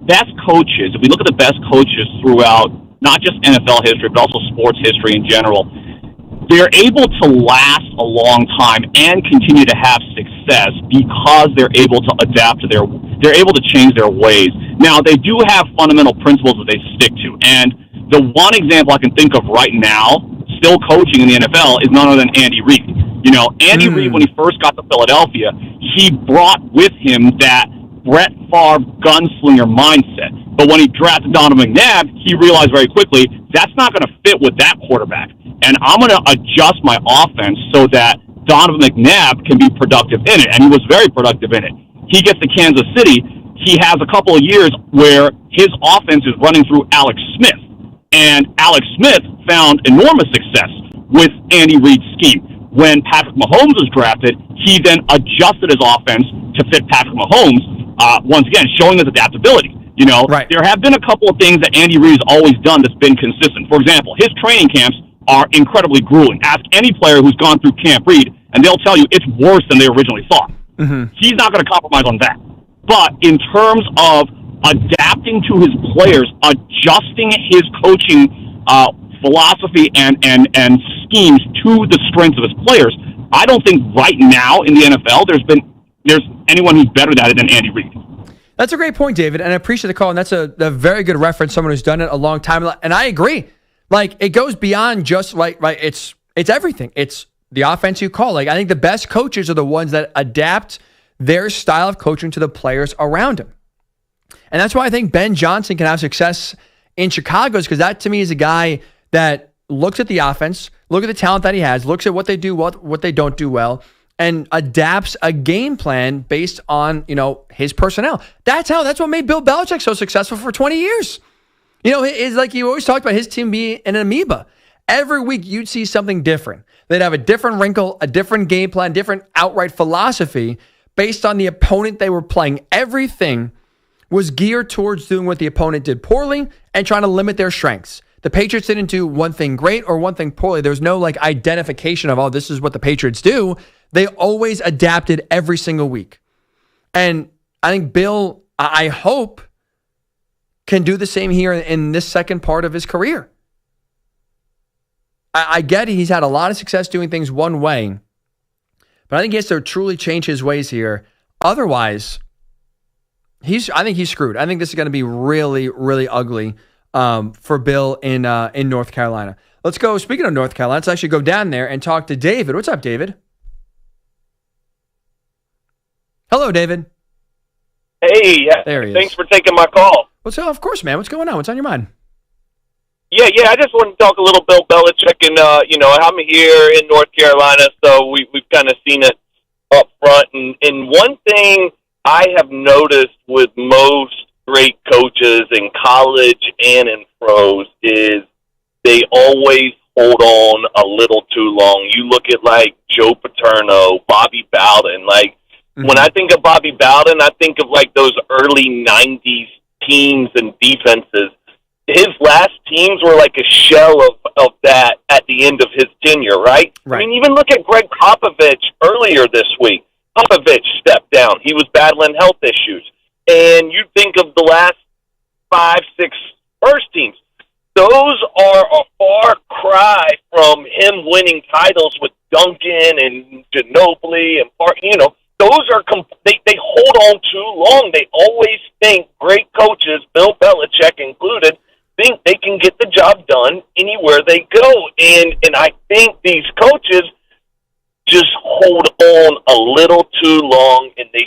best coaches, if we look at the best coaches throughout not just NFL history, but also sports history in general, they're able to last a long time and continue to have success because they're able to adapt to they're able to change their ways. Now, they do have fundamental principles that they stick to. And the one example I can think of right now, still coaching in the NFL, is none other than Andy Reid. Andy Reid, when he first got to Philadelphia, he brought with him that Brett Favre gunslinger mindset. But when he drafted Donovan McNabb, he realized very quickly that's not going to fit with that quarterback. And I'm going to adjust my offense so that Donovan McNabb can be productive in it. And he was very productive in it. He gets to Kansas City. He has a couple of years where his offense is running through Alex Smith. And Alex Smith found enormous success with Andy Reid's scheme. When Patrick Mahomes was drafted, he then adjusted his offense to fit Patrick Mahomes, once again, showing his adaptability. There have been a couple of things that Andy Reid has always done that's been consistent. For example, his training camps are incredibly grueling. Ask any player who's gone through Camp Reid, and they'll tell you it's worse than they originally thought. Mm-hmm. He's not going to compromise on that. But in terms of adapting to his players, adjusting his coaching philosophy and schemes to the strengths of his players, I don't think right now in the NFL there's anyone who's better at it than Andy Reid. That's a great point, David, and I appreciate the call, and that's a very good reference, someone who's done it a long time. And I agree. It goes beyond just, it's everything. It's the offense you call. I think the best coaches are the ones that adapt their style of coaching to the players around him. And that's why I think Ben Johnson can have success in Chicago, because that, to me, is a guy that looks at the offense, look at the talent that he has, looks at what they do, what they don't do well, and adapts a game plan based on, his personnel. That's what made Bill Belichick so successful for 20 years. It's like you always talked about his team being an amoeba. Every week you'd see something different. They'd have a different wrinkle, a different game plan, different outright philosophy based on the opponent they were playing. Everything was geared towards doing what the opponent did poorly and trying to limit their strengths. The Patriots didn't do one thing great or one thing poorly. There's no identification of, this is what the Patriots do. They always adapted every single week. And I think Bill, I hope, can do the same here in this second part of his career. I get he's had a lot of success doing things one way, but I think he has to truly change his ways here. Otherwise, I think he's screwed. I think this is going to be really, really ugly for Bill in North Carolina. Let's go. Speaking of North Carolina, let's actually go down there and talk to David. What's up, David? Hello, David. Hey, there he is. Thanks for taking my call. Of course, man. What's going on? What's on your mind? Yeah. I just want to talk a little Bill Belichick, and I'm here in North Carolina, so we've kind of seen it up front. And one thing I have noticed with most great coaches in college and in pros is they always hold on a little too long. You look at Joe Paterno, Bobby Bowden. When I think of Bobby Bowden, I think of those early 90s teams and defenses. His last teams were like a shell of that at the end of his tenure, right? I mean, even look at Greg Popovich earlier this week. Popovich stepped down. He was battling health issues. And you think of the last 5, 6 first teams. Those are a far cry from him winning titles with Duncan and Ginobili and those are they hold on too long. They always think, great coaches, Bill Belichick included, think they can get the job done anywhere they go. And I think these coaches just hold on a little too long, and they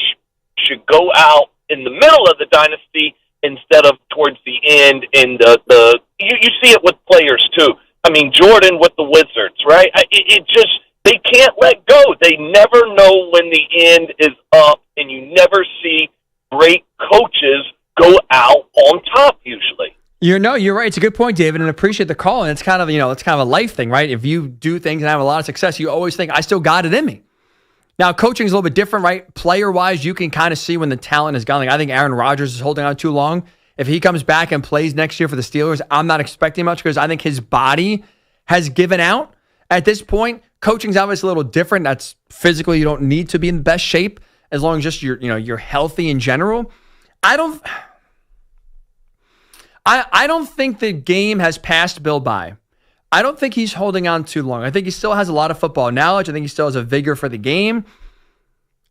should go out in the middle of the dynasty instead of towards the end. And you see it with players too. I mean, Jordan with the Wizards, right? It just, they can't let go. They never know when the end is up, and you never see great coaches go out on top usually. You're right. It's a good point, David, and I appreciate the call. And it's kind of, it's kind of a life thing, right? If you do things and have a lot of success, you always think, I still got it in me. Now, coaching is a little bit different, right? Player-wise, you can kind of see when the talent is gone. Like, I think Aaron Rodgers is holding on too long. If he comes back and plays next year for the Steelers, I'm not expecting much because I think his body has given out at this point. Coaching's obviously a little different. That's physically, you don't need to be in the best shape as long as just you're healthy in general. I don't think the game has passed Bill by. I don't think he's holding on too long. I think he still has a lot of football knowledge. I think he still has a vigor for the game.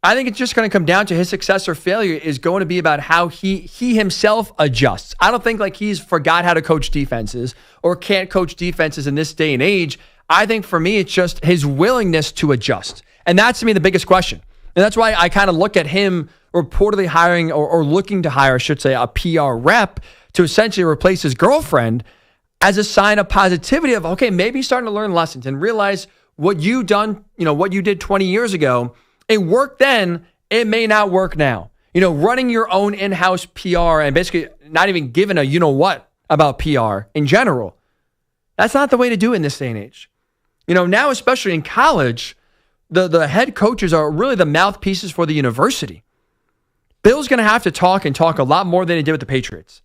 I think it's just going to come down to his success or failure is going to be about how he himself adjusts. I don't think like he's forgot how to coach defenses or can't coach defenses in this day and age. I think for me, it's just his willingness to adjust. And that's to me the biggest question. And that's why I kind of look at him reportedly hiring or looking to hire, I should say, a PR rep to essentially replace his girlfriend as a sign of positivity of, okay, maybe he's starting to learn lessons and realize what you did 20 years ago, it worked then, it may not work now. Running your own in-house PR and basically not even giving a you-know-what about PR in general, that's not the way to do it in this day and age. Now, especially in college, the head coaches are really the mouthpieces for the university. Bill's going to have to talk a lot more than he did with the Patriots.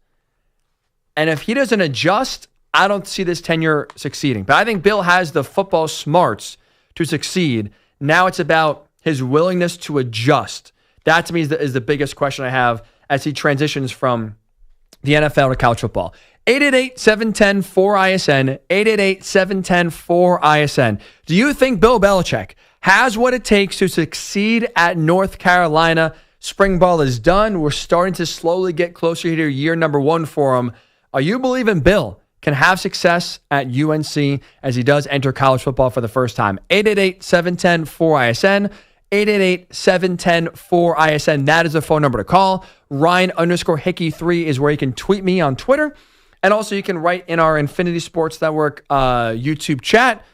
And if he doesn't adjust, I don't see this tenure succeeding. But I think Bill has the football smarts to succeed. Now it's about his willingness to adjust. That to me is the biggest question I have as he transitions from the NFL to college football. 888-710-4ISN, 888-710-4ISN. Do you think Bill Belichick has what it takes to succeed at North Carolina? Spring ball is done. We're starting to slowly get closer to year number 1 for him. Are you believing Bill can have success at UNC as he does enter college football for the first time? 888-710-4ISN, 888-710-4ISN. That is the phone number to call. Ryan_Hickey3 is where you can tweet me on Twitter. And also you can write in our Infinity Sports Network YouTube chat.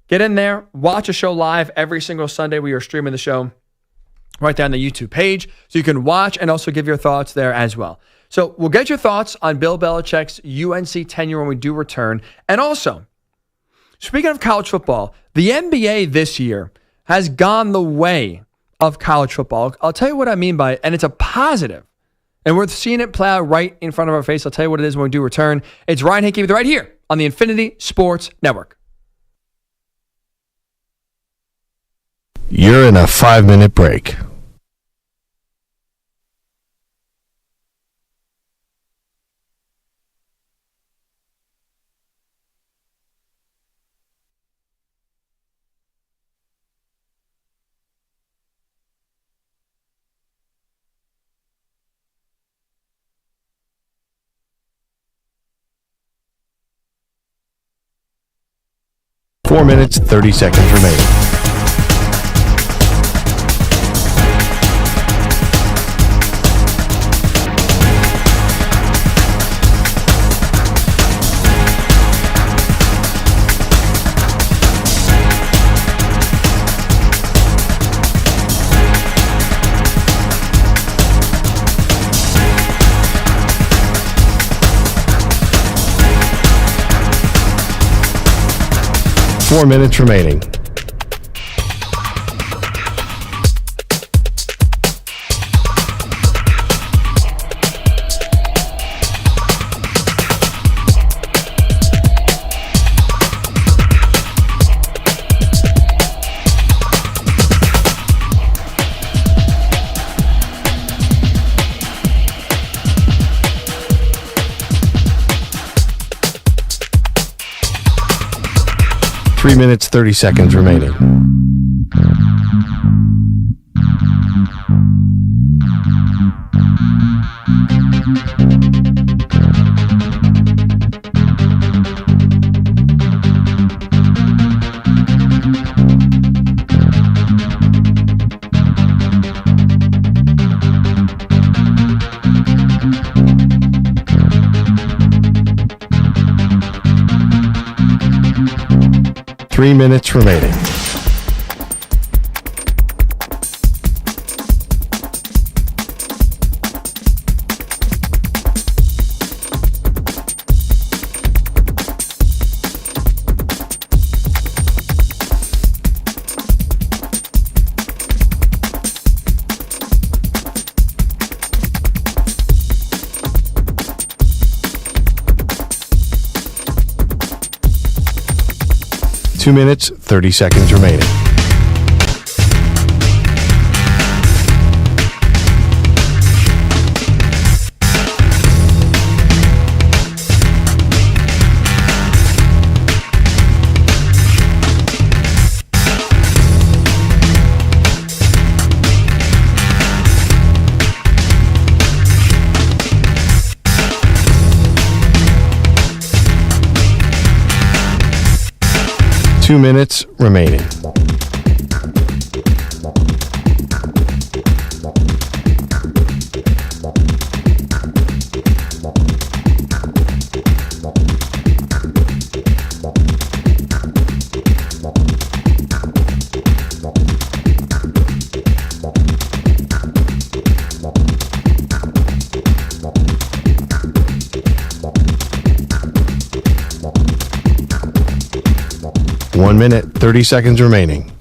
Get in there, watch a show live every single Sunday. We are streaming the show right there on the YouTube page. So you can watch and also give your thoughts there as well. So we'll get your thoughts on Bill Belichick's UNC tenure when we do return. And also, speaking of college football, the NBA this year has gone the way of college football. I'll tell you what I mean by it, and it's a positive. And we're seeing it play out right in front of our face. I'll tell you what it is when we do return. It's Ryan Hickey with right here on the Infinity Sports Network. You're in a 5-minute break. Four minutes, 30 seconds remaining. Four minutes remaining. Three minutes, 30 seconds remaining. 3 minutes remaining. Two minutes, 30 seconds remaining. Two minutes remaining. One minute, 30 seconds remaining.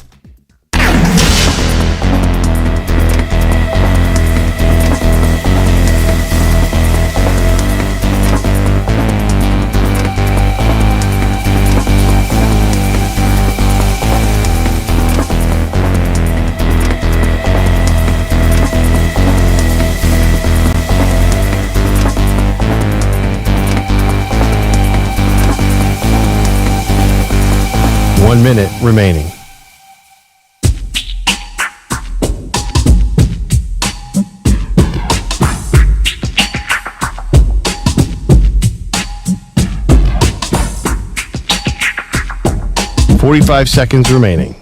One minute remaining. Forty-five seconds remaining.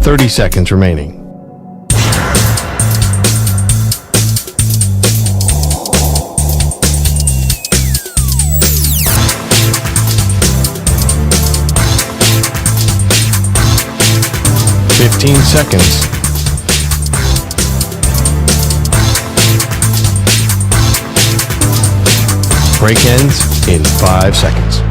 Thirty seconds remaining. Fifteen seconds. Break ends in 5 seconds.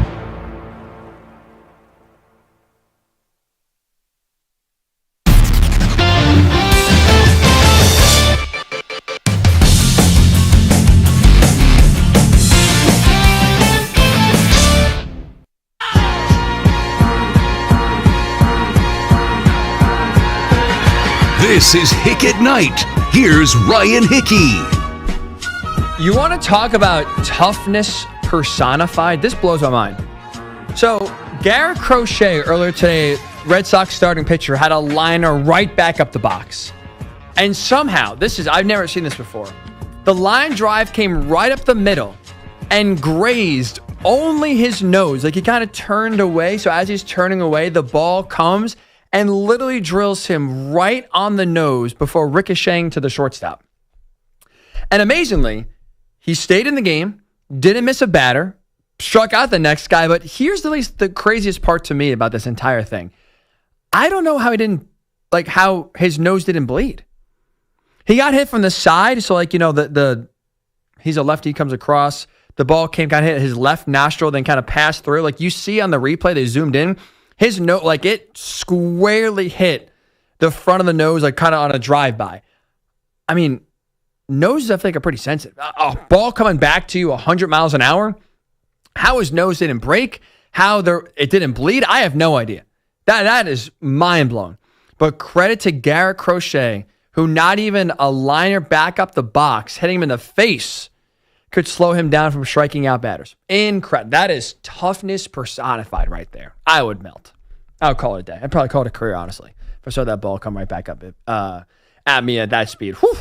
This is Hick at Night. Here's Ryan Hickey. You want to talk about toughness personified? This blows my mind. So, Garrett Crochet earlier today, Red Sox starting pitcher, had a liner right back up the box. And somehow, I've never seen this before. The line drive came right up the middle and grazed only his nose. Like he kind of turned away. So as he's turning away, the ball comes and literally drills him right on the nose before ricocheting to the shortstop. And amazingly, he stayed in the game, didn't miss a batter, struck out the next guy. But here's at least the craziest part to me about this entire thing. I don't know how how his nose didn't bleed. He got hit from the side, so he's a lefty, comes across. The ball kind of hit his left nostril, then kind of passed through. Like you see on the replay, they zoomed in. His nose, it squarely hit the front of the nose, kind of on a drive-by. I mean, noses, I think, are pretty sensitive. A ball coming back to you 100 miles an hour, how his nose didn't break, it didn't bleed, I have no idea. That is mind-blowing. But credit to Garrett Crochet, who not even a liner back up the box, hitting him in the face, could slow him down from striking out batters. Incredible. That is toughness personified right there. I would melt. I would call it a day. I'd probably call it a career, honestly, if I saw that ball come right back up at me at that speed. Whew.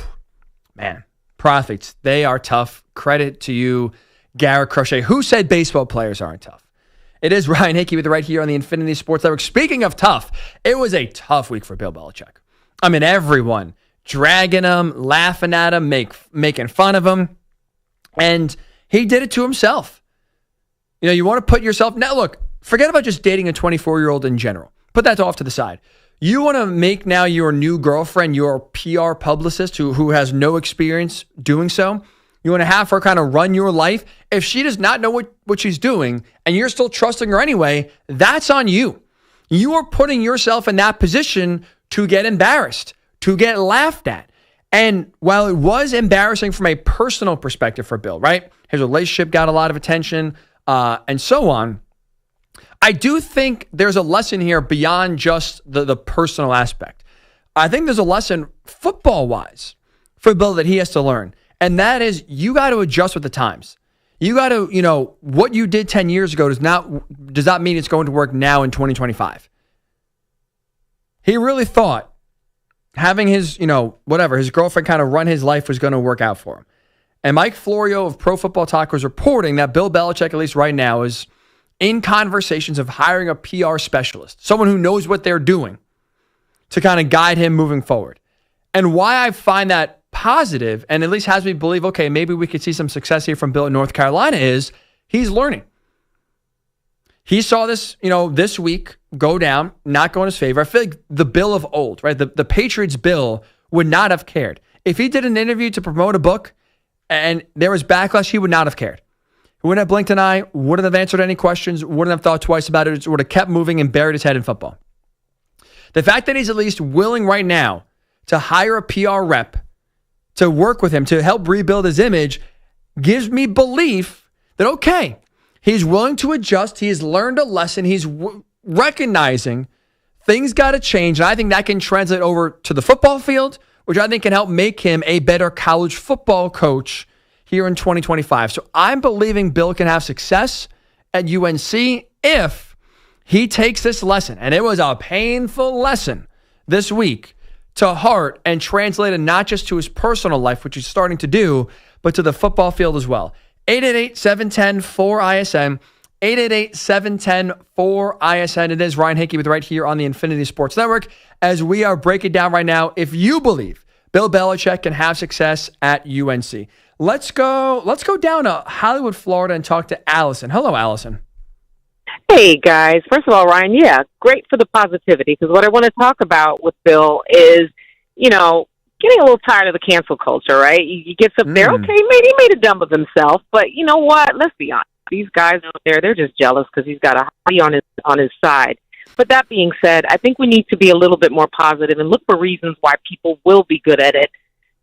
Man, prophets, they are tough. Credit to you, Garrett Crochet. Who said baseball players aren't tough? It is Ryan Hickey with right here on the Infinity Sports Network. Speaking of tough, it was a tough week for Bill Belichick. I mean, everyone dragging him, laughing at him, making fun of him. And he did it to himself. You know, you want to put yourself... Now, look, forget about just dating a 24-year-old in general. Put that off to the side. You want to make now your new girlfriend your PR publicist who has no experience doing so. You want to have her kind of run your life. If she does not know what she's doing and you're still trusting her anyway, that's on you. You are putting yourself in that position to get embarrassed, to get laughed at. And while it was embarrassing from a personal perspective for Bill, right? His relationship got a lot of attention and so on. I do think there's a lesson here beyond just the personal aspect. I think there's a lesson football-wise for Bill that he has to learn. And that is, you got to adjust with the times. You got to, what you did 10 years ago does not mean it's going to work now in 2025. He really thought having his, his girlfriend kind of run his life was going to work out for him. And Mike Florio of Pro Football Talk was reporting that Bill Belichick, at least right now, is in conversations of hiring a PR specialist, someone who knows what they're doing to kind of guide him moving forward. And why I find that positive, and at least has me believe, okay, maybe we could see some success here from Bill in North Carolina, is he's learning. He saw this, this week go down, not go in his favor. I feel like the Bill of old, right? The Patriots Bill would not have cared. If he did an interview to promote a book and there was backlash, he would not have cared. He wouldn't have blinked an eye, wouldn't have answered any questions, wouldn't have thought twice about it, would have kept moving and buried his head in football. The fact that he's at least willing right now to hire a PR rep to work with him, to help rebuild his image, gives me belief that, okay, he's willing to adjust. He's learned a lesson. He's recognizing things got to change. And I think that can translate over to the football field, which I think can help make him a better college football coach here in 2025. So I'm believing Bill can have success at UNC if he takes this lesson. And it was a painful lesson this week to heart and translate it not just to his personal life, which he's starting to do, but to the football field as well. 888-710-4ISN, 888-710-4ISN. It is Ryan Hickey with right here on the Infinity Sports Network as we are breaking down right now if you believe Bill Belichick can have success at UNC. Let's go down to Hollywood, Florida and talk to Allison. Hello, Allison. Hey, guys. First of all, Ryan, great for the positivity, because what I want to talk about with Bill is, getting a little tired of the cancel culture, right? He gets up there, okay, he made a dumb of himself, but you know what? Let's be honest. These guys out there, they're just jealous because he's got a hobby on his side. But that being said, I think we need to be a little bit more positive and look for reasons why people will be good at it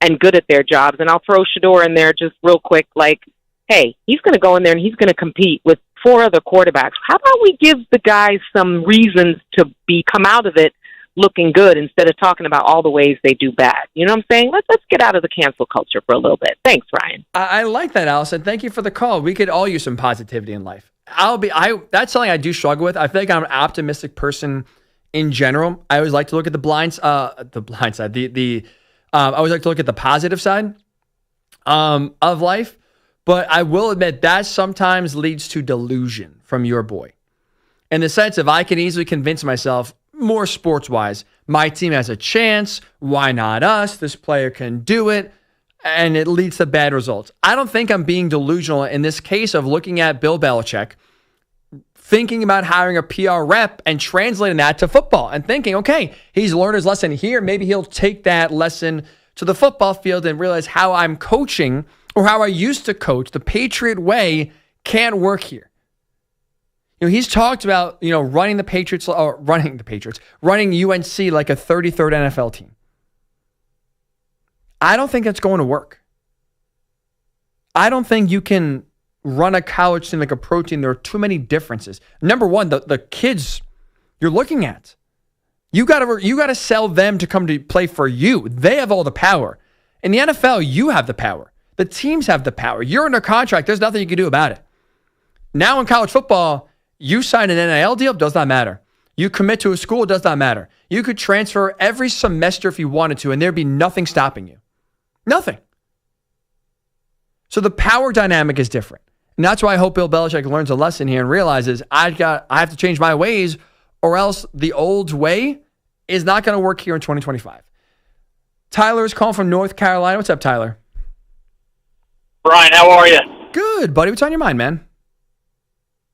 and good at their jobs. And I'll throw Shador in there just real quick, like, hey, he's going to go in there and he's going to compete with 4 other quarterbacks. How about we give the guys some reasons to come out of it looking good instead of talking about all the ways they do bad? You know what I'm saying? Let's get out of the cancel culture for a little bit. Thanks, Ryan. I like that, Allison. Thank you for the call. We could all use some positivity in life. That's something I do struggle with. I feel like I'm an optimistic person in general. I always like to look at the blind side. I always like to look at the positive side of life. But I will admit that sometimes leads to delusion from your boy. In the sense of I can easily convince myself, more sports-wise, my team has a chance. Why not us? This player can do it. And it leads to bad results. I don't think I'm being delusional in this case of looking at Bill Belichick, thinking about hiring a PR rep and translating that to football and thinking, okay, he's learned his lesson here. Maybe he'll take that lesson to the football field and realize how I'm coaching or how I used to coach, the Patriot way, can't work here. He's talked about, running UNC like a 33rd NFL team. I don't think that's going to work. I don't think you can run a college team like a pro team. There are too many differences. Number one, the kids you're looking at. You got to sell them to come to play for you. They have all the power. In the NFL, you have the power. The teams have the power. You're under contract. There's nothing you can do about it. Now in college football, you sign an NIL deal, does not matter. You commit to a school, it does not matter. You could transfer every semester if you wanted to, and there'd be nothing stopping you. Nothing. So the power dynamic is different. And that's why I hope Bill Belichick learns a lesson here and realizes I have to change my ways, or else the old way is not going to work here in 2025. Tyler is calling from North Carolina. What's up, Tyler? Brian, how are you? Good, buddy. What's on your mind, man?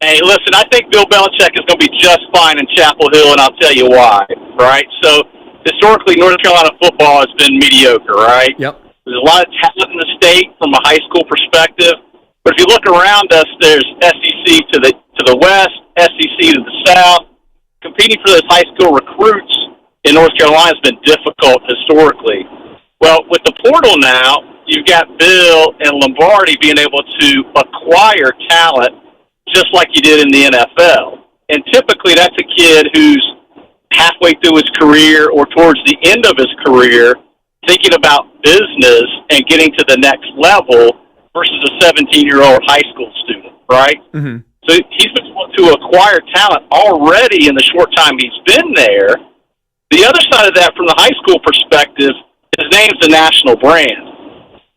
Hey, listen, I think Bill Belichick is going to be just fine in Chapel Hill, and I'll tell you why, right? So, historically, North Carolina football has been mediocre, right? Yep. There's a lot of talent in the state from a high school perspective, but if you look around us, there's SEC to the west, SEC to the south. Competing for those high school recruits in North Carolina has been difficult historically. Well, with the portal now, you've got Bill and Lombardi being able to acquire talent just like you did in the NFL. And typically that's a kid who's halfway through his career or towards the end of his career thinking about business and getting to the next level versus a 17-year-old high school student, right? Mm-hmm. So he's been able to acquire talent already in the short time he's been there. The other side of that from the high school perspective, his name's a national brand.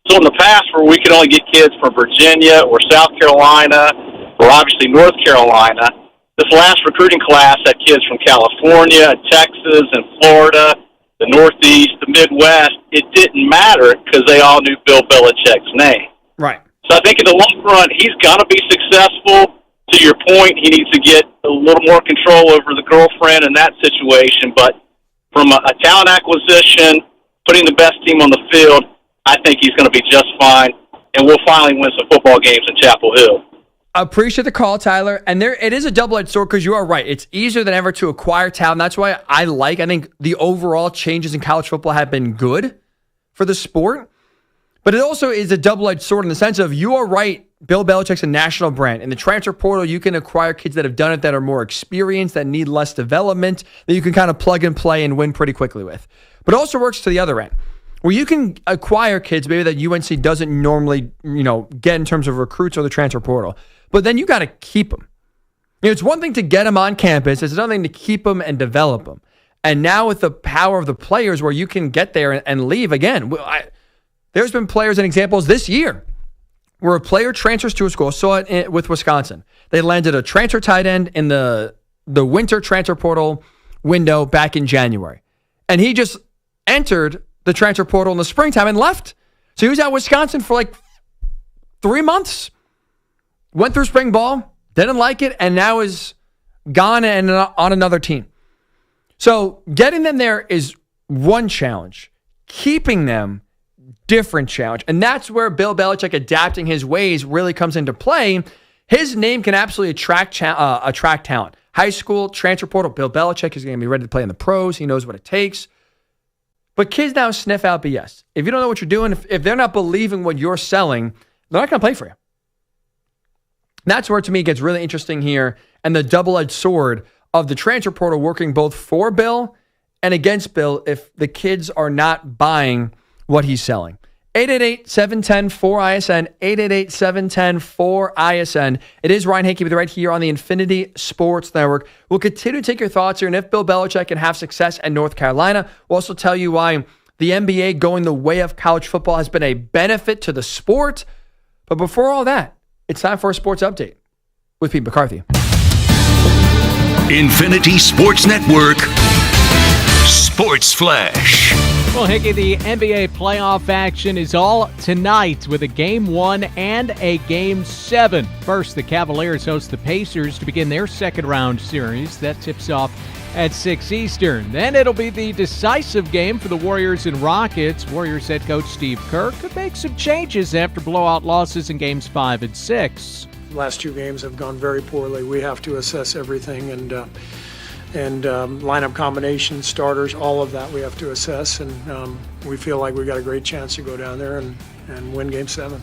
So in the past where we could only get kids from Virginia or South Carolina or obviously North Carolina, this last recruiting class had kids from California, Texas, and Florida, the Northeast, the Midwest. It didn't matter because they all knew Bill Belichick's name. Right. So I think in the long run, he's going to be successful. To your point, he needs to get a little more control over the girlfriend in that situation. But from a talent acquisition, putting the best team on the field, I think he's going to be just fine, and we'll finally win some football games in Chapel Hill. I appreciate the call, Tyler. And it is a double-edged sword because you are right. It's easier than ever to acquire talent. That's why I think the overall changes in college football have been good for the sport. But it also is a double-edged sword in the sense of you are right. Bill Belichick's a national brand. In the transfer portal, you can acquire kids that have done it, that are more experienced, that need less development, that you can kind of plug and play and win pretty quickly with. But it also works to the other end, where you can acquire kids maybe that UNC doesn't normally, get in terms of recruits or the transfer portal. But then you got to keep them. It's one thing to get them on campus. It's another thing to keep them and develop them. And now with the power of the players where you can get there and leave again. There's been players and examples this year where a player transfers to a school. Saw it with Wisconsin. They landed a transfer tight end in the winter transfer portal window back in January. And he just entered the transfer portal in the springtime and left. So he was at Wisconsin for like 3 months. Went through spring ball, didn't like it, and now is gone and on another team. So getting them there is one challenge. Keeping them, different challenge. And that's where Bill Belichick adapting his ways really comes into play. His name can absolutely attract talent. High school, transfer portal, Bill Belichick is going to be ready to play in the pros. He knows what it takes. But kids now sniff out BS. If you don't know what you're doing, if they're not believing what you're selling, they're not going to play for you. That's where, to me, it gets really interesting here, and the double-edged sword of the transfer portal working both for Bill and against Bill if the kids are not buying what he's selling. 888-710-4ISN, 888-710-4ISN. It is Ryan Hickey with you right here on the Infinity Sports Network. We'll continue to take your thoughts here, and if Bill Belichick can have success at North Carolina, we'll also tell you why the NBA going the way of college football has been a benefit to the sport. But before all that, it's time for a sports update with Pete McCarthy. Infinity Sports Network Sports Flash. Well, Hickey, the NBA playoff action is all tonight with a Game 1 and a Game 7. First, the Cavaliers host the Pacers to begin their second-round series. That tips off at 6 Eastern. Then it'll be the decisive game for the Warriors and Rockets. Warriors head coach Steve Kerr could make some changes after blowout losses in Games 5 and 6. Last two games have gone very poorly. We have to assess everything and lineup combinations, starters, all of that we have to assess. And we feel like we got a great chance to go down there and win Game 7.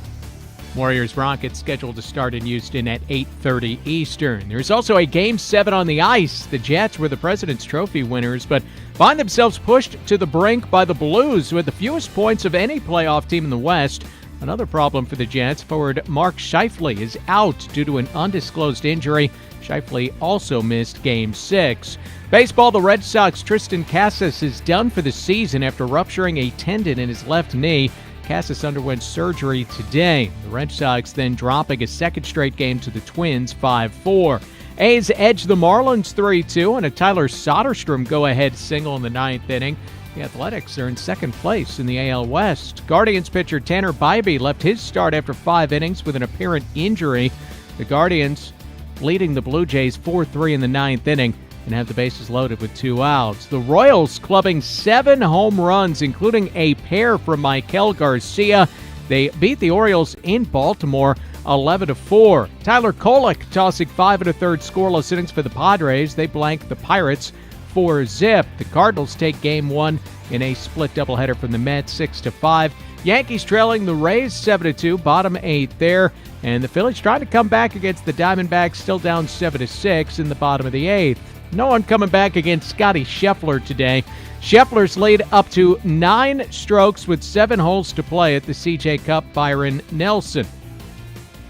Warriors-Rockets scheduled to start in Houston at 8:30 Eastern. There's also a Game 7 on the ice. The Jets were the President's Trophy winners, but find themselves pushed to the brink by the Blues, who had the fewest points of any playoff team in the West. Another problem for the Jets, forward Mark Scheifele is out due to an undisclosed injury. Scheifele also missed Game 6. Baseball, the Red Sox' Tristan Casas is done for the season after rupturing a tendon in his left knee. Cassis underwent surgery today. The Red Sox then dropping a second straight game to the Twins 5-4. A's edge the Marlins 3-2 and a Tyler Soderstrom go-ahead single in the ninth inning. The Athletics are in second place in the AL West. Guardians pitcher Tanner Bybee left his start after 5 innings with an apparent injury. The Guardians leading the Blue Jays 4-3 in the ninth inning and have the bases loaded with 2 outs. The Royals clubbing 7 home runs, including a pair from Maikel Garcia. They beat the Orioles in Baltimore 11-4. Tyler Kolek tossing 5 1/3 scoreless innings for the Padres. They blank the Pirates 4-0. The Cardinals take Game 1 in a split doubleheader from the Mets 6-5. Yankees trailing the Rays 7-2, bottom 8 there. And the Phillies trying to come back against the Diamondbacks, still down 7-6 in the bottom of the 8th. No one coming back against Scotty Scheffler today. Scheffler's lead up to 9 strokes with 7 holes to play at the CJ Cup. Byron Nelson.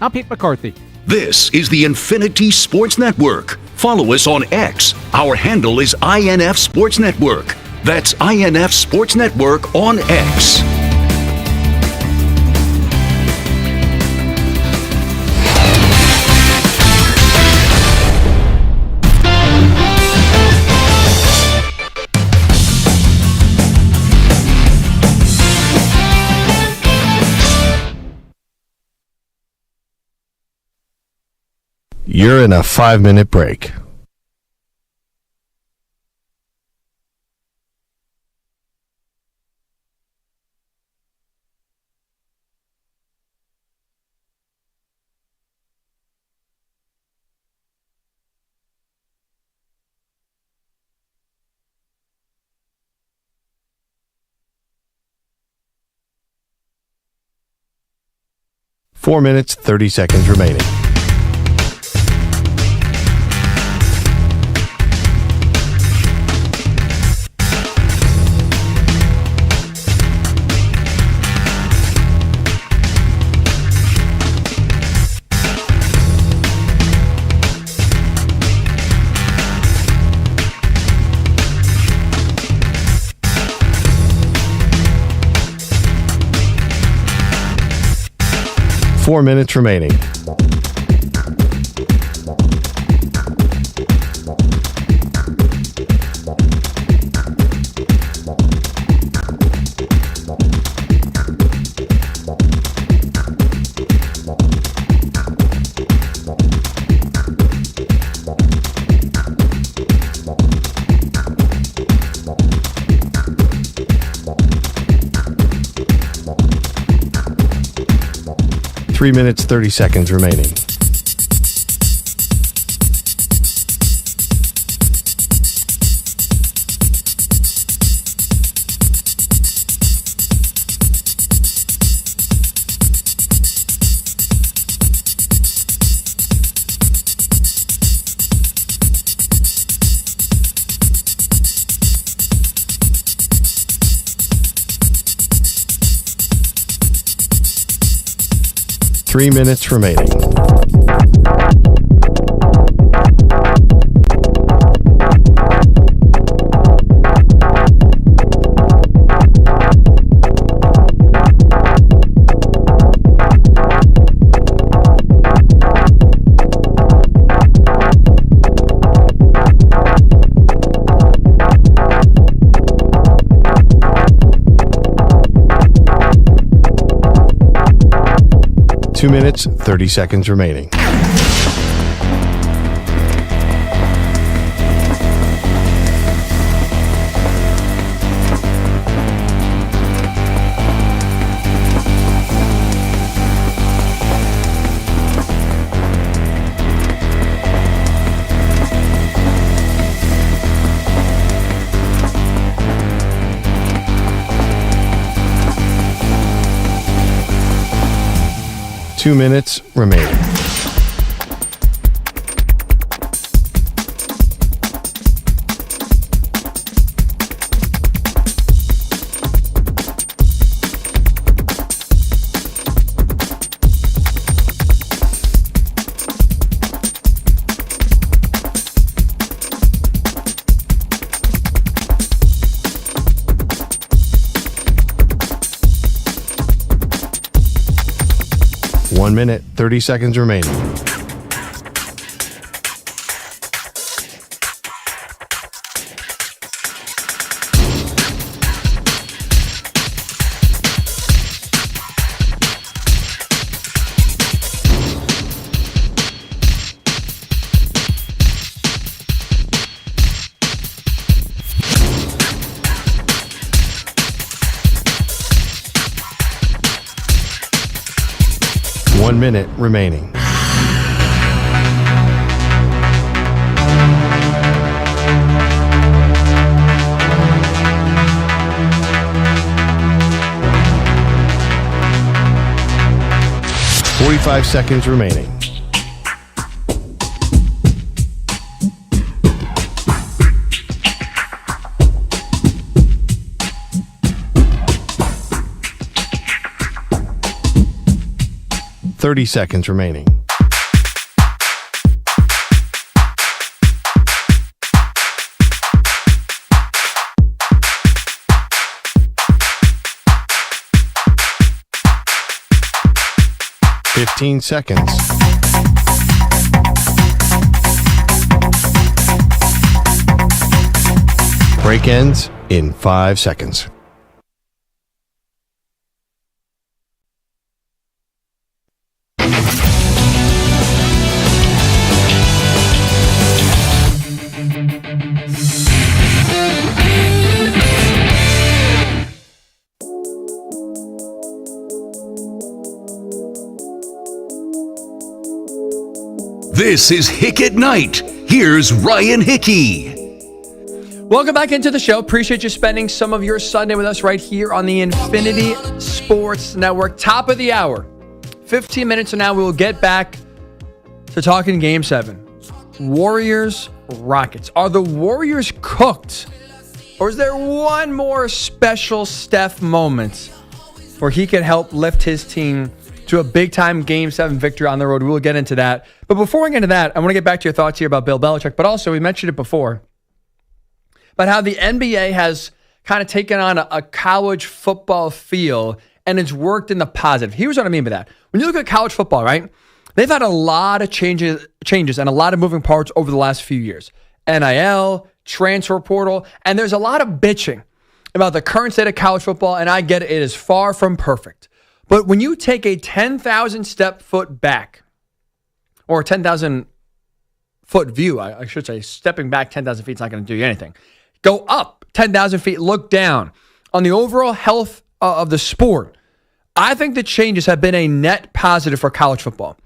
I'm Pete McCarthy. This is the Infinity Sports Network. Follow us on X. Our handle is INF Sports Network. That's INF Sports Network on X. You're in a 5-minute break. Four minutes, 30 seconds remaining. Four minutes remaining. Three minutes, 30 seconds remaining. Three minutes remaining. Two minutes, 30 seconds remaining. Two minutes remaining. 1 minute, 30 seconds remaining. One minute remaining. Forty-five seconds remaining. Thirty seconds remaining. Fifteen seconds. Break ends in 5 seconds. This is Hick at Night. Here's Ryan Hickey. Welcome back into the show. Appreciate you spending some of your Sunday with us right here on the Infinity Sports Network. Top of the hour. 15 minutes from now, we will get back to talking Game 7. Warriors, Rockets. Are the Warriors cooked? Or is there one more special Steph moment where he can help lift his team to a big-time Game 7 victory on the road? We will get into that. But before we get into that, I want to get back to your thoughts here about Bill Belichick. But also, we mentioned it before, about how the NBA has kind of taken on a college football feel, and it's worked in the positive. Here's what I mean by that. When you look at college football, right, they've had a lot of changes and a lot of moving parts over the last few years. NIL, transfer portal, and there's a lot of bitching about the current state of college football, and I get it. It is far from perfect. But when you take a 10,000 step foot back, or a 10,000 foot view, I should say, stepping back 10,000 feet is not going to do you anything. Go up 10,000 feet, look down on the overall health of the sport. I think the changes have been a net positive for college football.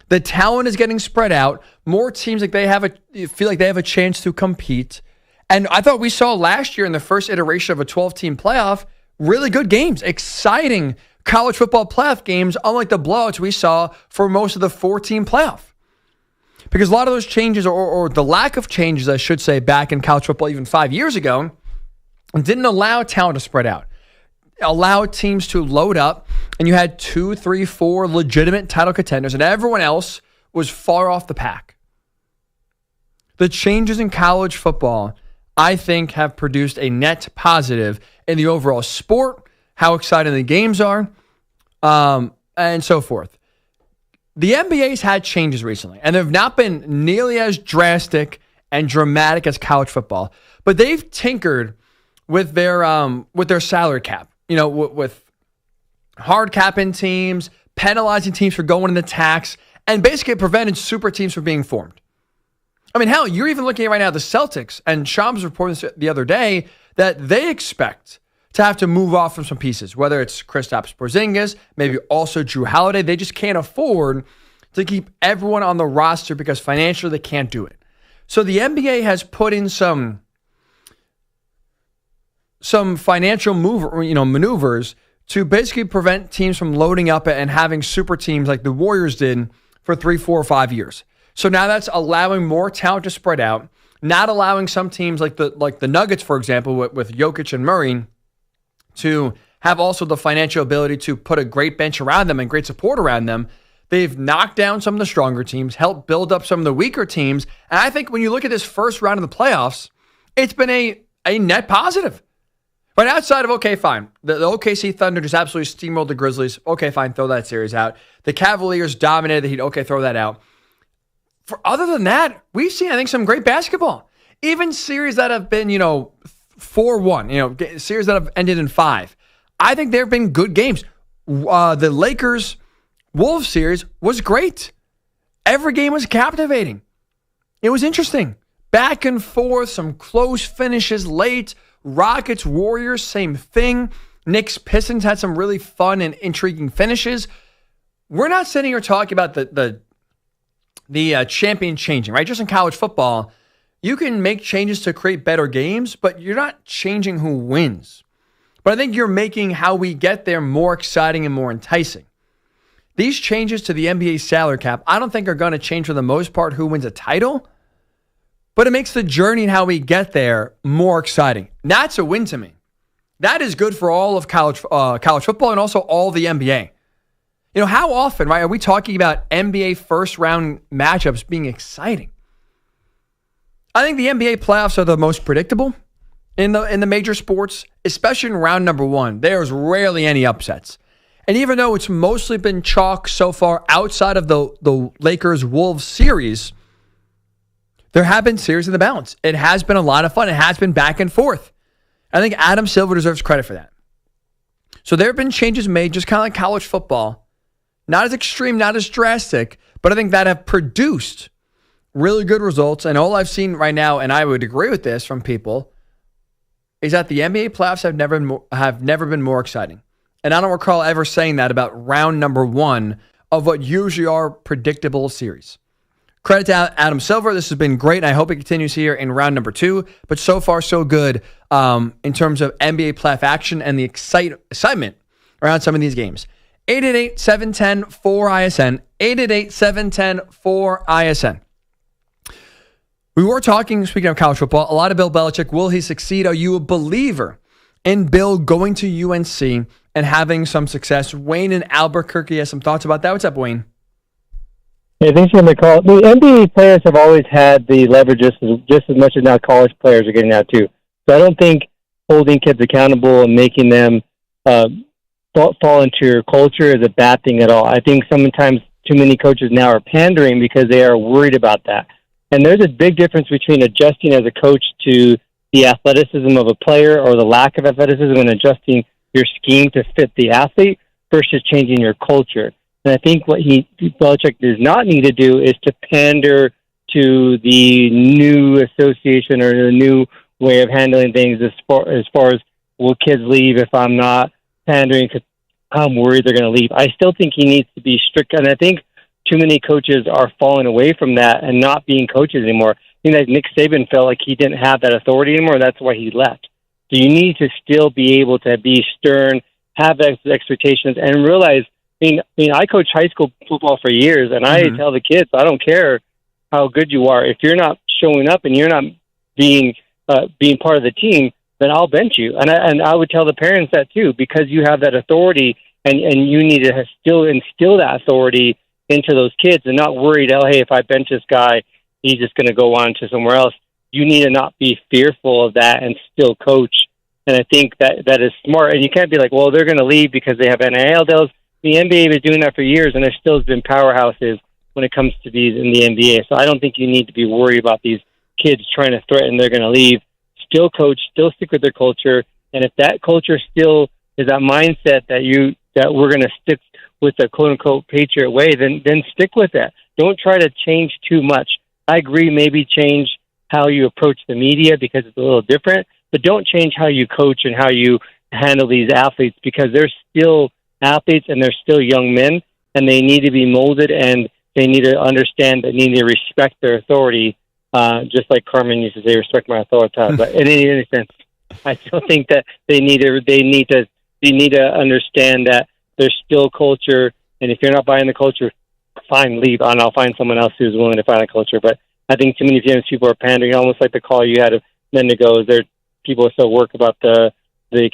The talent is getting spread out. More teams feel like they have a chance to compete. And I thought we saw last year in the first iteration of a 12-team playoff, really good games, exciting college football playoff games, unlike the blowouts we saw for most of the 4-team playoff. Because a lot of those changes, or the lack of changes, I should say, back in college football even 5 years ago, didn't allow talent to spread out. Allowed teams to load up, and you had 2, 3, 4 legitimate title contenders, and everyone else was far off the pack. The changes in college football, I think, have produced a net positive in the overall sport, how exciting the games are, and so forth. The NBA's had changes recently, and they've not been nearly as drastic and dramatic as college football, but they've tinkered with their salary cap. You know, with hard capping teams, penalizing teams for going into tax, and basically prevented super teams from being formed. I mean, hell, you're even looking at right now the Celtics, and Shams reported the other day that they expect to have to move off from some pieces, whether it's Kristaps Porzingis, maybe also Drew Holiday. They just can't afford to keep everyone on the roster because financially they can't do it. So the NBA has put in some financial maneuvers to basically prevent teams from loading up and having super teams like the Warriors did for 3, 4, or 5 years. So now that's allowing more talent to spread out, not allowing some teams like the Nuggets, for example, with Jokic and Murray, to have also the financial ability to put a great bench around them and great support around them. They've knocked down some of the stronger teams, helped build up some of the weaker teams. And I think when you look at this first round of the playoffs, it's been a net positive. But outside of, okay, fine. The OKC Thunder just absolutely steamrolled the Grizzlies. Okay, fine, throw that series out. The Cavaliers dominated the Heat. Okay, throw that out. For other than that, we've seen, I think, some great basketball. Even series that have been, 4-1, series that have ended in 5. I think there have been good games. The Lakers-Wolves series was great. Every game was captivating. It was interesting. Back and forth, some close finishes late. Rockets, Warriors, same thing. Knicks, Pistons had some really fun and intriguing finishes. We're not sitting here talking about the champion changing, right? Just in college football, you can make changes to create better games, but you're not changing who wins. But I think you're making how we get there more exciting and more enticing. These changes to the NBA salary cap, I don't think are going to change for the most part who wins a title, but it makes the journey and how we get there more exciting. That's a win to me. That is good for all of college football and also all the NBA. How often, right, are we talking about NBA first-round matchups being exciting? I think the NBA playoffs are the most predictable in the major sports, especially in round number 1. There's rarely any upsets. And even though it's mostly been chalk so far outside of the Lakers-Wolves series, there have been series in the balance. It has been a lot of fun. It has been back and forth. I think Adam Silver deserves credit for that. So there have been changes made, just kind of like college football. Not as extreme, not as drastic, but I think that have produced really good results. And all I've seen right now, and I would agree with this from people, is that the NBA playoffs have never been more exciting. And I don't recall ever saying that about round number 1 of what usually are predictable series. Credit to Adam Silver. This has been great, and I hope it continues here in round number 2. But so far, so good in terms of NBA playoff action and the excitement around some of these games. 888-710-4ISN. 888-710-4ISN. We were talking, speaking of college football, a lot of Bill Belichick. Will he succeed? Are you a believer in Bill going to UNC and having some success? Wayne in Albuquerque has some thoughts about that. What's up, Wayne? Hey, thanks for the call. The NBA players have always had the leverage just as much as now college players are getting out too. So I don't think holding kids accountable and making them fall into your culture is a bad thing at all. I think sometimes too many coaches now are pandering because they are worried about that. And there's a big difference between adjusting as a coach to the athleticism of a player or the lack of athleticism and adjusting your scheme to fit the athlete versus changing your culture. And I think what Belichick does not need to do is to pander to the new association or the new way of handling things as far as will kids leave if I'm not pandering because I'm worried they're going to leave. I still think he needs to be strict, and I think too many coaches are falling away from that and not being coaches anymore. I think that Nick Saban felt like he didn't have that authority anymore. That's why he left. So you need to still be able to be stern, have expectations, and realize. I mean, I coach high school football for years, and I tell the kids, I don't care how good you are. If you're not showing up and you're not being part of the team, then I'll bench you. And I would tell the parents that too, because you have that authority, and you need to still instill that authority into those kids, and not worried, oh, hey, if I bench this guy, he's just going to go on to somewhere else. You need to not be fearful of that and still coach. And I think that is smart. And you can't be like, well, they're going to leave because they have NIL deals. The NBA was doing that for years, and there still has been powerhouses when it comes to these in the NBA. So I don't think you need to be worried about these kids trying to threaten they're going to leave. Still coach, still stick with their culture, and if that culture still is that mindset that we're going to stick with the quote-unquote Patriot way, then stick with that. Don't try to change too much. I agree, maybe change how you approach the media because it's a little different, but don't change how you coach and how you handle these athletes because they're still athletes and they're still young men, and they need to be molded, and they need to understand that they need to respect their authority, just like Carmen used to say, respect my authority. But in any sense, I still think that they need to understand that there's still culture, and if you're not buying the culture, fine, leave, and I'll find someone else who's willing to find a culture. But I think too many times people are pandering, almost like the call you had a minute ago. Is there people still work about the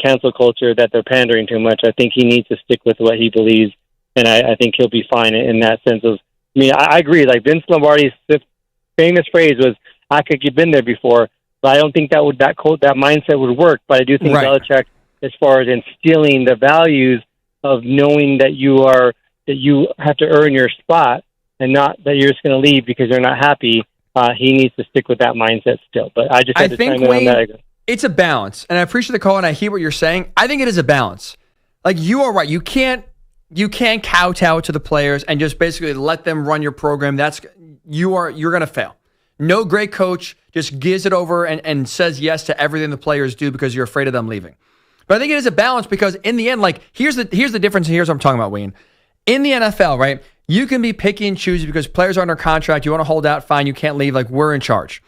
cancel culture that they're pandering too much? I think he needs to stick with what he believes, and I think he'll be fine in that sense. I agree. Like Vince Lombardi's famous phrase was, "I could have been there before," But I don't think that mindset would work. But I do think Belichick, as far as instilling the values of knowing that you have to earn your spot and not that you're just going to leave because you're not happy, he needs to stick with that mindset still. But I just had to chime in on that. It's a balance, and I appreciate the call, and I hear what you're saying. I think it is a balance. Like, you are right. You can't kowtow to the players and just basically let them run your program. You're going to fail. No great coach just gives it over and says yes to everything the players do because you're afraid of them leaving. But I think it is a balance because in the end, like, here's the difference, and here's what I'm talking about, Wayne. In the NFL, right, you can be picky and choosy because players are under contract. You want to hold out, fine, you can't leave, like, we're in charge.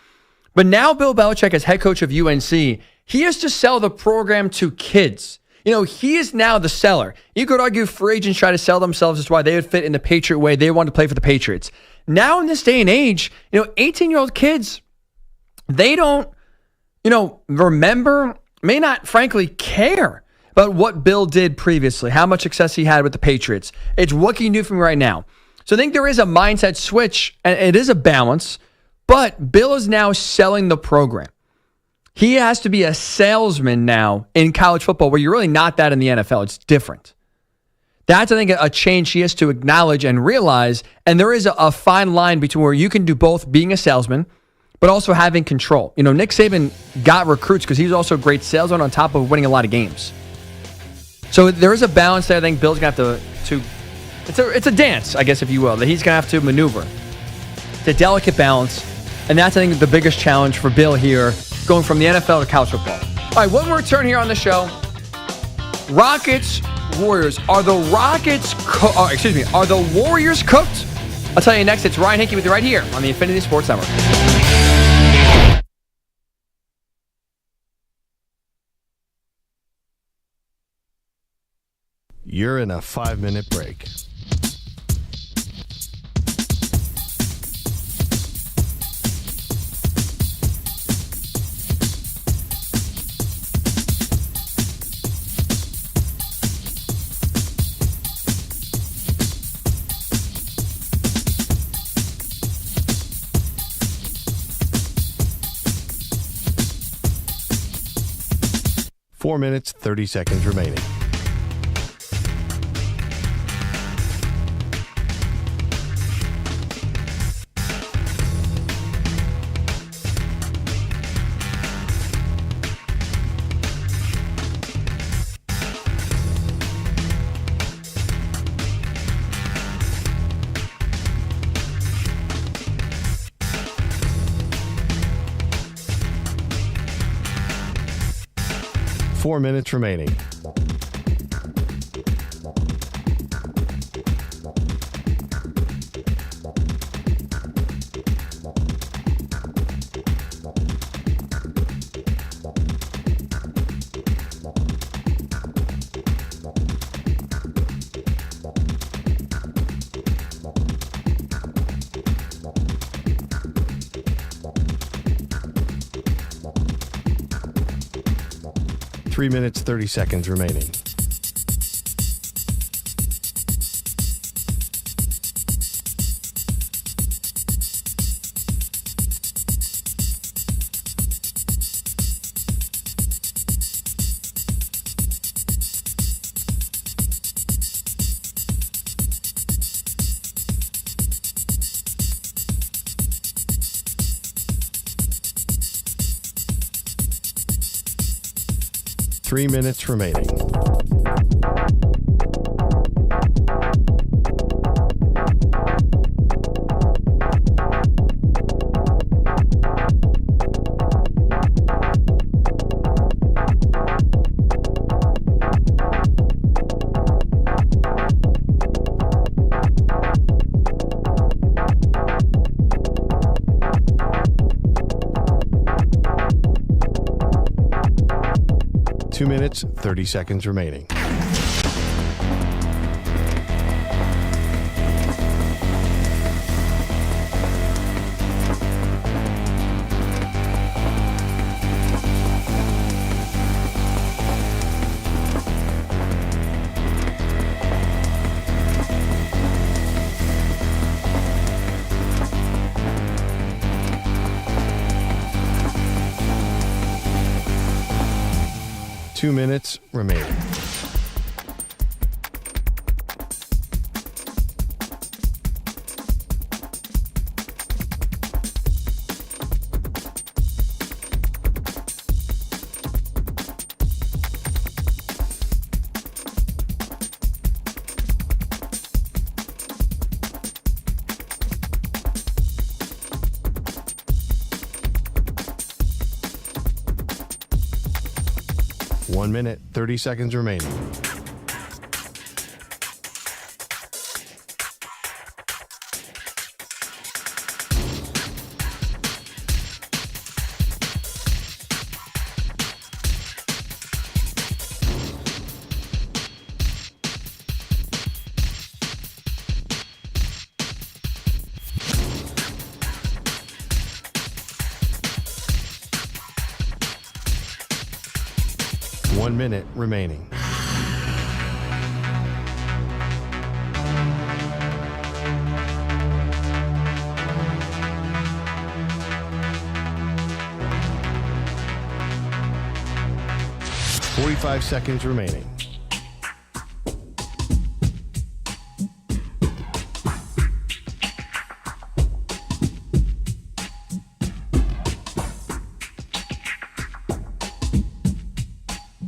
But now Bill Belichick, as head coach of UNC, he has to sell the program to kids. He is now the seller. You could argue free agents try to sell themselves as why they would fit in the Patriot way. They want to play for the Patriots. Now in this day and age, 18-year-old kids, they don't, remember, may not frankly care about what Bill did previously, how much success he had with the Patriots. It's what can you do for me right now? So I think there is a mindset switch, and it is a balance, but Bill is now selling the program. He has to be a salesman now in college football where you're really not that in the NFL. It's different. That's, I think, a change he has to acknowledge and realize. And there is a fine line between where you can do both being a salesman, but also having control. Nick Saban got recruits because he's also a great salesman on top of winning a lot of games. So there is a balance there. I think Bill's going to have to it's a dance, I guess, if you will, that he's going to have to maneuver. It's a delicate balance. And that's, I think, the biggest challenge for Bill here, going from the NFL to college football. All right, when we return here on the show, Rockets, Warriors. Are the Warriors cooked? I'll tell you next. It's Ryan Hickey with you right here on the Infinity Sports Network. You're in a 5-minute break. Four minutes, 30 seconds remaining. Four minutes remaining. Three minutes, 30 seconds remaining. Three minutes remaining. Two minutes, 30 seconds remaining. 2 minutes remaining. One minute, 30 seconds remaining. One minute remaining. Forty-five seconds remaining.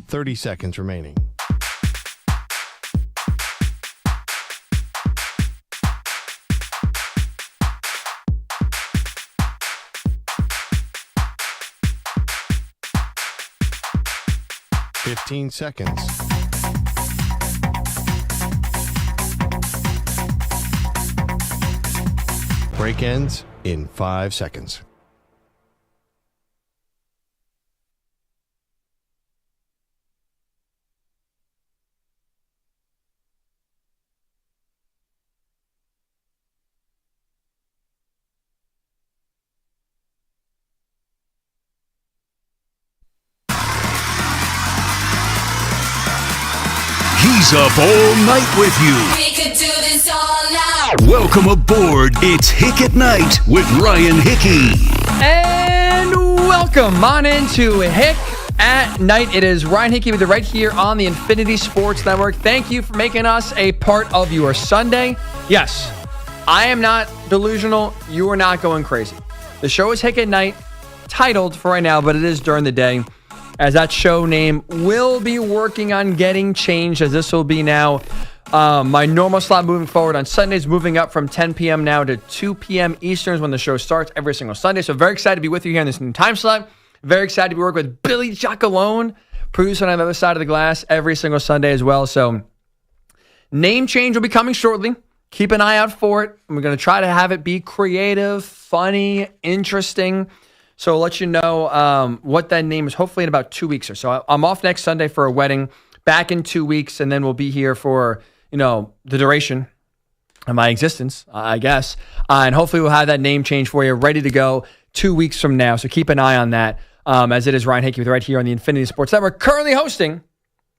Thirty seconds remaining. Fifteen seconds. Break ends in 5 seconds. He's up all night with you. We could do this all night. Welcome aboard. It's Hick at Night with Ryan Hickey. And welcome on into Hick at Night. It is Ryan Hickey with you right here on the Infinity Sports Network. Thank you for making us a part of your Sunday. Yes, I am not delusional. You are not going crazy. The show is Hick at Night, titled for right now, but it is during the day, as that show name will be working on getting changed, as this will be now my normal slot moving forward on Sundays, moving up from 10 p.m. now to 2 p.m. Eastern when the show starts every single Sunday. So very excited to be with you here in this new time slot. Very excited to be working with Billy Giacalone, producer on the other side of the glass every single Sunday as well. So name change will be coming shortly. Keep an eye out for it. We're going to try to have it be creative, funny, interesting. So I'll let you know what that name is hopefully in about 2 weeks or so. I'm off next Sunday for a wedding, back in 2 weeks, and then we'll be here for, the duration of my existence, I guess. And hopefully we'll have that name change for you ready to go 2 weeks from now. So keep an eye on that, as it is Ryan Hickey with right here on the Infinity Sports Network, currently hosting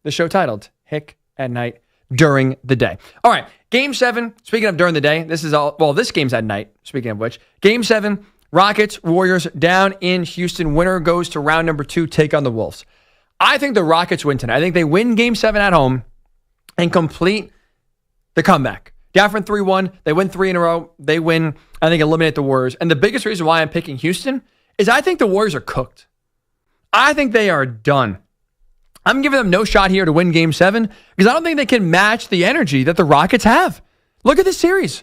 the show titled Hick at Night during the day. All right, Game 7, speaking of during the day, this game's at night, speaking of which. Game 7, Rockets, Warriors down in Houston. Winner goes to round number 2, take on the Wolves. I think the Rockets win tonight. I think they win Game 7 at home and complete the comeback. Down from 3-1, they win 3 in a row. They win, I think, eliminate the Warriors. And the biggest reason why I'm picking Houston is I think the Warriors are cooked. I think they are done. I'm giving them no shot here to win Game 7 because I don't think they can match the energy that the Rockets have. Look at this series.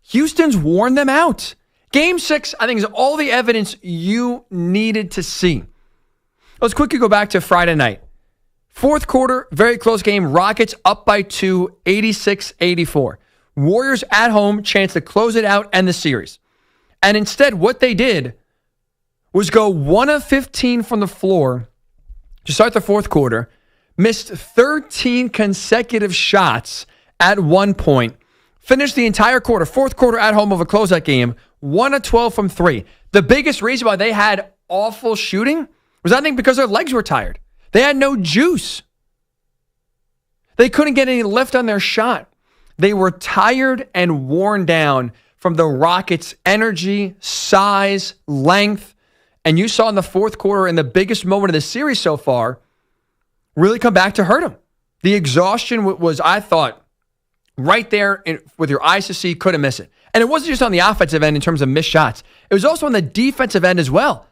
Houston's worn them out. Game 6, I think, is all the evidence you needed to see. Let's quickly go back to Friday night. Fourth quarter, very close game. Rockets up by 2, 86-84. Warriors at home, chance to close it out and the series. And instead, what they did was go 1 of 15 from the floor to start the fourth quarter, missed 13 consecutive shots at one point, finished the entire quarter, fourth quarter at home of a closeout game, 1 of 12 from 3. The biggest reason why they had awful shooting was, I think, because their legs were tired. They had no juice. They couldn't get any lift on their shot. They were tired and worn down from the Rockets' energy, size, length. And you saw in the fourth quarter, in the biggest moment of the series so far, really come back to hurt them. The exhaustion was, I thought, right there with your eyes to see, couldn't miss it. And it wasn't just on the offensive end in terms of missed shots. It was also on the defensive end as well.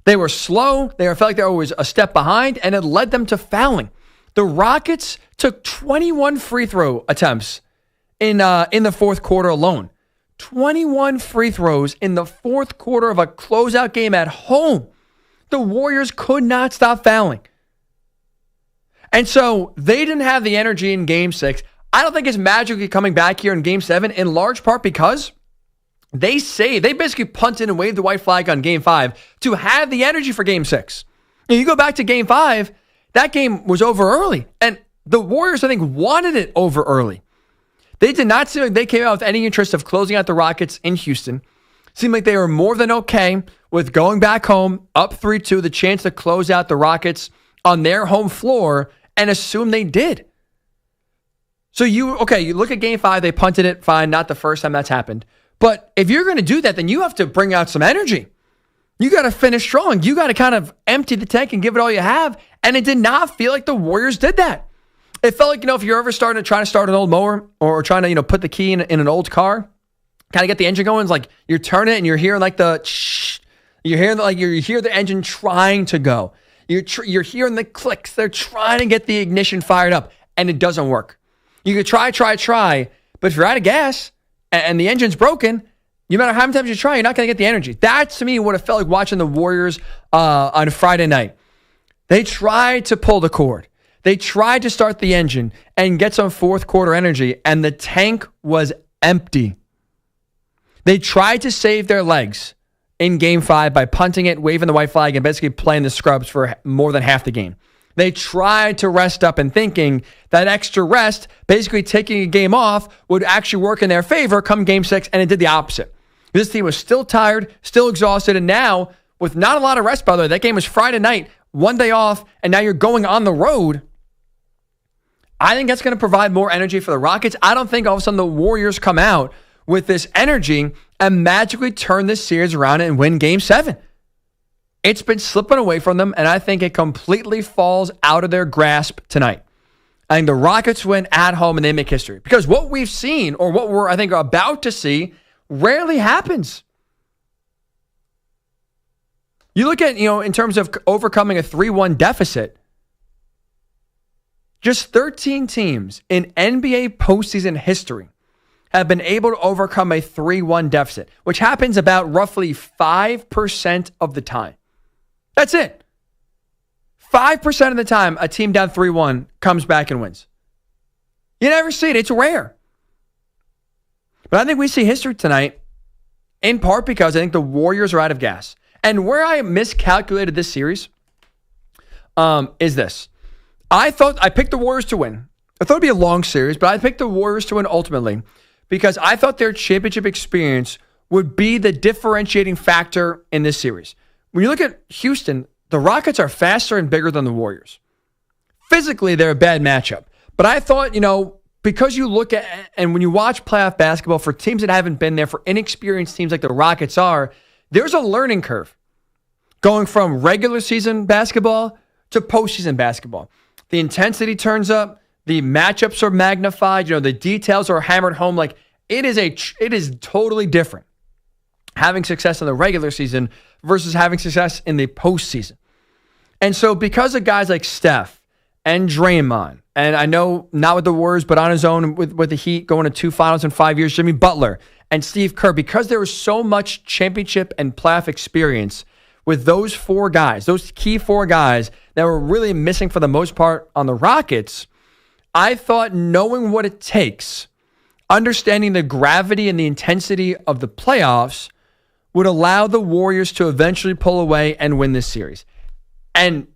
They were slow. They felt like they were always a step behind, and it led them to fouling. The Rockets took 21 free throw attempts in the fourth quarter alone. 21 free throws in the fourth quarter of a closeout game at home. The Warriors could not stop fouling. And so they didn't have the energy in Game 6. I don't think it's magically coming back here in Game 7, in large part because they basically punted and waved the white flag on Game 5 to have the energy for Game 6. And you go back to Game 5, that game was over early. And the Warriors, I think, wanted it over early. They did not seem like they came out with any interest of closing out the Rockets in Houston. Seemed like they were more than okay with going back home, up 3-2, the chance to close out the Rockets on their home floor, and assume they did. So you look at Game 5, they punted it, fine, not the first time that's happened. But if you're going to do that, then you have to bring out some energy. You got to finish strong. You got to kind of empty the tank and give it all you have. And it did not feel like the Warriors did than It felt like, if you're ever trying to start an old mower or trying to, put the key in an old car, kind of get the engine going, it's like you're turning it and you're hearing like you hear the engine trying to go. You're hearing the clicks. They're trying to get the ignition fired up, and it doesn't work. You could try, but if you're out of gas and the engine's broken, no matter how many times you try, you're not going to get the energy. That's, to me, what it felt like watching the Warriors on Friday night. They tried to pull the cord. They tried to start the engine and get some fourth quarter energy, and the tank was empty. They tried to save their legs in Game 5 by punting it, waving the white flag, and basically playing the scrubs for more than half the game. They tried to rest up and thinking that extra rest, basically taking a game off, would actually work in their favor come Game 6, and it did the opposite. This team was still tired, still exhausted, and now, with not a lot of rest, by the way, that game was Friday night, one day off, and now you're going on the road. I think that's going to provide more energy for the Rockets. I don't think all of a sudden the Warriors come out with this energy and magically turn this series around and win Game 7. It's been slipping away from them, and I think it completely falls out of their grasp tonight. I think the Rockets win at home and they make history. Because what we've seen, or what we're, I think, about to see, rarely happens. You look at, in terms of overcoming a 3-1 deficit, just 13 teams in NBA postseason history have been able to overcome a 3-1 deficit, which happens about roughly 5% of the time. That's it. 5% of the time, a team down 3-1 comes back and wins. You never see it. It's rare. But I think we see history tonight, in part because I think the Warriors are out of gas. And where I miscalculated this series is this. I picked the Warriors to win. I thought it would be a long series, but I picked the Warriors to win ultimately because I thought their championship experience would be the differentiating factor in this series. When you look at Houston, the Rockets are faster and bigger than the Warriors. Physically, they're a bad matchup. But I thought, because you look at, and when you watch playoff basketball for teams that haven't been there, for inexperienced teams like the Rockets are, there's a learning curve going from regular season basketball to postseason basketball. The intensity turns up. The matchups are magnified. The details are hammered home. Like it is totally different having success in the regular season versus having success in the postseason. And so because of guys like Steph and Draymond, and I know not with the Warriors, but on his own with the Heat going to 2 finals in 5 years, Jimmy Butler and Steve Kerr, because there was so much championship and playoff experience with those 4 guys, those key 4 guys that were really missing for the most part on the Rockets, I thought knowing what it takes, understanding the gravity and the intensity of the playoffs would allow the Warriors to eventually pull away and win this series. And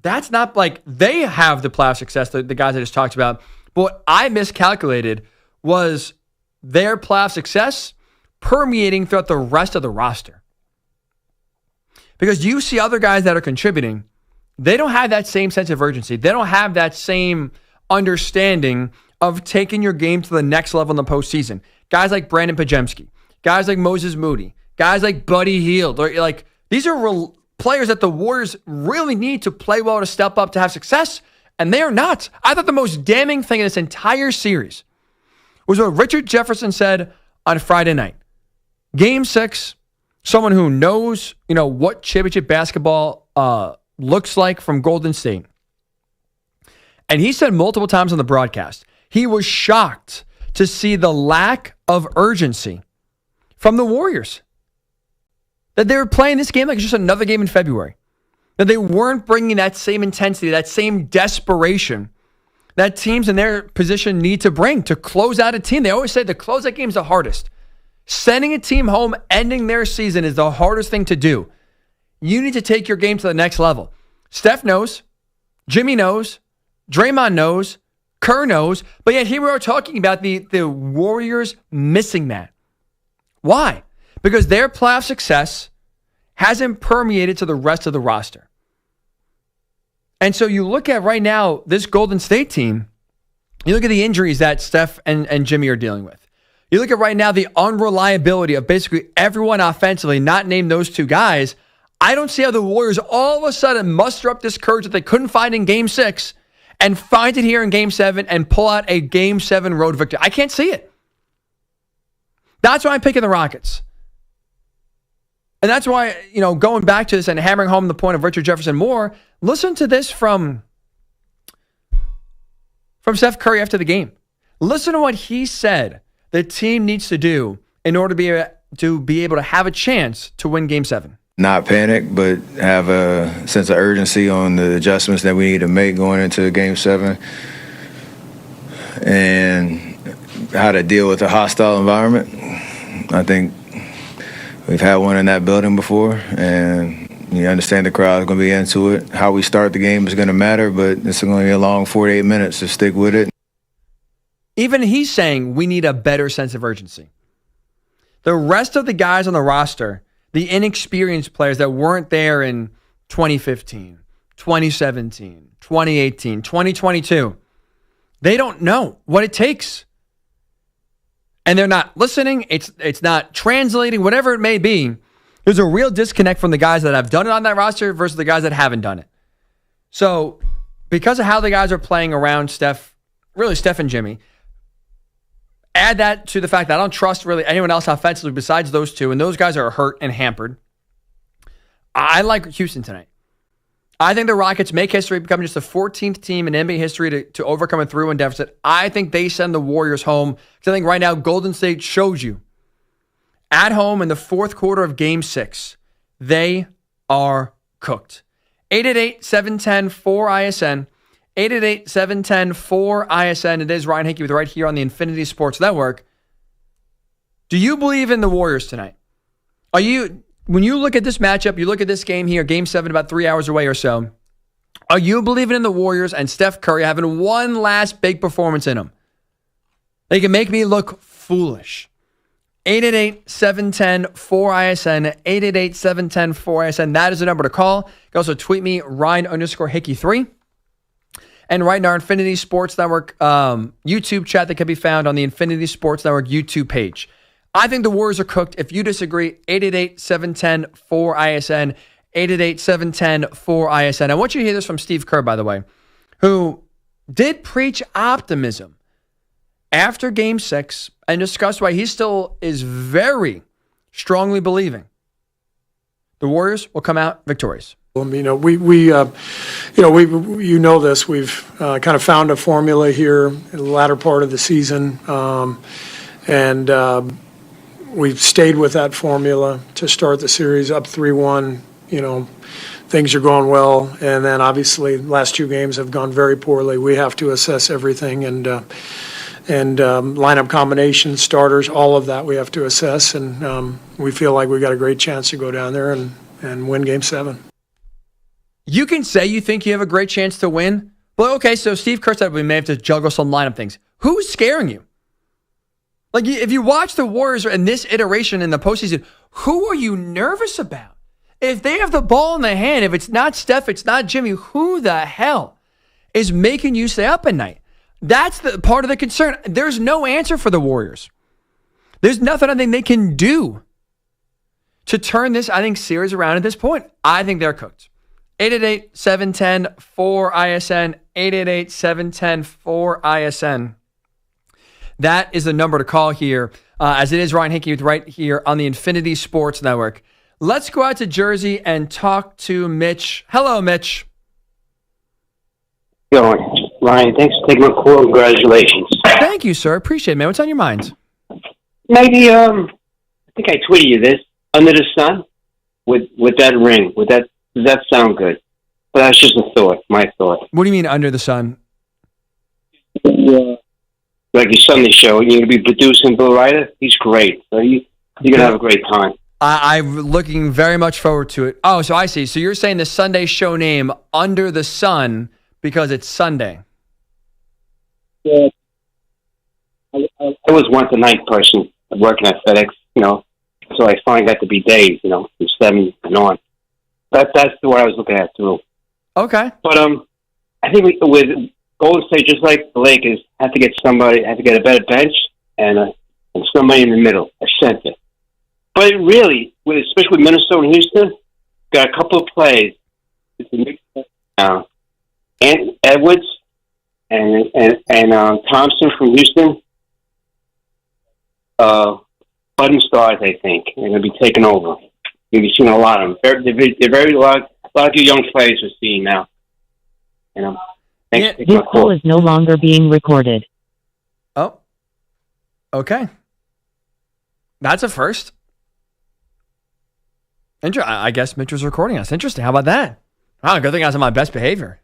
that's not like they have the playoff success, the guys I just talked about. But what I miscalculated was their playoff success permeating throughout the rest of the roster. Because you see other guys that are contributing, they don't have that same sense of urgency. They don't have that same understanding of taking your game to the next level in the postseason. Guys like Brandon Pajemski, guys like Moses Moody, guys like Buddy Hield. These are players that the Warriors really need to play well to step up to have success And they are not. I thought the most damning thing in this entire series was what Richard Jefferson said on Friday night. Game 6, someone who knows, what championship basketball looks like from Golden State. And he said multiple times on the broadcast, he was shocked to see the lack of urgency from the Warriors. That they were playing this game like it's just another game in February. That they weren't bringing that same intensity, that same desperation that teams in their position need to bring to close out a team. They always say the closeout game is the hardest. Sending a team home, ending their season is the hardest thing to do. You need to take your game to the next level. Steph knows. Jimmy knows. Draymond knows. Kerr knows. But yet here we are talking about the Warriors missing that. Why? Because their playoff success hasn't permeated to the rest of the roster. And so you look at right now, this Golden State team, you look at the injuries that Steph and Jimmy are dealing with. You look at right now the unreliability of basically everyone offensively, not named those two guys. I don't see how the Warriors all of a sudden muster up this courage that they couldn't find in Game 6 and find it here in Game 7 and pull out a Game 7 road victory. I can't see it. That's why I'm picking the Rockets. And that's why, going back to this and hammering home the point of Richard Jefferson more, listen to this from Steph Curry after the game. Listen to what he said the team needs to do in order to be able to have a chance to win Game 7. Not panic, but have a sense of urgency on the adjustments that we need to make going into Game 7 and how to deal with a hostile environment. I think we've had one in that building before, and you understand the crowd is going to be into it. How we start the game is going to matter, but it's going to be a long 48 minutes to stick with it. Even he's saying we need a better sense of urgency. The rest of the guys on the roster, the inexperienced players that weren't there in 2015, 2017, 2018, 2022, they don't know what it takes. And they're not listening. It's not translating, whatever it may be. There's a real disconnect from the guys that have done it on that roster versus the guys that haven't done it. So because of how the guys are playing around Steph and Jimmy, add that to the fact that I don't trust really anyone else offensively besides those two, and those guys are hurt and hampered. I like Houston tonight. I think the Rockets make history, becoming just the 14th team in NBA history to overcome a 3-1 deficit. I think they send the Warriors home. Because I think right now Golden State shows you at home in the fourth quarter of Game 6, they are cooked. 888-710-4ISN. 888-710-4ISN. It is Ryan Hickey with right here on the Infinity Sports Network. Do you believe in the Warriors tonight? When you look at this matchup, you look at this game here, Game 7, about 3 hours away or so, are you believing in the Warriors and Steph Curry having one last big performance in them? They can make me look foolish. 888-710-4ISN. 888-710-4ISN. That is the number to call. You can also tweet me, Ryan_Hickey3. And right in our Infinity Sports Network YouTube chat that can be found on the Infinity Sports Network YouTube page. I think the Warriors are cooked. If you disagree, 888-710-4ISN, 888-710-4ISN. I want you to hear this from Steve Kerr, by the way, who did preach optimism after Game 6 and discussed why he still is very strongly believing the Warriors will come out victorious. You know this. We've kind of found a formula here in the latter part of the season, and we've stayed with that formula to start the series up 3-1. Things are going well, and then obviously the last two games have gone very poorly. We have to assess everything and lineup combinations, starters, all of that we have to assess, and we feel like we got a great chance to go down there and win Game 7. You can say you think you have a great chance to win, but okay, so Steve Kerr said we may have to juggle some lineup things. Who's scaring you? Like, if you watch the Warriors in this iteration in the postseason, who are you nervous about? If they have the ball in the hand, if it's not Steph, it's not Jimmy, who the hell is making you stay up at night? That's the part of the concern. There's no answer for the Warriors. There's nothing I think they can do to turn this, series around at this point. I think they're cooked. 888-710-4ISN, 888-710-4ISN. That is the number to call here, as it is Ryan Hickey right here on the Infinity Sports Network. Let's go out to Jersey and talk to Mitch. Hello, Mitch. Yo, Ryan, thanks for taking my call. Congratulations. Thank you, sir. Appreciate it, man. What's on your mind? Maybe, I think I tweeted you this. Under the sun, with that ring, does that sound good? But that's just a thought, my thought. What do you mean under the sun? Yeah. Like your Sunday show, you're going to be producing Bill Ryder. He's great. So you're going to have a great time. I'm looking very much forward to it. Oh, so I see. So you're saying the Sunday show name Under the Sun because it's Sunday. Yeah. I was once a night person working at FedEx, so I finally got to be days, from 7 and on. That's what I was looking at too. Okay. But I think with Golden State, just like the Lakers, have to get a better bench and somebody in the middle, a center. But really, especially with Minnesota and Houston, got a couple of plays. It's a mix and Edwards and Thompson from Houston. Budding stars, I think, are going to be taking over. You'll be seeing a lot of them. They're very a lot of good young players we're seeing now. Thanks for taking my call. Is no longer being recorded. Oh, okay. That's a first. I guess Mitch was recording us. Interesting. How about that? Oh, good thing I was on my best behavior.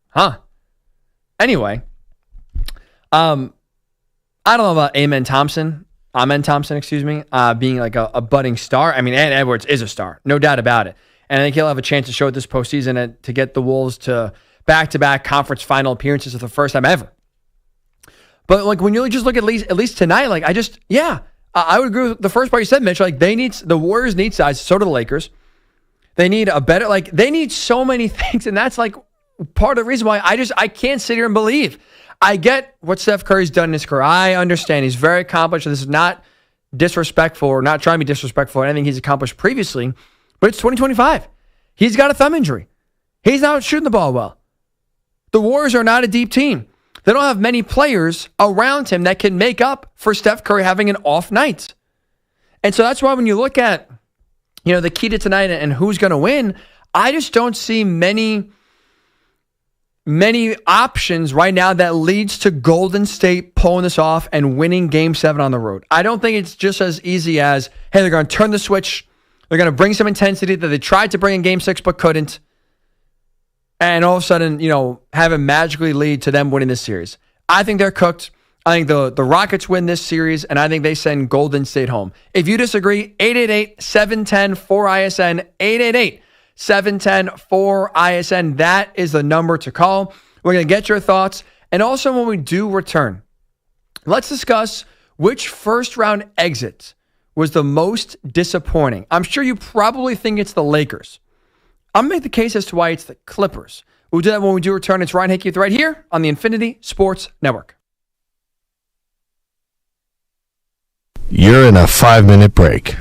Huh. Anyway, I don't know about Amen Thompson, being like a budding star. I mean, and Edwards is a star, no doubt about it. And I think he'll have a chance to show it this postseason to get the Wolves to back-to-back conference final appearances for the first time ever. But like when you just look at least tonight, like I would agree with the first part you said, Mitch. Like the Warriors need size, so do the Lakers. They need they need so many things, and that's like part of the reason why I can't sit here and believe. I get what Steph Curry's done in his career. I understand he's very accomplished. This is not disrespectful or not trying to be disrespectful or anything he's accomplished previously, but it's 2025. He's got a thumb injury. He's not shooting the ball well. The Warriors are not a deep team. They don't have many players around him that can make up for Steph Curry having an off night. And so that's why when you look at, the key to tonight and who's going to win, I just don't see many options right now that leads to Golden State pulling this off and winning Game 7 on the road. I don't think it's just as easy as, hey, they're going to turn the switch. They're going to bring some intensity that they tried to bring in Game 6 but couldn't. And all of a sudden, have it magically lead to them winning this series. I think they're cooked. I think the Rockets win this series, and I think they send Golden State home. If you disagree, 888-710-4ISN, 888-710-4ISN. That is the number to call. We're going to get your thoughts. And also, when we do return, let's discuss which first-round exit was the most disappointing. I'm sure you probably think it's the Lakers. I'm going to make the case as to why it's the Clippers. We'll do that when we do return. It's Ryan Hickey right here on the Infinity Sports Network. You're in a 5-minute break.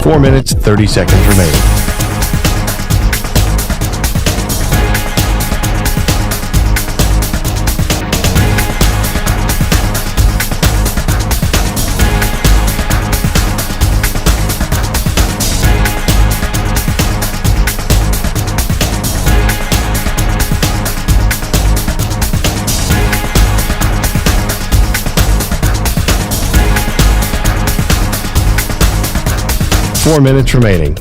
Four minutes, 30 seconds remaining. Four minutes remaining.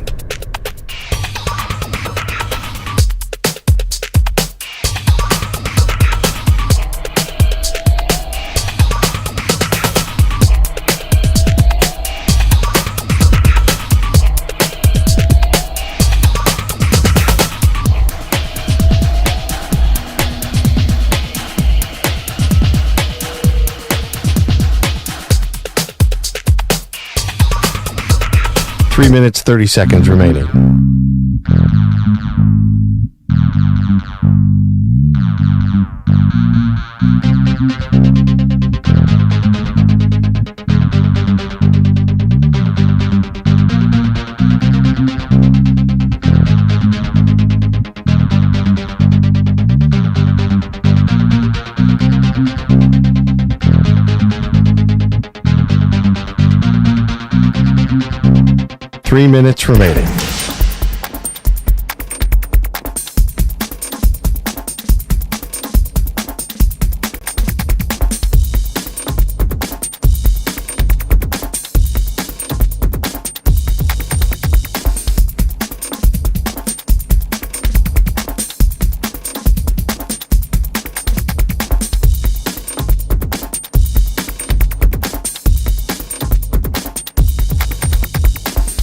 3 minutes, 30 seconds remaining. Three minutes remaining.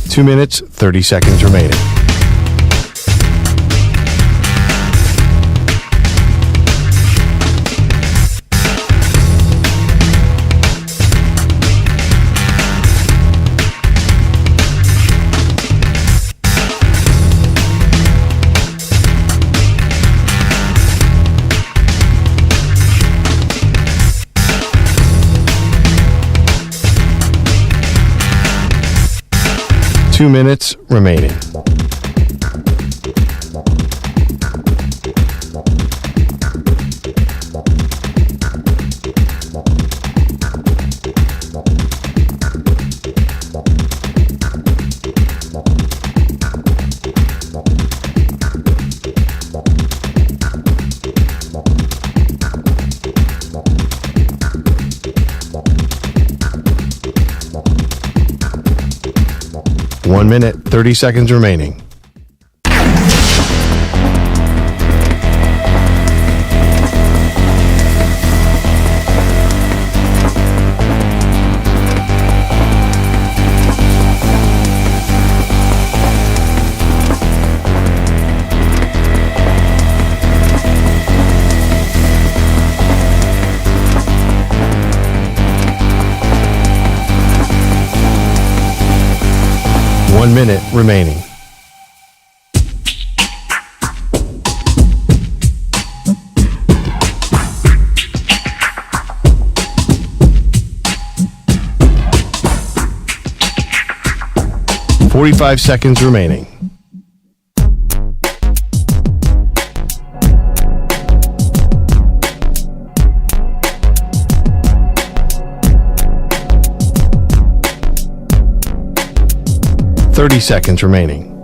Two minutes, 30 seconds remaining. Two minutes remaining. One minute, 30 seconds remaining. One minute remaining. Forty-five seconds remaining. Thirty seconds remaining.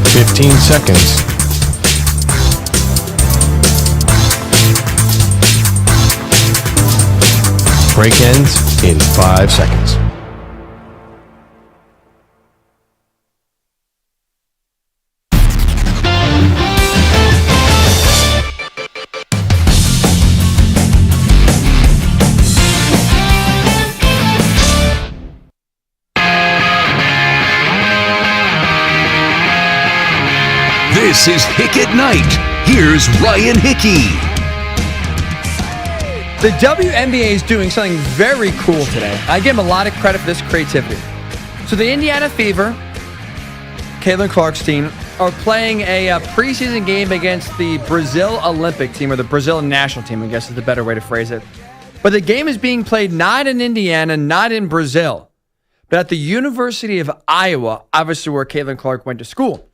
Fifteen seconds. Break ends in 5 seconds. This is Hick at Night. Here's Ryan Hickey. The WNBA is doing something very cool today. I give them a lot of credit for this creativity. So the Indiana Fever, Caitlin Clark's team, are playing a preseason game against the Brazil Olympic team, or the Brazil national team, I guess is the better way to phrase it. But the game is being played not in Indiana, not in Brazil, but at the University of Iowa, obviously where Caitlin Clark went to school.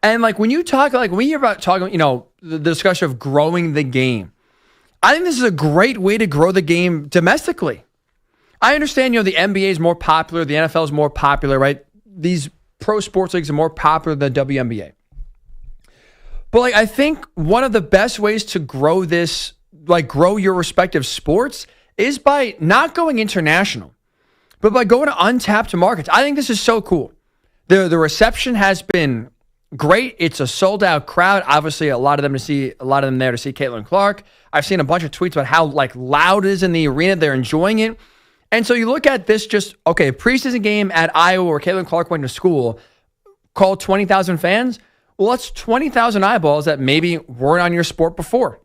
And like when you talk, like when you're about talking, the discussion of growing the game, I think this is a great way to grow the game domestically. I understand, the NBA is more popular, the NFL is more popular, right? These pro sports leagues are more popular than WNBA. But like I think one of the best ways to grow this, like grow your respective sports, is by not going international, but by going to untapped markets. I think this is so cool. The reception has been great. It's a sold out crowd. Obviously, a lot of them there to see Caitlin Clark. I've seen a bunch of tweets about how like loud it is in the arena. They're enjoying it. And so you look at this preseason game at Iowa where Caitlin Clark went to school. called 20,000 fans. Well, that's 20,000 eyeballs that maybe weren't on your sport before.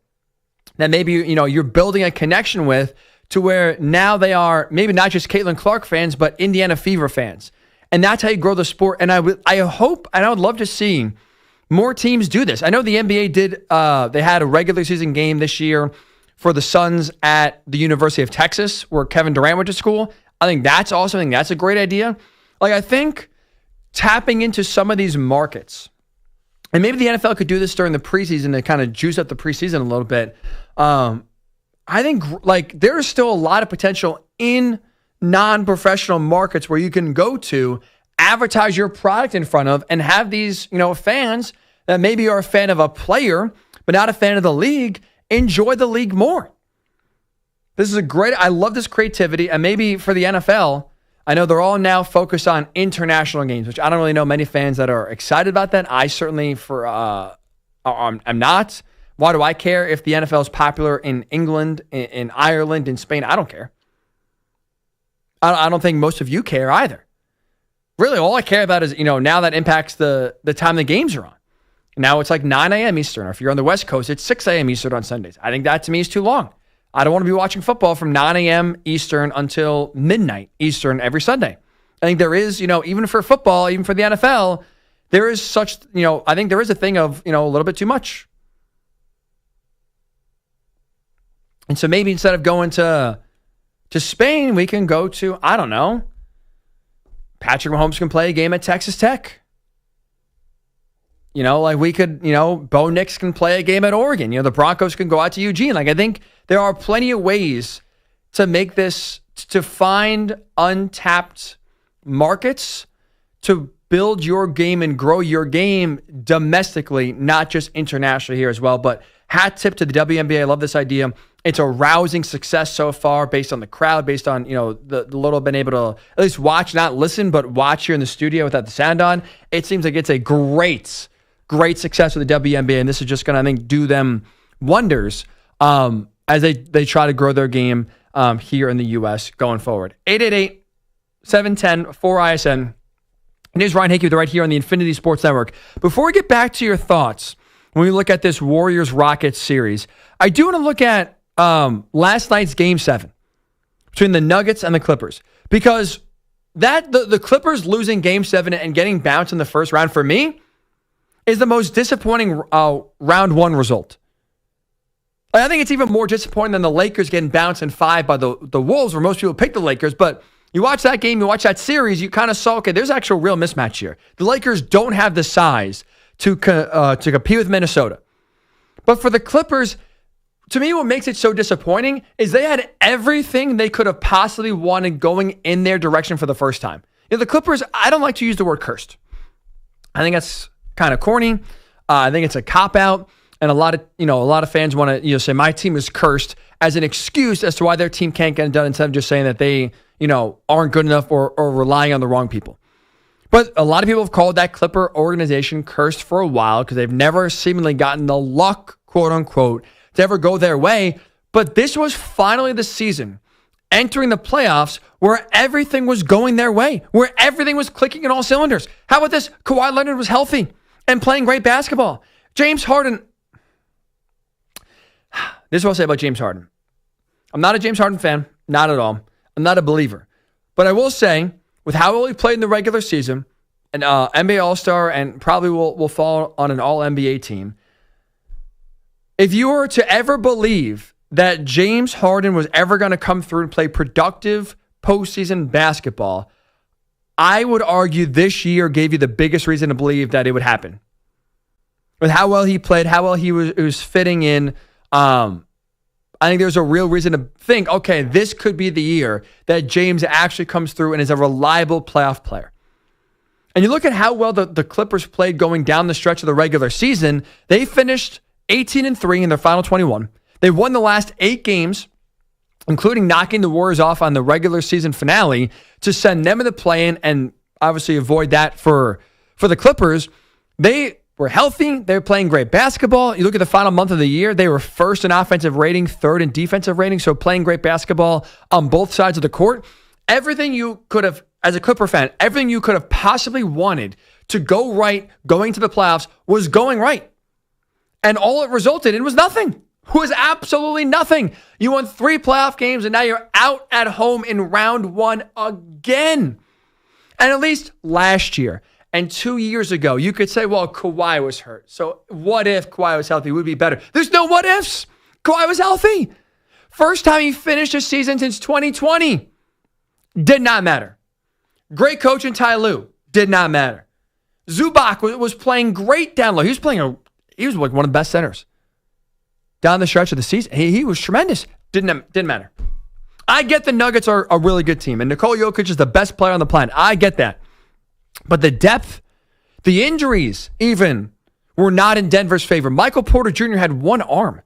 That maybe, you're building a connection with, to where now they are maybe not just Caitlin Clark fans, but Indiana Fever fans. And that's how you grow the sport. And I hope, and I would love to see more teams do this. I know the NBA did, they had a regular season game this year for the Suns at the University of Texas, where Kevin Durant went to school. I think that's awesome. I think that's a great idea. Like, I think tapping into some of these markets, and maybe the NFL could do this during the preseason to kind of juice up the preseason a little bit. I think there's still a lot of potential in non-professional markets where you can go to, advertise your product in front of, and have these, fans that maybe are a fan of a player, but not a fan of the league, enjoy the league more. This is I love this creativity. And maybe for the NFL, I know they're all now focused on international games, which I don't really know many fans that are excited about that. I certainly I'm not. Why do I care if the NFL is popular in England, in Ireland, in Spain? I don't care. I don't think most of you care either. Really, all I care about is, now that impacts the time the games are on. Now it's like 9 a.m. Eastern, or if you're on the West Coast, it's 6 a.m. Eastern on Sundays. I think that to me is too long. I don't want to be watching football from 9 a.m. Eastern until midnight Eastern every Sunday. I think there is, even for football, even for the NFL, there is such, I think there is a thing of, a little bit too much. And so maybe instead of going to Spain, we can go to, I don't know, Patrick Mahomes can play a game at Texas Tech. We could, Bo Nix can play a game at Oregon. The Broncos can go out to Eugene. I think there are plenty of ways to make this, to find untapped markets, to build your game and grow your game domestically, not just internationally here as well. But hat tip to the WNBA. I love this idea. It's a rousing success so far based on the crowd, based on, the little been able to at least watch, not listen, but watch here in the studio without the sound on. It seems like it's a great success with the WNBA, and this is just going to, I think, do them wonders as they try to grow their game here in the U.S. going forward. 888-710-4ISN. It is Ryan Hickey with right here on the Infinity Sports Network. Before we get back to your thoughts, when we look at this Warriors-Rockets series, I do want to look at last night's Game 7 between the Nuggets and the Clippers, because the Clippers losing Game 7 and getting bounced in the first round, for me, is the most disappointing round one result. I think it's even more disappointing than the Lakers getting bounced in 5 by the Wolves, where most people pick the Lakers. But you watch that game, you watch that series, you kind of saw, okay, there's actual real mismatch here. The Lakers don't have the size to compete with Minnesota. But for the Clippers, to me, what makes it so disappointing is they had everything they could have possibly wanted going in their direction for the first time. The Clippers, I don't like to use the word cursed. I think that's kind of corny. I think it's a cop-out. And a lot of fans want to say my team is cursed as an excuse as to why their team can't get it done, instead of just saying that they aren't good enough or relying on the wrong people. But a lot of people have called that Clipper organization cursed for a while because they've never seemingly gotten the luck, quote unquote, to ever go their way. But this was finally the season entering the playoffs where everything was going their way, where everything was clicking in all cylinders. How about this? Kawhi Leonard was healthy and playing great basketball. James Harden. This is what I'll say about James Harden. I'm not a James Harden fan, not at all. I'm not a believer. But I will say, with how well he played in the regular season, an NBA All-Star, and probably will fall on an All-NBA team, if you were to ever believe that James Harden was ever going to come through and play productive postseason basketball, I would argue this year gave you the biggest reason to believe that it would happen. With how well he played, how well he was fitting in, I think there's a real reason to think, okay, this could be the year that James actually comes through and is a reliable playoff player. And you look at how well the Clippers played going down the stretch of the regular season. They finished 18-3 in their final 21. They won the last 8 games, including knocking the Warriors off on the regular season finale to send them in the play-in and obviously avoid that for the Clippers. They were healthy. They were playing great basketball. You look at the final month of the year, they were first in offensive rating, third in defensive rating, so playing great basketball on both sides of the court. Everything you could have as a Clipper fan, everything you could have possibly wanted to go right going to the playoffs was going right. And all it resulted in was nothing. Was absolutely nothing. You won 3 playoff games, and now you're out at home in round 1 again. And at least last year and 2 years ago, you could say, well, Kawhi was hurt. So what if Kawhi was healthy? It would be better. There's no what ifs. Kawhi was healthy. First time he finished a season since 2020. Did not matter. Great coach in Ty Lue. Did not matter. Zubac was playing great down low. He was like one of the best centers. Down the stretch of the season, he was tremendous. Didn't matter. I get the Nuggets are a really good team, and Nikola Jokic is the best player on the planet. I get that. But the depth, the injuries even, were not in Denver's favor. Michael Porter Jr. had one arm.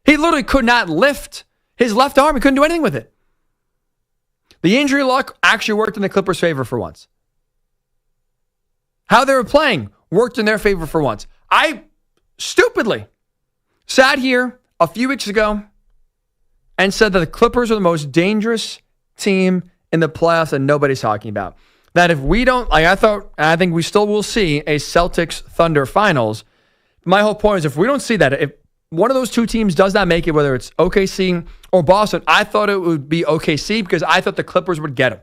He literally could not lift his left arm. He couldn't do anything with it. The injury luck actually worked in the Clippers' favor for once. How they were playing worked in their favor for once. I stupidly sat here a few weeks ago and said that the Clippers are the most dangerous team in the playoffs that nobody's talking about. That if we don't, I think we still will see a Celtics Thunder finals. My whole point is if we don't see that, if one of those two teams does not make it, whether it's OKC or Boston, I thought it would be OKC because I thought the Clippers would get them.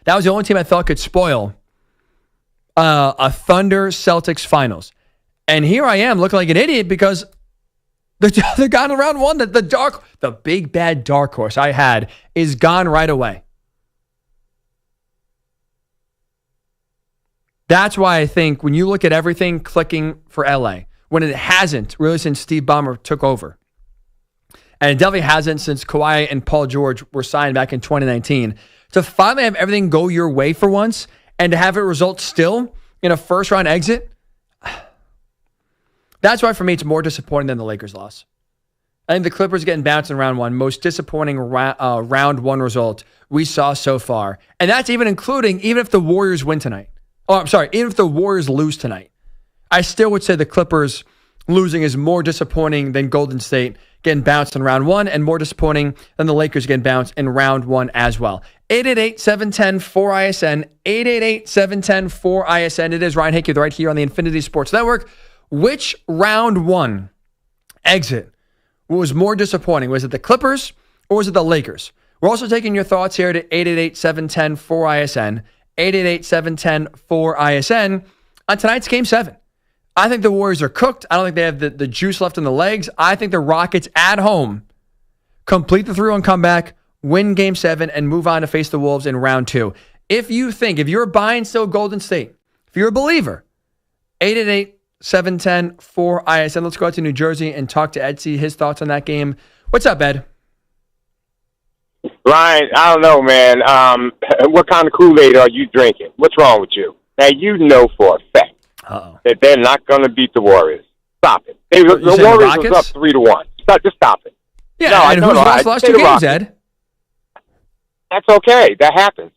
That was the only team I thought could spoil a Thunder Celtics finals. And here I am looking like an idiot because they're gone in round 1. The big bad dark horse I had is gone right away. That's why I think when you look at everything clicking for LA, when it hasn't really since Steve Ballmer took over, and it definitely hasn't since Kawhi and Paul George were signed back in 2019, to finally have everything go your way for once and to have it result still in a first-round exit, that's why for me it's more disappointing than the Lakers loss. I think the Clippers getting bounced in round 1, most disappointing round 1 result we saw so far. And that's even including even if the Warriors win tonight. Oh, I'm sorry, even if the Warriors lose tonight. I still would say the Clippers losing is more disappointing than Golden State getting bounced in round 1 and more disappointing than the Lakers getting bounced in round 1 as well. 888-710-4ISN, 888-710-4ISN. It is Ryan Hickey right here on the Infinity Sports Network. Which round 1 exit was more disappointing? Was it the Clippers or was it the Lakers? We're also taking your thoughts here to 888-710-4ISN, 888-710-4ISN on tonight's Game 7. I think the Warriors are cooked. I don't think they have the juice left in the legs. I think the Rockets at home complete the 3-1 comeback, win Game 7, and move on to face the Wolves in round 2. If you're buying still Golden State, if you're a believer, 888-710-4ISN. Let's go out to New Jersey and talk to Ed, see his thoughts on that game. What's up, Ed? Ryan, I don't know, man. What kind of Kool-Aid are you drinking? What's wrong with you? Now, you know for a fact that they're not going to beat the Warriors. Stop it. The Warriors was up 3-1. Just stop it. Yeah, no, and who's lost the last 2 games, Ed? That's okay. That happens.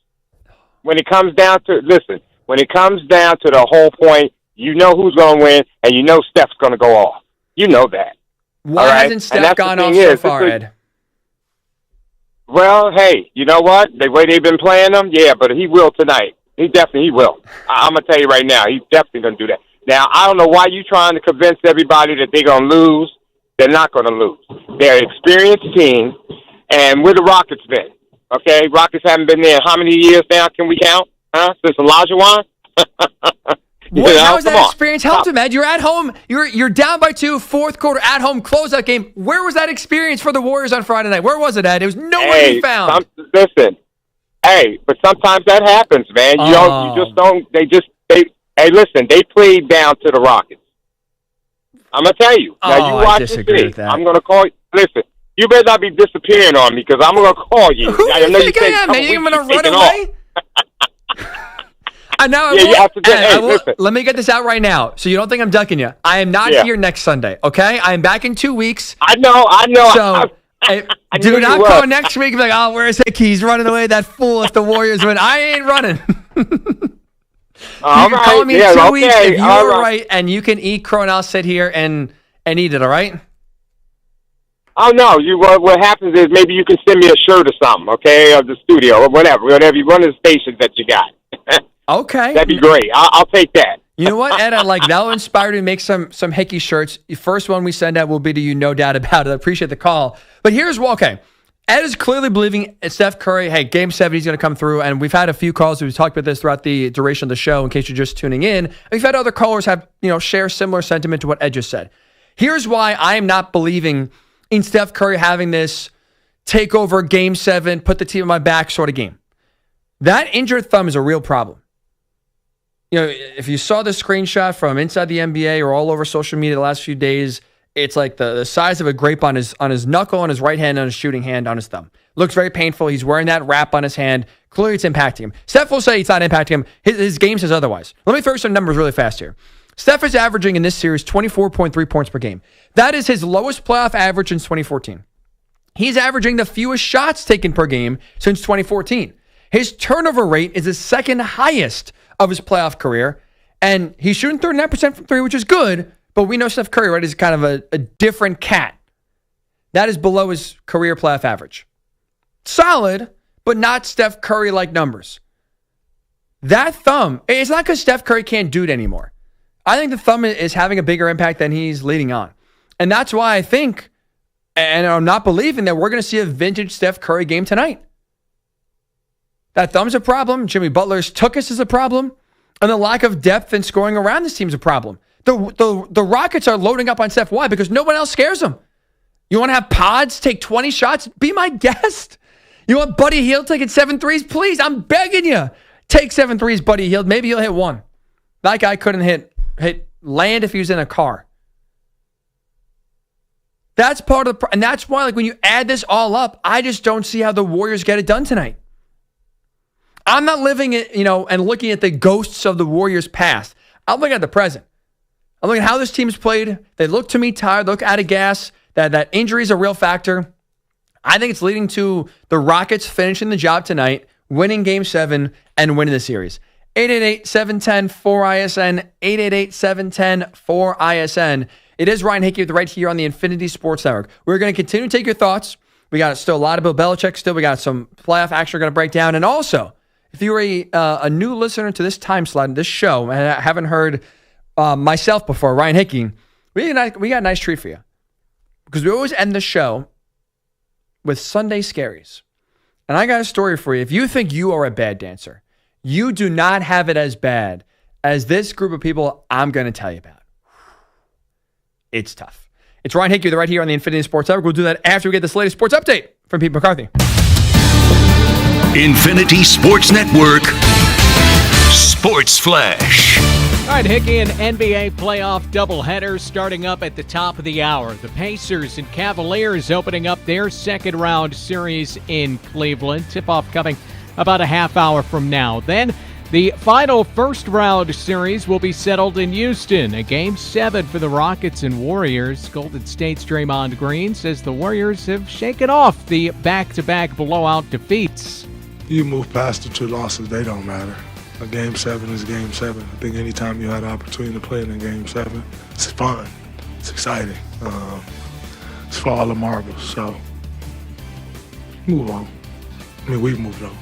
When it comes down to the whole point, you know who's going to win, and you know Steph's going to go off. You know that. Why hasn't Steph gone off so far, Ed? Well, hey, you know what? The way they've been playing them, yeah, but he will tonight. He definitely will. I'm going to tell you right now, he's definitely going to do that. Now, I don't know why you're trying to convince everybody that they're going to lose. They're not going to lose. They're an experienced team, and where the Rockets been? Okay, Rockets haven't been there how many years now? Can we count? Since Olajuwon? How has that experience helped him, Ed? You're at home. You're down by 2, fourth quarter at home, closeout game. Where was that experience for the Warriors on Friday night? Where was it, Ed? It was nowhere to be found. But sometimes that happens, man. You just don't. Hey, listen. They played down to the Rockets. I'm gonna tell you. Now you watch this thing. I'm gonna call you. Listen, you better not be disappearing on me because I'm gonna call you. Who do you think I am, man? You're gonna run away? Let me get this out right now so you don't think I'm ducking you. I am not here next Sunday, okay? I am back in 2 weeks. I know. So do not call next week and be like, oh, where's Hickey? He's running away, that fool, if the Warriors win. I ain't running. You can call me in 2 weeks if you are right, and you can eat crow, and I'll sit here and eat it, all right? Oh no! What happens is maybe you can send me a shirt or something, okay, of the studio or whatever you one of the stations that you got. Okay, that'd be great. I'll take that. You know what, Ed? That'll inspire you to make some Hickey shirts. The first one we send out will be to you, no doubt about it. I appreciate the call. But here's okay. Ed is clearly believing Steph Curry. Hey, Game 7, he's going to come through, and we've had a few calls. We've talked about this throughout the duration of the show. In case you're just tuning in, and we've had other callers share similar sentiment to what Ed just said. Here's why I am not believing in Steph Curry having this take over Game 7, put the team on my back sort of game. That injured thumb is a real problem. If you saw the screenshot from inside the NBA or all over social media the last few days, it's like the size of a grape on his knuckle, on his right hand, on his shooting hand, on his thumb. Looks very painful. He's wearing that wrap on his hand. Clearly, it's impacting him. Steph will say it's not impacting him. His game says otherwise. Let me throw some numbers really fast here. Steph is averaging in this series 24.3 points per game. That is his lowest playoff average since 2014. He's averaging the fewest shots taken per game since 2014. His turnover rate is the second highest of his playoff career, and he's shooting 39% from three, which is good, but we know Steph Curry, right, is kind of a different cat. That is below his career playoff average. Solid, but not Steph Curry-like numbers. That thumb, it's not because Steph Curry can't do it anymore. I think the thumb is having a bigger impact than he's leading on. And that's why I think, and I'm not believing that we're going to see a vintage Steph Curry game tonight. That thumb's a problem. Jimmy Butler's tuchus is a problem. And the lack of depth and scoring around this team's a problem. The Rockets are loading up on Steph. Why? Because no one else scares them. You want to have Pods take 20 shots? Be my guest. You want Buddy Hield taking 7 threes? Please, I'm begging you. Take 7 threes, Buddy Hield. Maybe he'll hit one. That guy couldn't hit land if he was in a car. That's part of and that's why, when you add this all up, I just don't see how the Warriors get it done tonight. I'm not living it, and looking at the ghosts of the Warriors' past. I'm looking at the present. I'm looking at how this team's played. They look to me tired, look out of gas. That injury is a real factor. I think it's leading to the Rockets finishing the job tonight, winning Game 7, and winning the series. 888-710-4ISN, 888-710-4ISN. It is Ryan Hickey right here on the Infinity Sports Network. We're going to continue to take your thoughts. We got still a lot of Bill Belichick still. We got some playoff action we're going to break down. And also, if you're a new listener to this time slot in this show, and I haven't heard myself before, Ryan Hickey, we got a nice treat for you. Because we always end the show with Sunday Scaries. And I got a story for you. If you think you are a bad dancer, you do not have it as bad as this group of people I'm going to tell you about. It's tough. It's Ryan Hickey right here on the Infinity Sports Network. We'll do that after we get this latest sports update from Pete McCarthy. Infinity Sports Network Sports Flash. All right, Hickey, an NBA playoff doubleheader starting up at the top of the hour. The Pacers and Cavaliers opening up their second round series in Cleveland. Tip-off coming about a half hour from now. Then the final first round series will be settled in Houston. A Game 7 for the Rockets and Warriors. Golden State's Draymond Green says the Warriors have shaken off the back-to-back blowout defeats. You move past the 2 losses, they don't matter. A Game 7 is Game 7. I think anytime you had an opportunity to play in a Game 7, it's fun. It's exciting. It's for all the marbles. So, move on. We've moved on.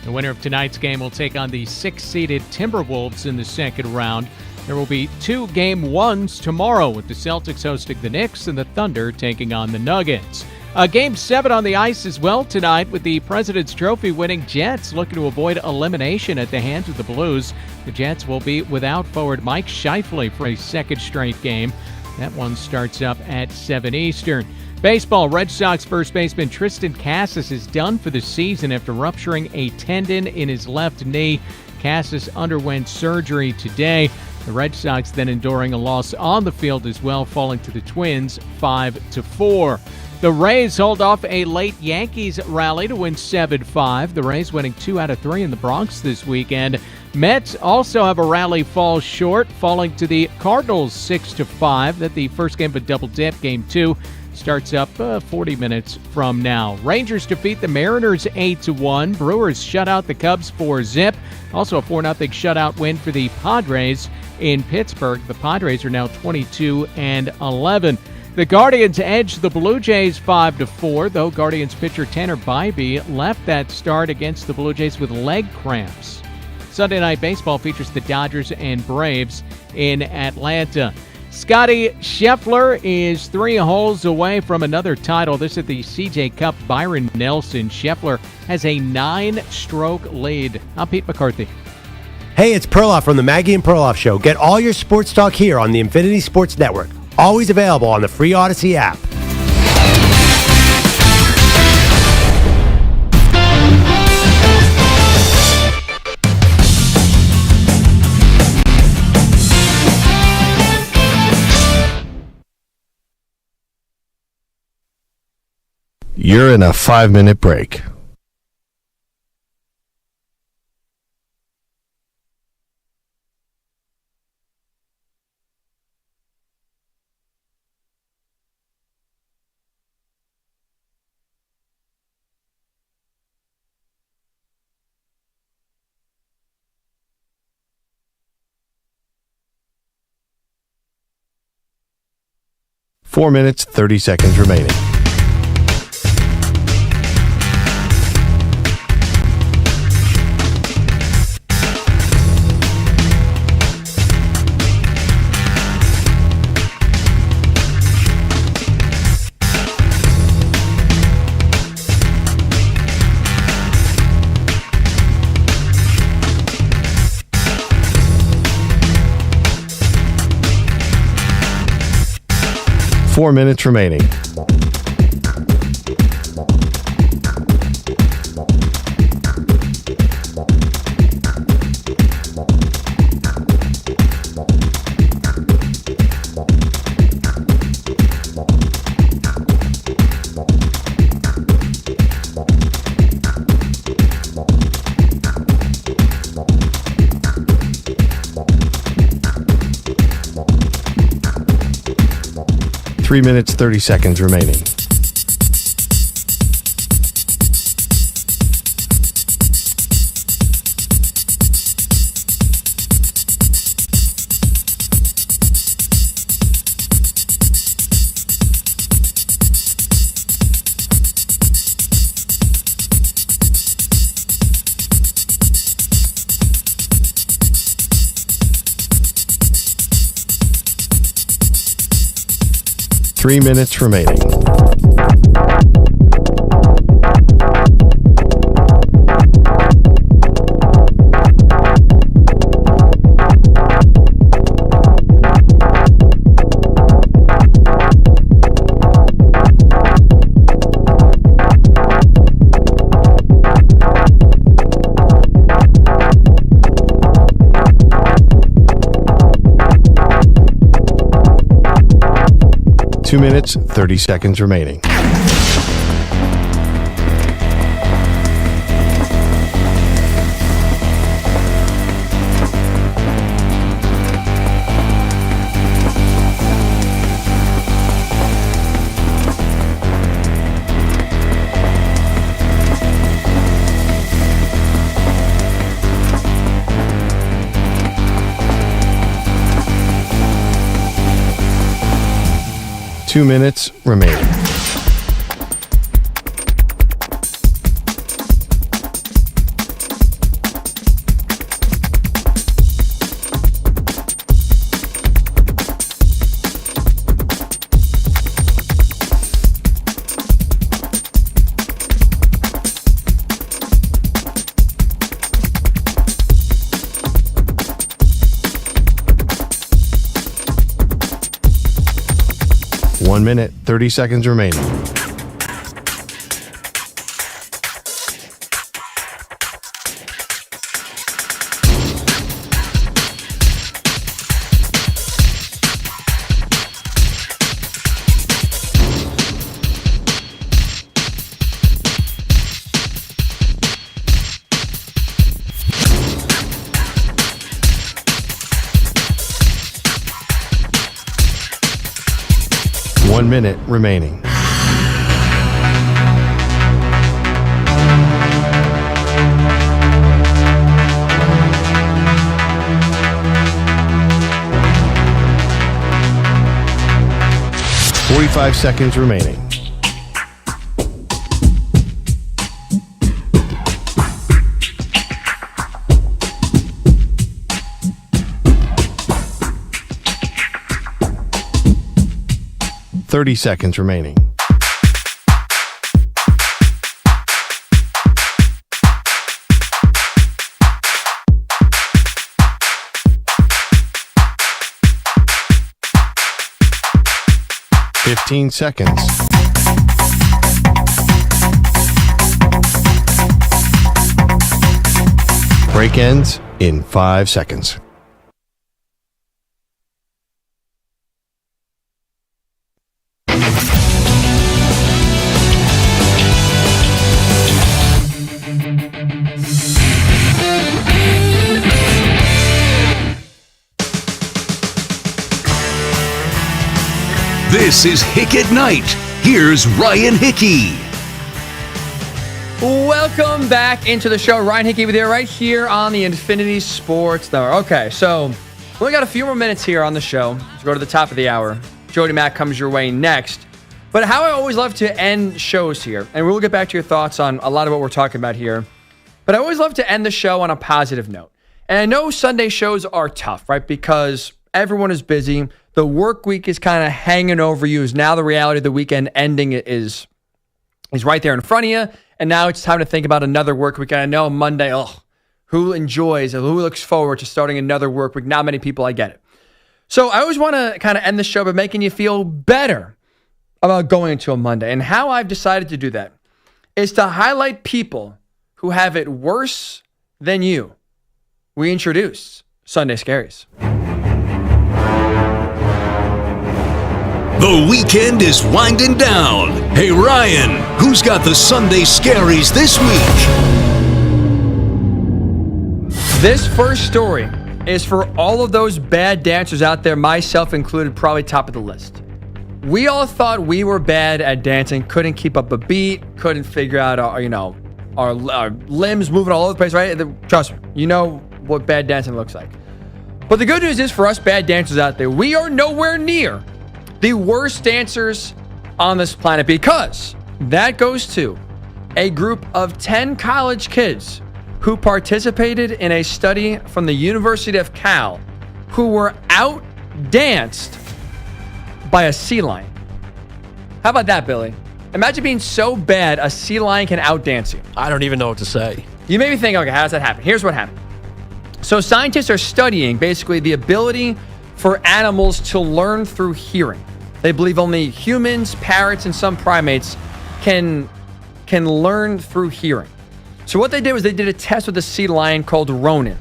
The winner of tonight's game will take on the 6-seeded Timberwolves in the second round. There will be 2 Game 1s tomorrow, with the Celtics hosting the Knicks and the Thunder taking on the Nuggets. Game 7 on the ice as well tonight, with the President's Trophy winning Jets looking to avoid elimination at the hands of the Blues. The Jets will be without forward Mike Scheifele for a second straight game. That one starts up at 7 Eastern. Baseball, Red Sox first baseman Tristan Casas is done for the season after rupturing a tendon in his left knee. Casas underwent surgery today. The Red Sox then enduring a loss on the field as well, falling to the Twins 5-4. The Rays hold off a late Yankees rally to win 7-5. The Rays winning 2 out of 3 in the Bronx this weekend. Mets also have a rally fall short, falling to the Cardinals 6-5. That the first game of a double dip. Game 2 starts up 40 minutes from now. Rangers defeat the Mariners 8-1. Brewers shut out the Cubs 4-0. Also a 4-0 shutout win for the Padres in Pittsburgh. The Padres are now 22-11. The Guardians edged the Blue Jays 5-4, though Guardians pitcher Tanner Bybee left that start against the Blue Jays with leg cramps. Sunday Night Baseball features the Dodgers and Braves in Atlanta. Scotty Scheffler is 3 holes away from another title. This at the CJ Cup. Byron Nelson. Scheffler has a 9-stroke lead. I'm Pete McCarthy. Hey, it's Perloff from the Maggie and Perloff Show. Get all your sports talk here on the Infinity Sports Network. Always available on the free Odyssey app. You're in a 5-minute break. Four minutes, 30 seconds remaining. Four minutes remaining. Three minutes, 30 seconds remaining. Three minutes remaining. Two minutes, 30 seconds remaining. Two minutes remaining. One minute, 30 seconds remaining. One minute remaining. 45 seconds remaining. Seconds remaining. Seconds. Break ends in 5 seconds. This is Hick at Night. Here's Ryan Hickey. Welcome back into the show. Ryan Hickey with you right here on the Infinity Sports Network. Okay, so we only got a few more minutes here on the show to go to the top of the hour. Jody Mack comes your way next. But how I always love to end shows here, and we'll get back to your thoughts on a lot of what we're talking about here, but I always love to end the show on a positive note. And I know Sunday shows are tough, right? Because everyone is busy. The work week is kind of hanging over you. Is now the reality of the weekend ending is right there in front of you. And now it's time to think about another work week. And I know Monday, who enjoys, who looks forward to starting another work week? Not many people, I get it. So I always want to kind of end the show by making you feel better about going into a Monday. And how I've decided to do that is to highlight people who have it worse than you. We introduce Sunday Scaries. The weekend is winding down. Hey, Ryan, who's got the Sunday Scaries this week? This first story is for all of those bad dancers out there, myself included, probably top of the list. We all thought we were bad at dancing, couldn't keep up a beat, couldn't figure out our limbs moving all over the place, right? Trust me, you know what bad dancing looks like. But the good news is for us bad dancers out there, we are nowhere near the worst dancers on this planet, because that goes to a group of 10 college kids who participated in a study from the University of Cal who were out-danced by a sea lion. How about that, Billy? Imagine being so bad a sea lion can outdance you. I don't even know what to say. You may be thinking, okay, how does that happen? Here's what happened. So scientists are studying basically the ability for animals to learn through hearing. They believe only humans, parrots, and some primates can learn through hearing. So what they did was they did a test with a sea lion called Ronan.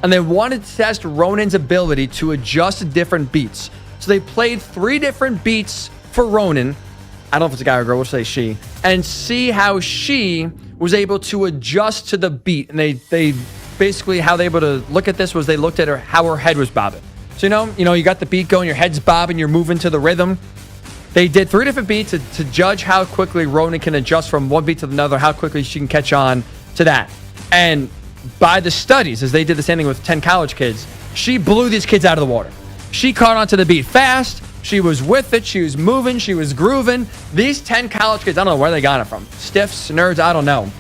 And they wanted to test Ronan's ability to adjust to different beats. So they played 3 different beats for Ronan. I don't know if it's a guy or a girl, we'll say she. And see how she was able to adjust to the beat. And they basically, how they were able to look at this was they looked at her, how her head was bobbing. So, you got the beat going, your head's bobbing, you're moving to the rhythm. They did 3 different beats to judge how quickly Ronan can adjust from one beat to another, how quickly she can catch on to that. And by the studies, as they did the same thing with 10 college kids, she blew these kids out of the water. She caught onto the beat fast. She was with it. She was moving. She was grooving. These 10 college kids, I don't know where they got it from. Stiffs, nerds, I don't know.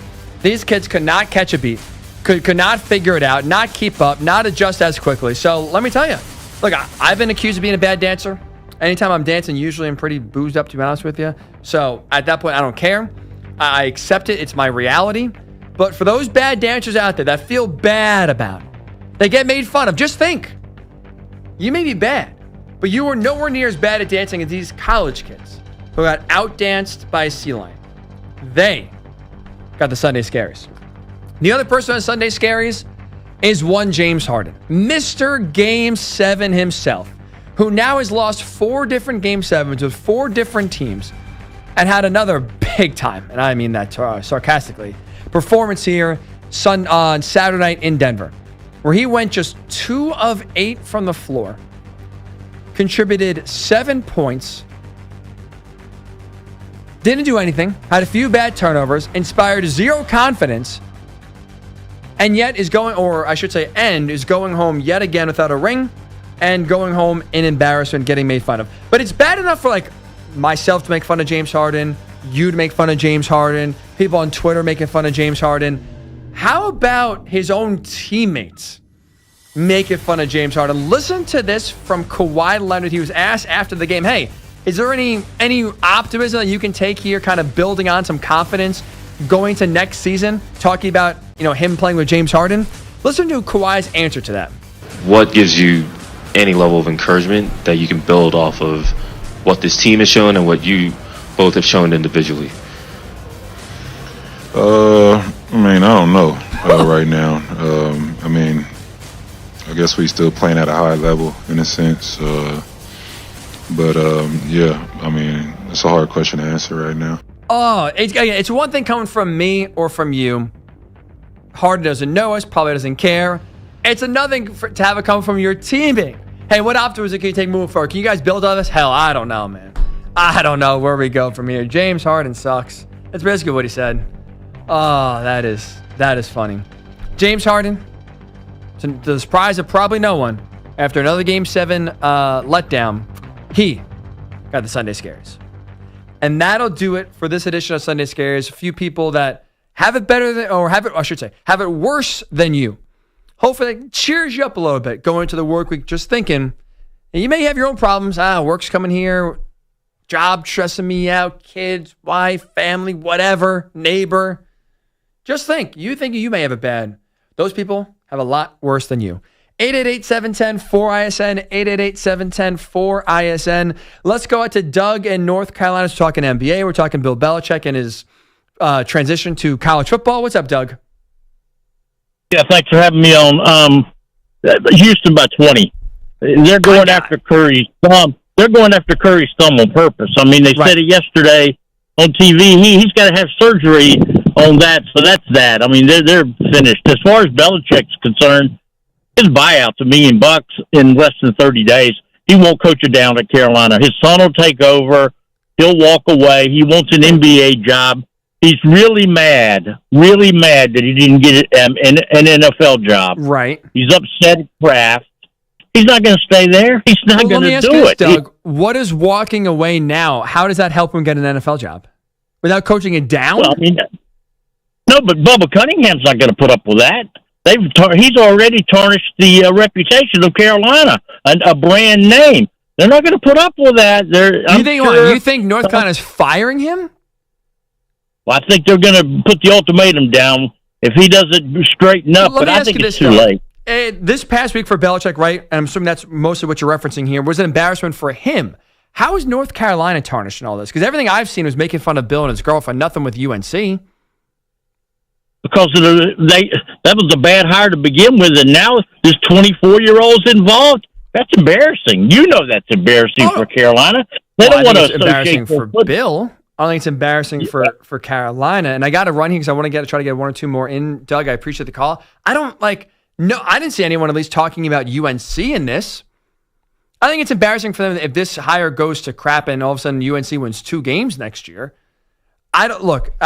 These kids could not catch a beat, could not figure it out, not keep up, not adjust as quickly. So let me tell you, look, I've been accused of being a bad dancer. Anytime I'm dancing, usually I'm pretty boozed up, to be honest with you. So at that point, I don't care. I accept it. It's my reality. But for those bad dancers out there that feel bad about it, they get made fun of. Just think, you may be bad, but you were nowhere near as bad at dancing as these college kids who got outdanced by a sea lion. They got the Sunday Scaries. The other person on Sunday Scaries is one James Harden, Mr. Game 7 himself, who now has lost 4 different Game 7s with 4 different teams and had another big time, and I mean that sarcastically, performance here on Saturday night in Denver, where he went just 2 of 8 from the floor, contributed 7 points, didn't do anything, had a few bad turnovers, inspired 0 confidence, and yet is going home yet again without a ring and going home in embarrassment, getting made fun of. But it's bad enough for myself to make fun of James Harden, you to make fun of James Harden, people on Twitter making fun of James Harden. How about his own teammates making fun of James Harden? Listen to this from Kawhi Leonard. He was asked after the game, hey, is there any optimism that you can take here, kind of building on some confidence going to next season, talking about, him playing with James Harden? Listen to Kawhi's answer to that. What gives you any level of encouragement that you can build off of what this team has shown and what you both have shown individually? I don't know right now. I guess we still playing at a high level in a sense. It's a hard question to answer right now. Oh, it's one thing coming from me or from you. Harden doesn't know us, probably doesn't care. It's another thing to have it come from your teammate. Hey, what optimism can you take moving forward? Can you guys build on this? Hell, I don't know, man. I don't know where we go from here. James Harden sucks. That's basically what he said. Oh, that is funny. James Harden, to the surprise of probably no one, after another Game 7 letdown, he got the Sunday Scaries. And that'll do it for this edition of Sunday Scaries. A few people that have it better than, or have it worse than you. Hopefully that cheers you up a little bit going into the work week, just thinking, you may have your own problems. Work's coming here, job stressing me out, kids, wife, family, whatever, neighbor. Just think you may have it bad. Those people have a lot worse than you. 888-710-4ISN, 888-710-4ISN. Let's go out to Doug in North Carolina. We're talking NBA. We're talking Bill Belichick and his transition to college football. What's up, Doug? Yeah, thanks for having me on. Houston by 20. They're going after Curry's thumb. They're going after Curry's thumb on purpose. I mean, they said it yesterday on TV. He's got to have surgery on that, so that's that. I mean, they're finished. As far as Belichick's concerned, his buyout's $1 million in less than 30 days. He won't coach it down at Carolina. His son will take over. He'll walk away. He wants an NBA job. He's really mad that he didn't get an NFL job. Right. He's upset at Kraft. He's not going to stay there. He's not going to do it. Doug, what is walking away now? How does that help him get an NFL job? Without coaching it down? Well, no, but Bubba Cunningham's not going to put up with that. He's already tarnished the reputation of Carolina, a brand name. They're not going to put up with that. You think North Carolina's firing him? Well, I think they're going to put the ultimatum down if he doesn't straighten up, but I think it's too late. This past week for Belichick, right, and I'm assuming that's mostly what you're referencing here, was an embarrassment for him. How is North Carolina tarnished in all this? Because everything I've seen was making fun of Bill and his girlfriend, nothing with UNC. Because that was a bad hire to begin with, and now there's 24-year-olds involved. That's embarrassing. You know that's embarrassing for Carolina. They don't want to associate. Embarrassing for Bill. I think it's embarrassing for Carolina. And I got to run here because I want to try to get one or two more in. Doug, I appreciate the call. I didn't see anyone at least talking about UNC in this. I think it's embarrassing for them if this hire goes to crap and all of a sudden UNC wins 2 games next year. I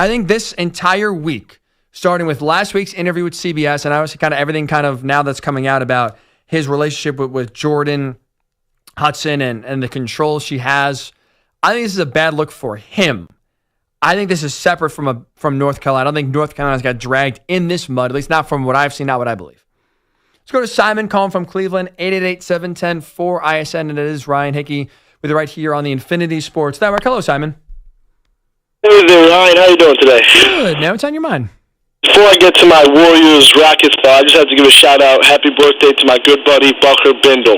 think this entire week, starting with last week's interview with CBS and obviously kind of everything kind of now that's coming out about his relationship with Jordan Hudson and the control she has, I think this is a bad look for him. I think this is separate from North Carolina. I don't think North Carolina's got dragged in this mud, at least not from what I've seen, not what I believe. Let's go to Simon calling from Cleveland, 888-710-4ISN, and it is Ryan Hickey with you right here on the Infinity Sports Network. Hello, Simon. Hey there, Ryan. How you doing today? Good. Now what's on your mind? Before I get to my Warriors-Rockets thought, I just have to give a shout-out. Happy birthday to my good buddy, Bucker Bindle.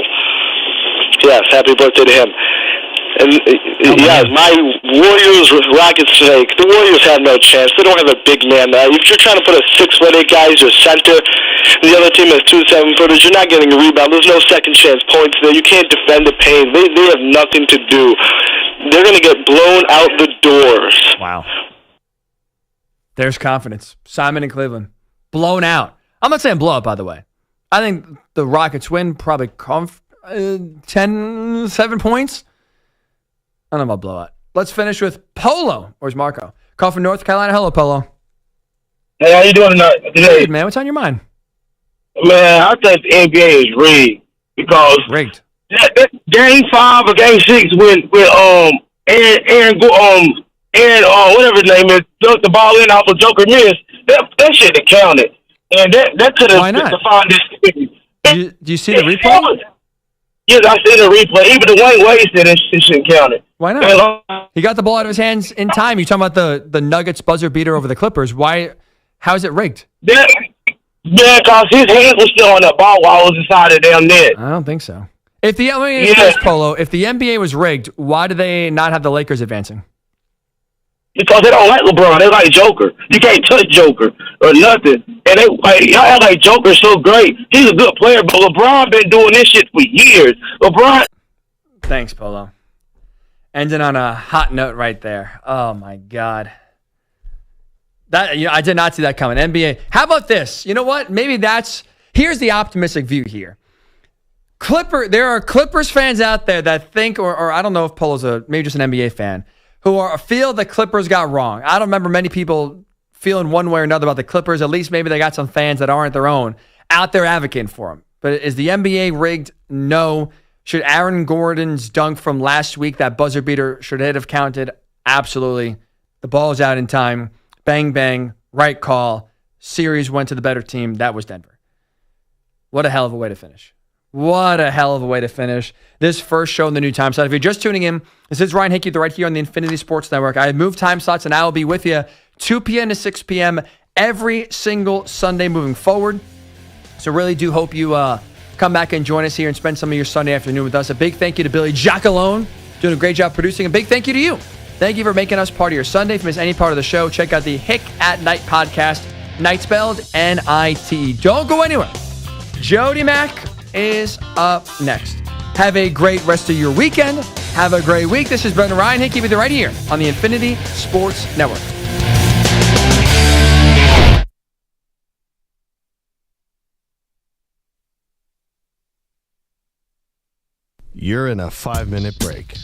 Yes, happy birthday to him. And, my Warriors-Rockets sake, the Warriors have no chance. They don't have a big man. If you're trying to put a 6'8" guy as your center, and the other team has 2 7-footers, you're not getting a rebound. There's no second-chance points there. You can't defend the paint. They have nothing to do. They're going to get blown out the doors. Wow. There's confidence. Simon in Cleveland. Blown out. I'm not saying blow up, by the way. I think the Rockets win probably 7 points. I don't know about blowout. Let's finish with Polo. Where's Marco? Call from North Carolina. Hello, Polo. Hey, how you doing tonight? Good, man. What's on your mind? Man, I think the NBA is rigged because rigged. Game 5 or Game 6 with whatever his name is, dunked the ball in off a Joker miss. That shouldn't have counted. And that could have defined this. Do you see the replay? Yes, I see the replay. Even the Wayne Wade said it shouldn't count it. Why not? He got the ball out of his hands in time. You're talking about the Nuggets buzzer beater over the Clippers. Why? How is it rigged? Yeah, because his hands were still on that ball while it was inside the damn net. I don't think so. If the NBA was rigged, why do they not have the Lakers advancing? Because they don't like LeBron. They like Joker. You can't touch Joker or nothing. And y'all act like Joker's so great. He's a good player, but LeBron been doing this shit for years. LeBron. Thanks, Polo. Ending on a hot note right there. Oh my God. I did not see that coming. NBA. How about this? You know what? Maybe here's the optimistic view here. There are Clippers fans out there that think, or I don't know if Polo's maybe just an NBA fan, who feel the Clippers got wrong. I don't remember many people feeling one way or another about the Clippers. At least maybe they got some fans that aren't their own out there advocating for them. But is the NBA rigged? No. Should Aaron Gordon's dunk from last week, that buzzer beater, should it have counted? Absolutely. The ball is out in time. Bang, bang. Right call. Series went to the better team. That was Denver. What a hell of a way to finish. What a hell of a way to finish this first show in the new time slot. If you're just tuning in, this is Ryan Hickey right here on the Infinity Sports Network. I have moved time slots, and I will be with you 2 p.m. to 6 p.m. every single Sunday moving forward. So really do hope you come back and join us here and spend some of your Sunday afternoon with us. A big thank you to Billy Giacalone, doing a great job producing. A big thank you to you. Thank you for making us part of your Sunday. If you miss any part of the show, check out the Hick at Night podcast. Night spelled N-I-T. Don't go anywhere. Jody Mack is up next. Have a great rest of your weekend. Have a great week. This is Brendan Ryan Hickey with you right here on the Infinity Sports Network. You're in a 5-minute break.